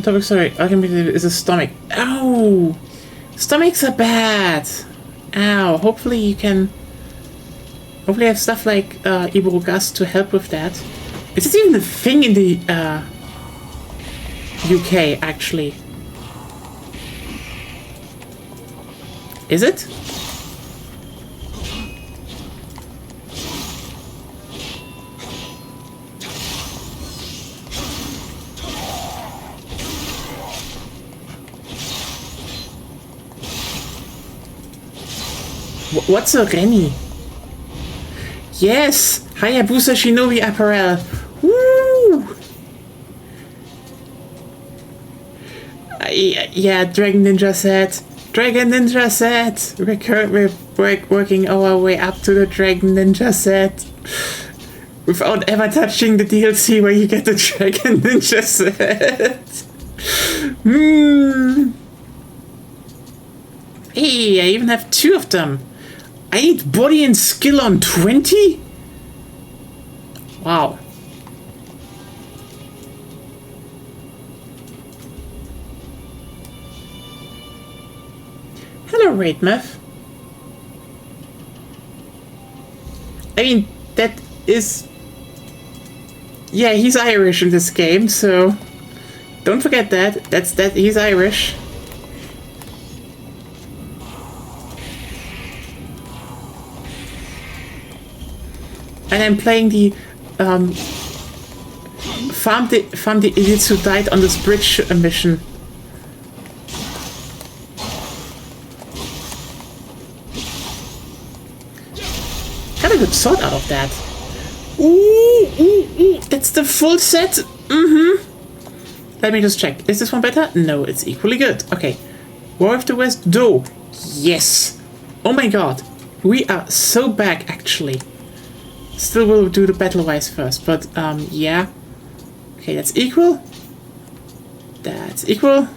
Topic, sorry, ultimately is a stomach. Ow! Stomachs are bad! Ow, hopefully you can... Hopefully have stuff like Iburogas to help with that. Is this even a thing in the UK, actually? Is it? What's a Renny? Yes! Hayabusa Shinobi apparel! Woo! Yeah, Dragon Ninja set. Dragon Ninja set! We're working our way up to the Dragon Ninja set. Without ever touching the DLC where you get the Dragon Ninja set. Hey, I even have 2 of them. I need body and skill on 20? Wow. Hello, Raidmeth. I mean, that is... Yeah, he's Irish in this game, so... Don't forget that. He's Irish. And I'm playing the farm the idiots who died on this bridge mission. Got a good sword out of that. Ooh, that's the full set. Let me just check. Is this one better? No, it's equally good. Okay. War of the West Do. Yes. Oh my god. We are so back, actually. Still will do the battle-wise first, but, yeah. Okay, that's equal. That's equal.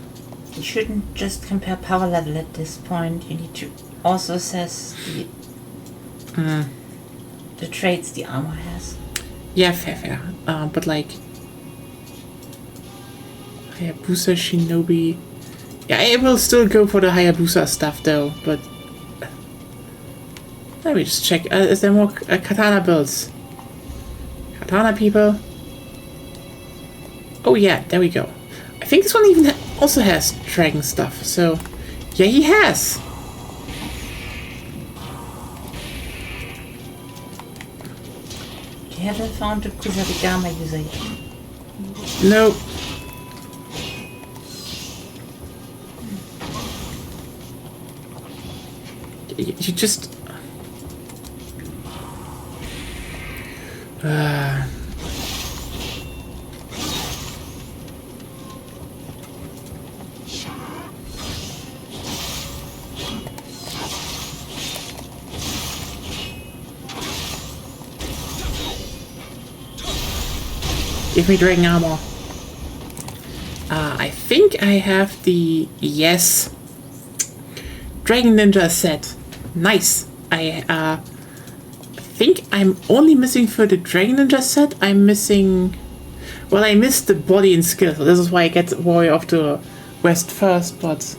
You shouldn't just compare power level at this point. You need to also assess the traits the armor has. Yeah, fair. But, like... Hayabusa Shinobi. Yeah, I will still go for the Hayabusa stuff though, but let me just check. Is there more katana builds? Katana people? Oh yeah, there we go. I think this one even also has dragon stuff, so yeah, he has. You haven't found a Kusarigama user yet. No. You just... Give me dragon armor. I think I have the... Yes. Dragon Ninja set. Nice. I think I'm only missing for the Dragon Ninja set. I'm missing... Well, I missed the body and skill, so this is why I get Warrior of the West first, but...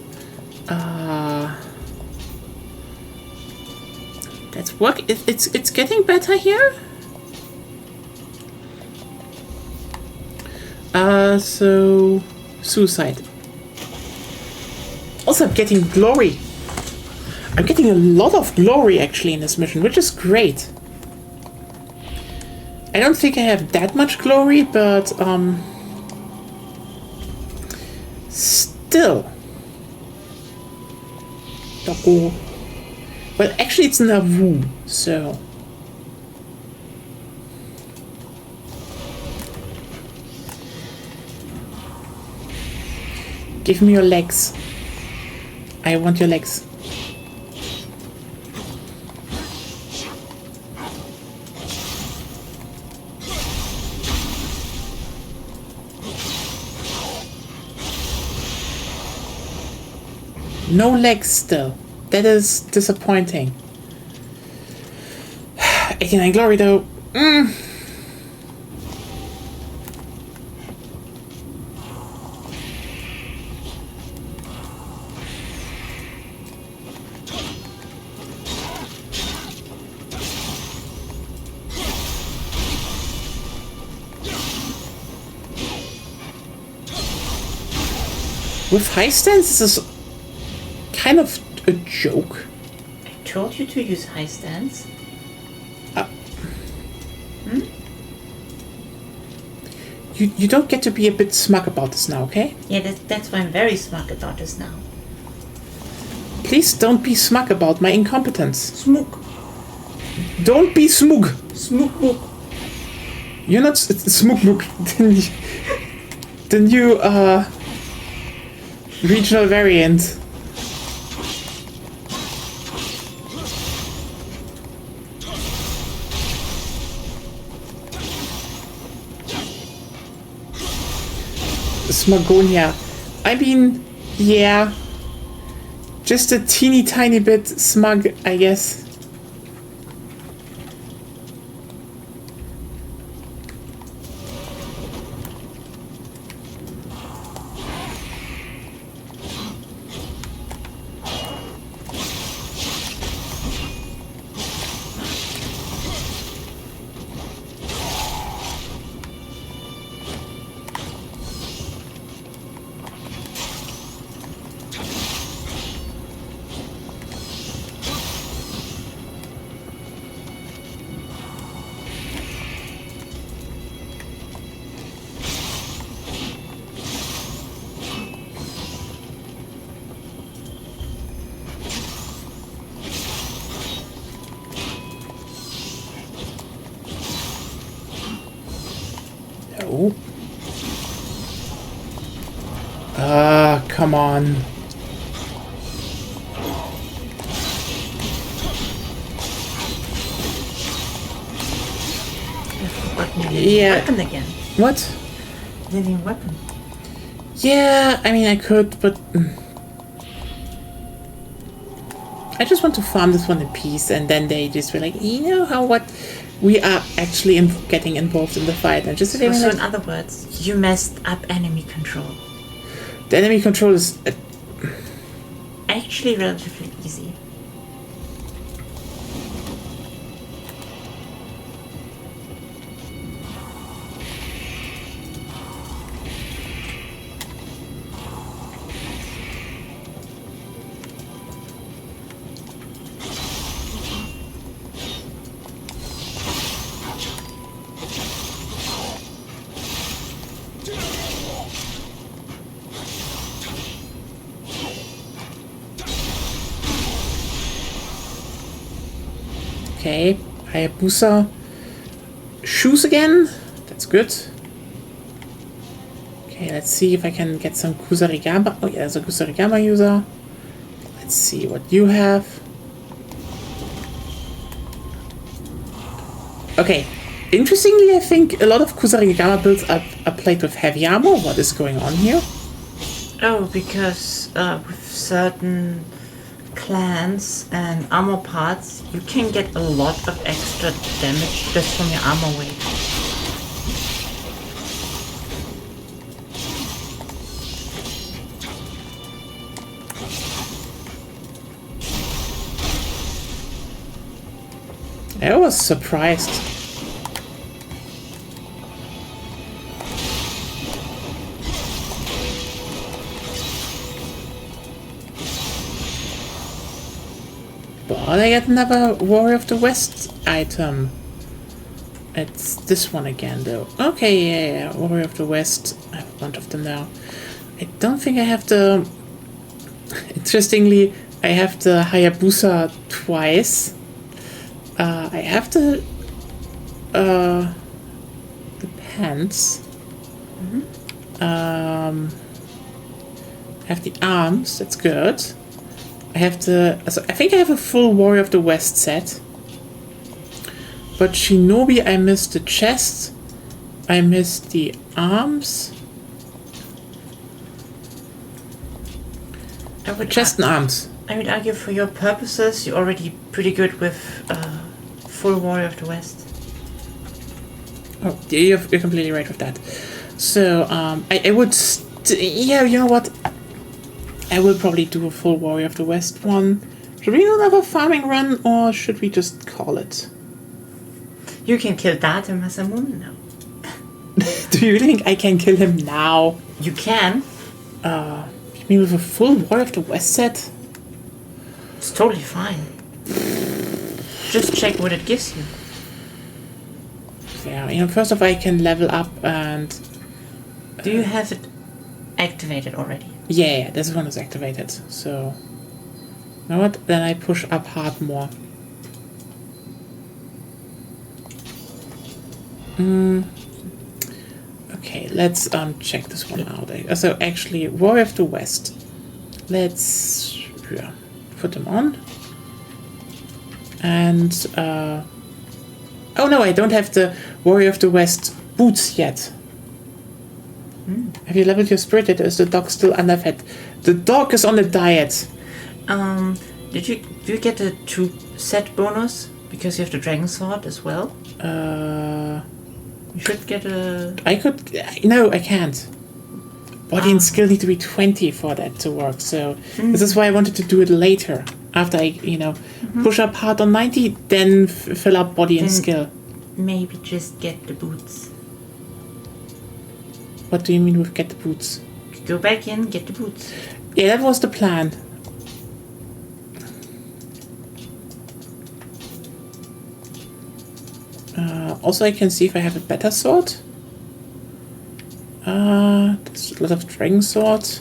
That's work. It's getting better here. So... Suicide. Also, I'm getting glory. I'm getting a lot of glory, actually, in this mission, which is great. I don't think I have that much glory, but, still. Doko. Well, actually, it's Navu, so... Give me your legs. I want your legs. No legs still. That is disappointing. 89 glory though. With high stance, this is kind of a joke. I told you to use high stance. You don't get to be a bit smug about this now, okay? Yeah, that's why I'm very smug about this now. Please don't be smug about my incompetence. Smug. Don't be smug. Smug. You're not smug. The new regional variant. Smugonia. I mean, yeah. Just a teeny tiny bit smug, I guess. No. Come on. Yeah. Weapon again. What? Living weapon. Yeah, I mean, I could, but... I just want to farm this one in peace, and then they just were like, you know how what... We are actually getting involved in the fight, and just... So in other words, you messed up enemy control. The enemy control is... Actually relatively easy. Okay, Hayabusa shoes again. That's good. Okay, let's see if I can get some Kusarigama. Oh yeah, there's a Kusarigama user. Let's see what you have. Okay, interestingly, I think a lot of Kusarigama builds are played with heavy armor. What is going on here? Oh, because with certain clans and armor parts, you can get a lot of extra damage just from your armor weight. I was surprised. But I get another Warrior of the West item. It's this one again, though. Okay, yeah, Warrior of the West. I have a bunch of them now. I don't think I have the... Interestingly, I have the Hayabusa twice. I have the pants. I have the arms. That's good. I have the. So I think I have a full Warrior of the West set. But Shinobi, I missed the chest. I missed the arms. Chest and arms. I would argue for your purposes, you're already pretty good with full Warrior of the West. Oh, you're completely right with that. So, I would... yeah, you know what? I will probably do a full Warrior of the West one. Should we do another farming run, or should we just call it? You can kill Date Masamune now. Do you think I can kill him now? You can. You mean with a full Warrior of the West set? It's totally fine. Just check what it gives you. Yeah, you know, first of all, I can level up and... Do you have it activated already? Yeah, this one is activated, so... You know what? Then I push up hard more. Okay, let's check this one out. So actually, Warrior of the West. Let's put them on. And oh no, I don't have the Warrior of the West boots yet. Have you leveled your spirit yet? Is the dog still underfed? The dog is on a diet. Do you get a 2 set bonus because you have the dragon sword as well? You should get a... I could... No, I can't. Body and skill need to be 20 for that to work, so... This is why I wanted to do it later. After I, you know, push up hard on 90, then fill up body and skill. Maybe just get the boots. What do you mean with get the boots? Go back in, get the boots. Yeah, that was the plan. Also, I can see if I have a better sword. There's a lot of dragon swords.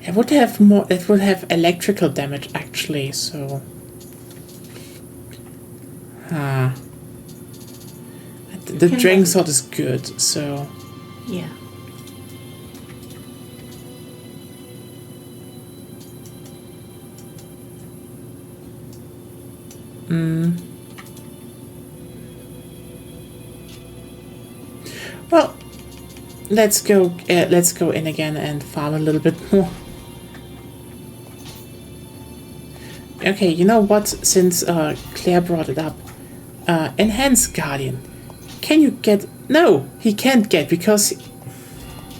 It would have more. It would have electrical damage actually. So, the dragon sword is good. So, yeah. Well, let's go. Let's go in again and farm a little bit more. Okay, you know what? Since Claire brought it up, Enhanced Guardian. Can you get... No, he can't get because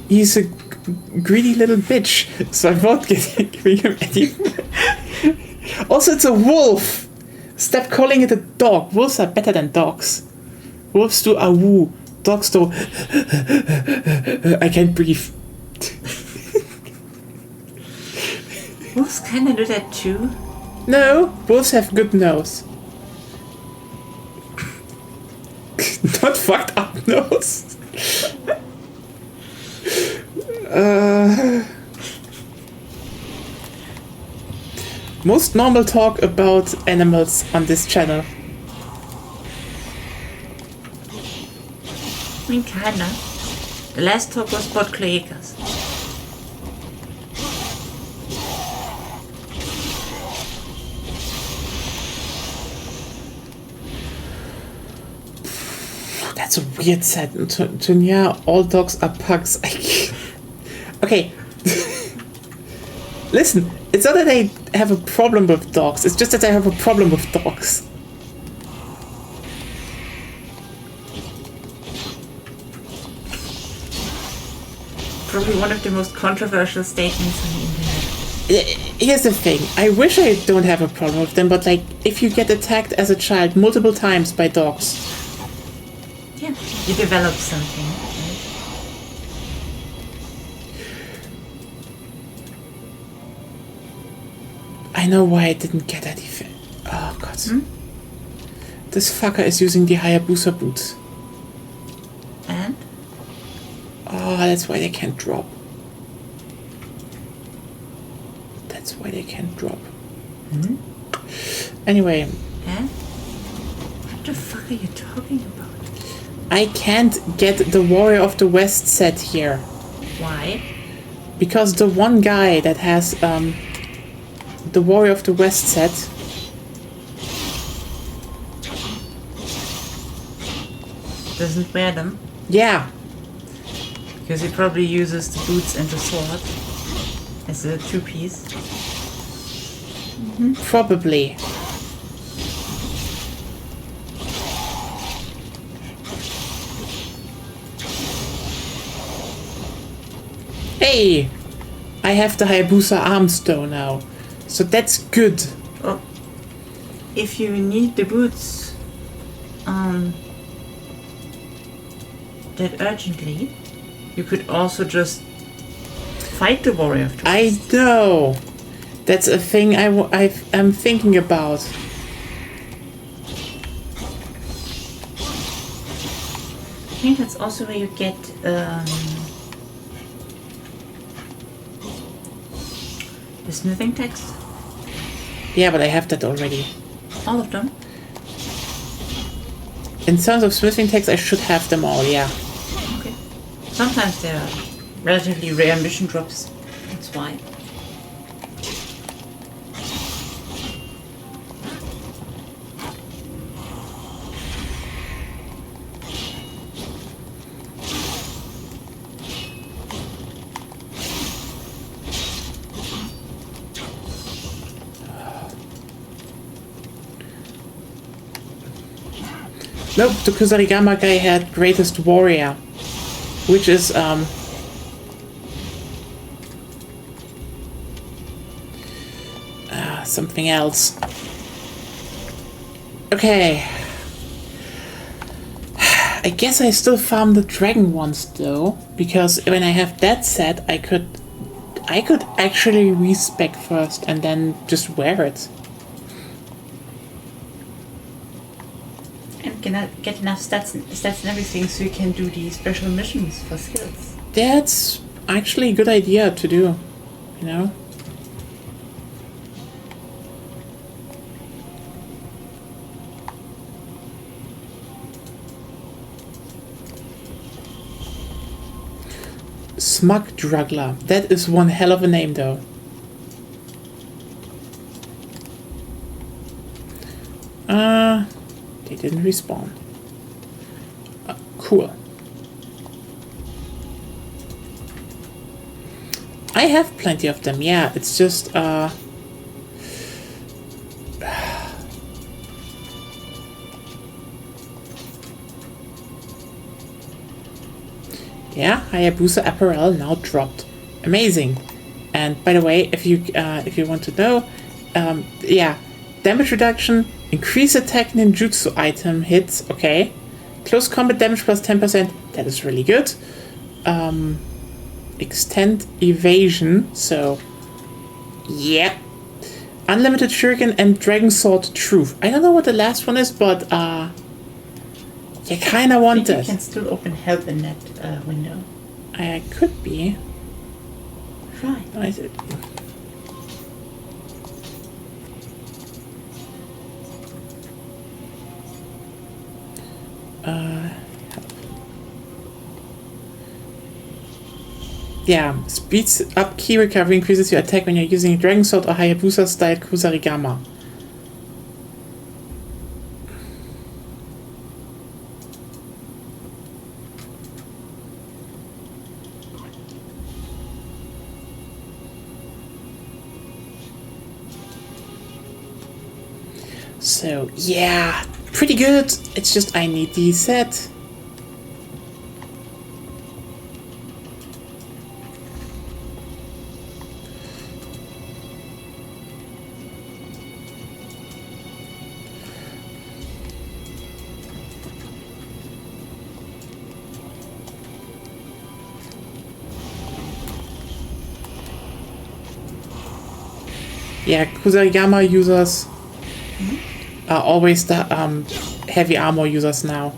he's a greedy little bitch. So I won't giving him any... Also, it's a wolf. Stop calling it a dog. Wolves are better than dogs. Wolves do a woo. Dogs do... I can't breathe. Wolves kind of do that too. No, wolves have good nose. Not fucked up nose. Most normal talk about animals on this channel. I mean, kinda. The last talk was about cloacas. That's a weird sentence. To Nioh, all dogs are pugs. Okay. Listen, it's not that I have a problem with dogs. It's just that I have a problem with dogs. Probably one of the most controversial statements on the internet. Here's the thing. I wish I don't have a problem with them, but like, if you get attacked as a child multiple times by dogs... Yeah, you develop something. I know why I didn't get that effect. Oh god. This fucker is using the Hayabusa boots. And? Oh, that's why they can't drop. That's why they can't drop. Anyway. And? What the fuck are you talking about? I can't get the Warrior of the West set here. Why? Because the one guy that has the Warrior of the West set Doesn't wear them. yeah, Because he probably uses the boots and the sword as a two-piece. probably. Hey! I have the Hayabusa arms though now. So that's good. Well, if you need the boots that urgently, you could also just fight the warrior of the I West. know. That's a thing I'm thinking about. I think that's also where you get the smithing text. Yeah, but I have that already. All of them. In terms of smithing text, I should have them all, yeah. Okay. Sometimes they are relatively rare mission drops. That's why. Nope, the Kusarigama guy had Greatest Warrior, which is something else. Okay. I guess I still farm the dragon ones though, because when I have that set, I could actually respec first and then just wear it. And cannot get enough stats and everything so you can do the special missions for skills. That's actually a good idea to do, you know? Smug Druggler. That is one hell of a name though. They didn't respawn. Cool. I have plenty of them, yeah, it's just, Yeah, Hayabusa apparel now dropped. Amazing. And by the way, if you want to know, yeah, damage reduction, increase attack ninjutsu item hits, okay. Close combat damage plus 10%, that is really good. Extend evasion, so yeah. Unlimited shuriken and dragon sword truth. I don't know what the last one is, but you kinda want You that. can still open help in that window. I could be. Try. I did. Yeah, speeds up key recovery, increases your attack when you're using Dragon Sword or Hayabusa style Kusarigama. So, yeah, pretty good. It's just I need the set. Yeah, Kusarigama users are always the heavy armor users now.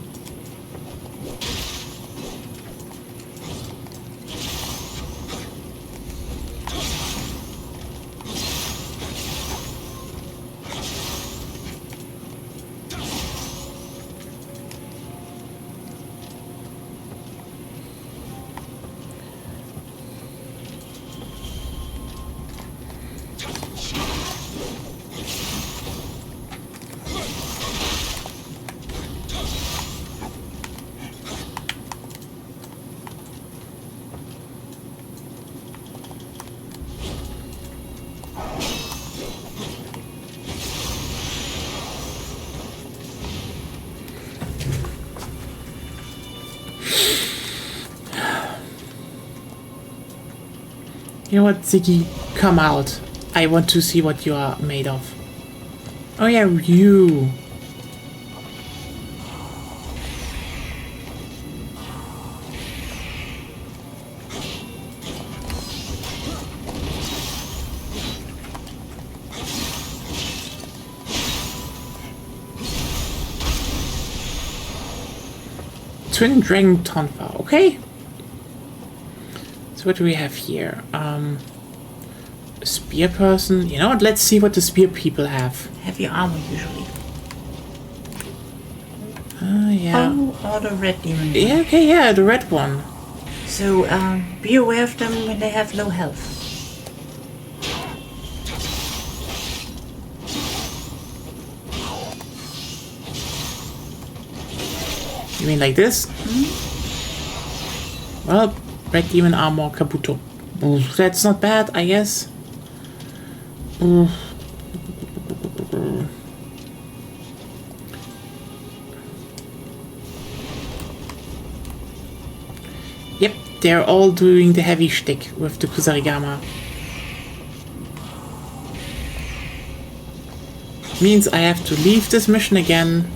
You know what, Ziggy? Come out. I want to see what you are made of. Oh yeah, you. Twin Dragon Tonfa, okay. So what do we have here? A spear person. You know what? Let's see what the spear people have. Heavy armor usually. Yeah. Oh, or the red demon. Yeah, okay, yeah, the red one. So be aware of them when they have low health. You mean like this? Well, red demon armor, Kabuto. Ooh, that's not bad, I guess. Ooh. Yep, they're all doing the heavy shtick with the Kusarigama. Means I have to leave this mission again.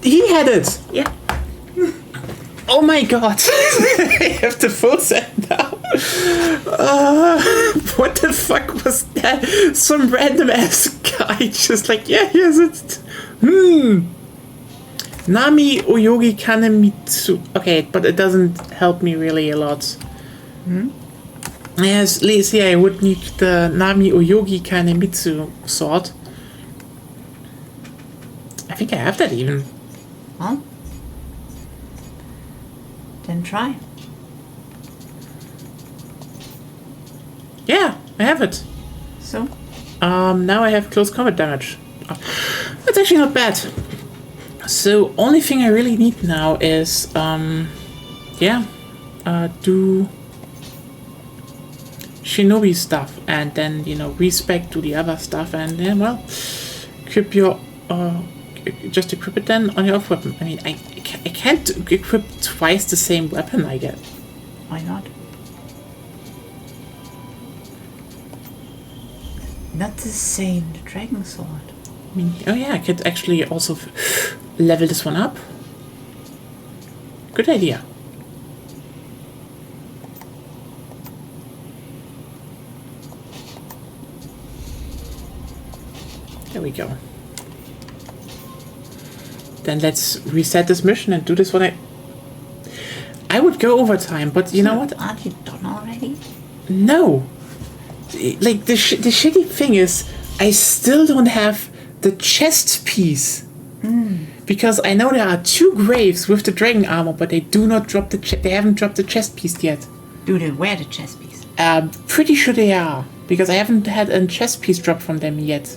He had it! Yeah. Oh my god! I have the full set now. What the fuck was that? Some random ass guy just like, yeah, here's it. Nami Oyogi Kanemitsu. Okay, but it doesn't help me really a lot. Yes, see, I would need the Nami Oyogi Kanemitsu sword. I think I have that even. Huh? Then try. Yeah, I have it. So? Now I have close combat damage. That's actually not bad. So only thing I really need now is do shinobi stuff, and then, you know, respec do the other stuff, and then, well, equip your just equip it then on your off weapon. I mean, I can't equip twice the same weapon, I get. Why not? Not the same, the dragon sword. I mean, oh yeah, I could actually also level this one up. Good idea. There we go. Then let's reset this mission and do this one. I would go overtime, but you know what? Aren't you done already? No. Like, the shitty thing is, I still don't have the chest piece. Because I know there are 2 graves with the dragon armor, but they do not drop they haven't dropped the chest piece yet. Do they wear the chest piece? Pretty sure they are, because I haven't had a chest piece drop from them yet.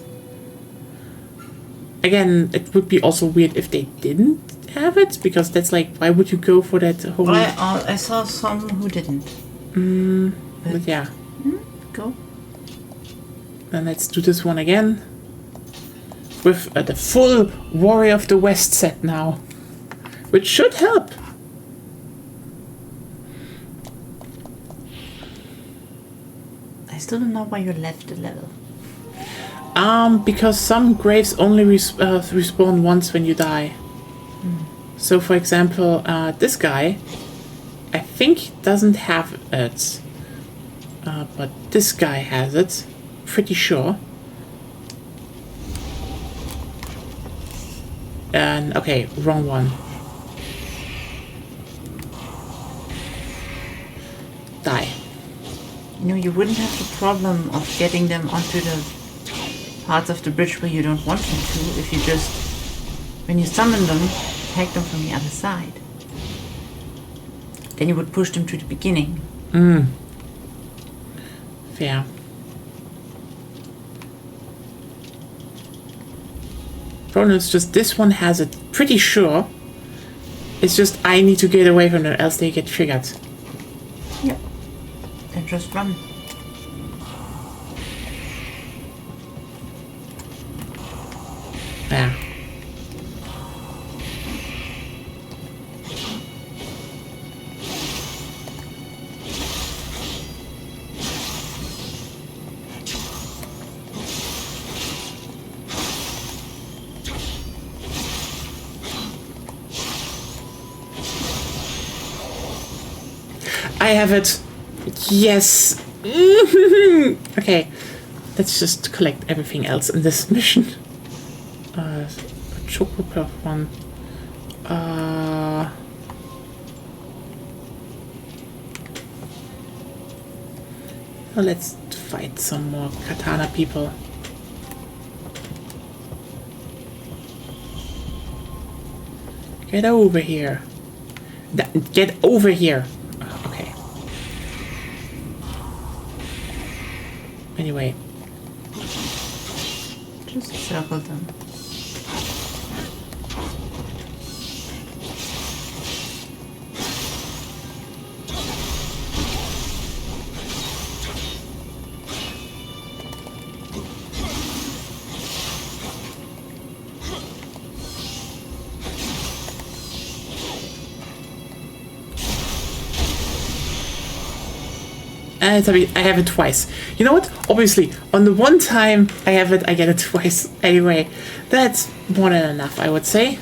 Again, it would be also weird if they didn't have it, because that's like, why would you go for that whole... Well, I saw some who didn't. But yeah. Go. Then let's do this one again. With the full Warrior of the West set now. Which should help. I still don't know why you left the level. Because some graves only respawn once when you die. So, for example, this guy, I think doesn't have it. But this guy has it. Pretty sure. And, okay, wrong one. Die. You know, you wouldn't have the problem of getting them onto the parts of the bridge where you don't want them to if you just, when you summon them, attack them from the other side. Then you would push them to the beginning. Fair. Problem is just this one has it, pretty sure. It's just I need to get away from them, else they get triggered. Yep. Then just run. Yeah. I have it. Yes. Okay. Let's just collect everything else in this mission. Choco Puff one. Well, let's fight some more katana people. Get over here. Get over here. Okay. Anyway. Just circle them. I have it twice. You know what? Obviously, on the one time I have it, I get it twice. Anyway, that's more than enough, I would say.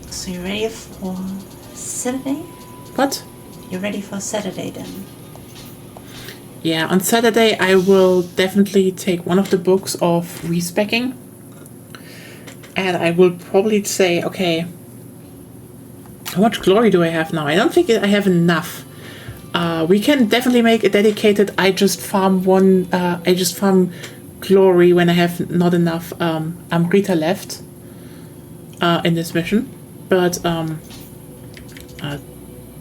So you're ready for Saturday? What? You're ready for Saturday then? Yeah, on Saturday I will definitely take one of the books of respecking. And I will probably say, okay, how much glory do I have now? I don't think I have enough. We can definitely make a dedicated I just farm glory when I have not enough Amrita left in this mission. But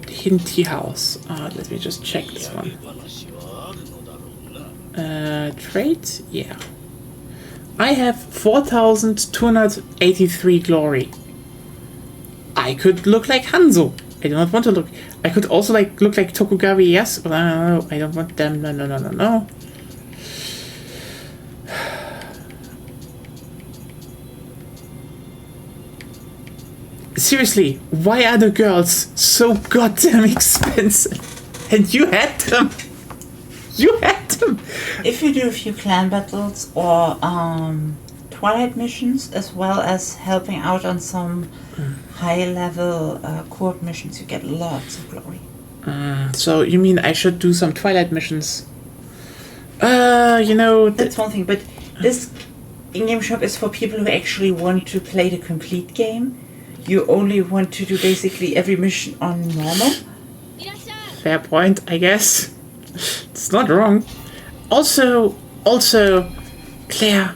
hidden tea house. Let me just check this one. Trade? Yeah. I have 4,283 glory. I could look like Hanzo. I do not want to look. I could also look like Tokugawa, yes, but I don't know. I don't want them. No. Seriously, why are the girls so goddamn expensive? And you had them. You had them. If you do a few clan battles or Twilight missions, as well as helping out on some high-level co-op missions, you get lots of glory. So you mean I should do some Twilight missions? That's one thing, but this in-game shop is for people who actually want to play the complete game. You only want to do basically every mission on normal. Fair point, I guess. It's not wrong. Also, Claire.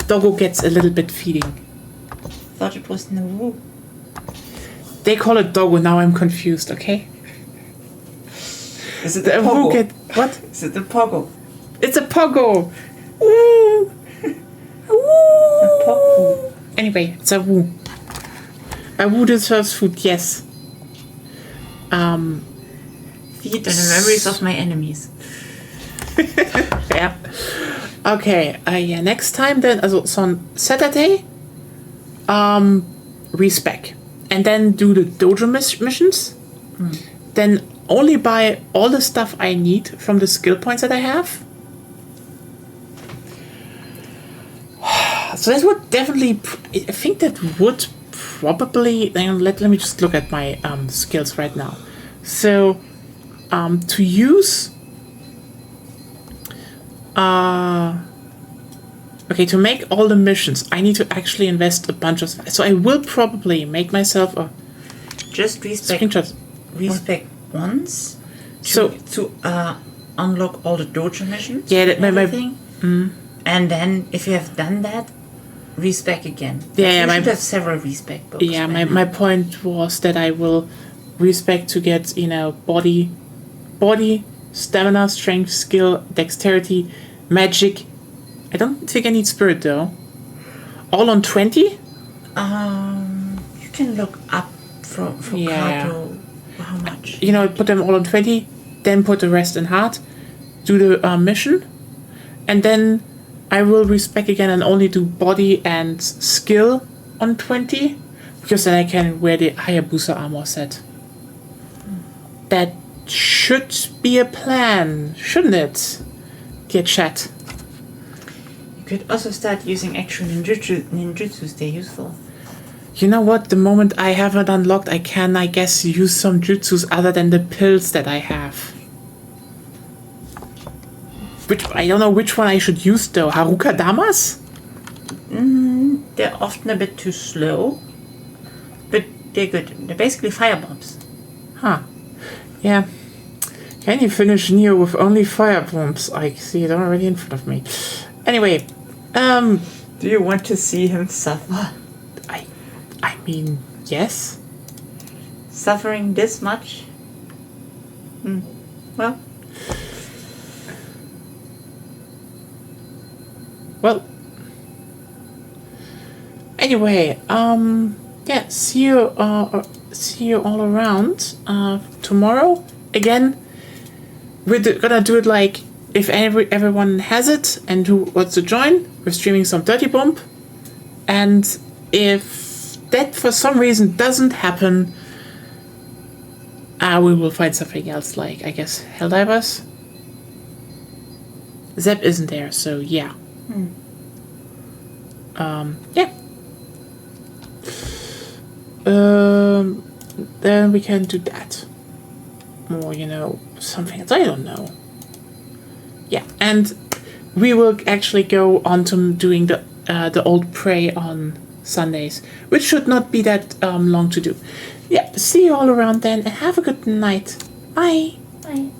Doggo gets a little bit feeding. Thought it was Nioh. They call it Doggo, now I'm confused, okay? Is it The the Woo Pogo? get what? Is it the Pogo? It's a Pogo! Woo! Woo! Pogo. Anyway, it's a Woo. A Woo deserves food, yes. Feed the memories of my enemies. Yeah. Okay, yeah, next time then, also on Saturday, respec. And then do the dojo missions. Then only buy all the stuff I need from the skill points that I have. So that would definitely, I think that would probably, let me just look at my skills right now. So, to use, okay, to make all the missions, I need to actually invest a bunch of, so I will probably make myself a Just respec once to unlock all the dojo missions. Yeah, and everything. And then if you have done that, respec again. Yeah, you should have several respec books. Yeah, my point was that I will respec to get, body, stamina, strength, skill, dexterity, magic. I don't think I need spirit though. All on 20? You can look up for Kato how much. Put them all on 20, then put the rest in heart, do the mission, and then I will respec again and only do body and skill on 20, because then I can wear the Hayabusa armor set. That should be a plan, shouldn't it? Dear chat. You could also start using actual ninjutsus, they're useful. You know what? The moment I have it unlocked, I can, I guess, use some jutsus other than the pills that I have. Which, I don't know which one I should use though. Haruka Damas? They're often a bit too slow, but they're good. They're basically firebombs. Huh. Yeah. Can you finish Nioh with only fire bombs? I see it already in front of me. Anyway, Do you want to see him suffer? I mean, yes. Suffering this much? Well. Well. Anyway, yeah, see you all around tomorrow. Again, we're gonna do it like if everyone has it and who wants to join, we're streaming some Dirty Bump. And if that for some reason doesn't happen, we will find something else, like I guess Helldivers. Zep isn't there, so yeah. Yeah. Then we can do that. Or, something else. I don't know. Yeah, and we will actually go on to doing the old Prey on Sundays, which should not be that long to do. Yeah, see you all around then, and have a good night. Bye. Bye.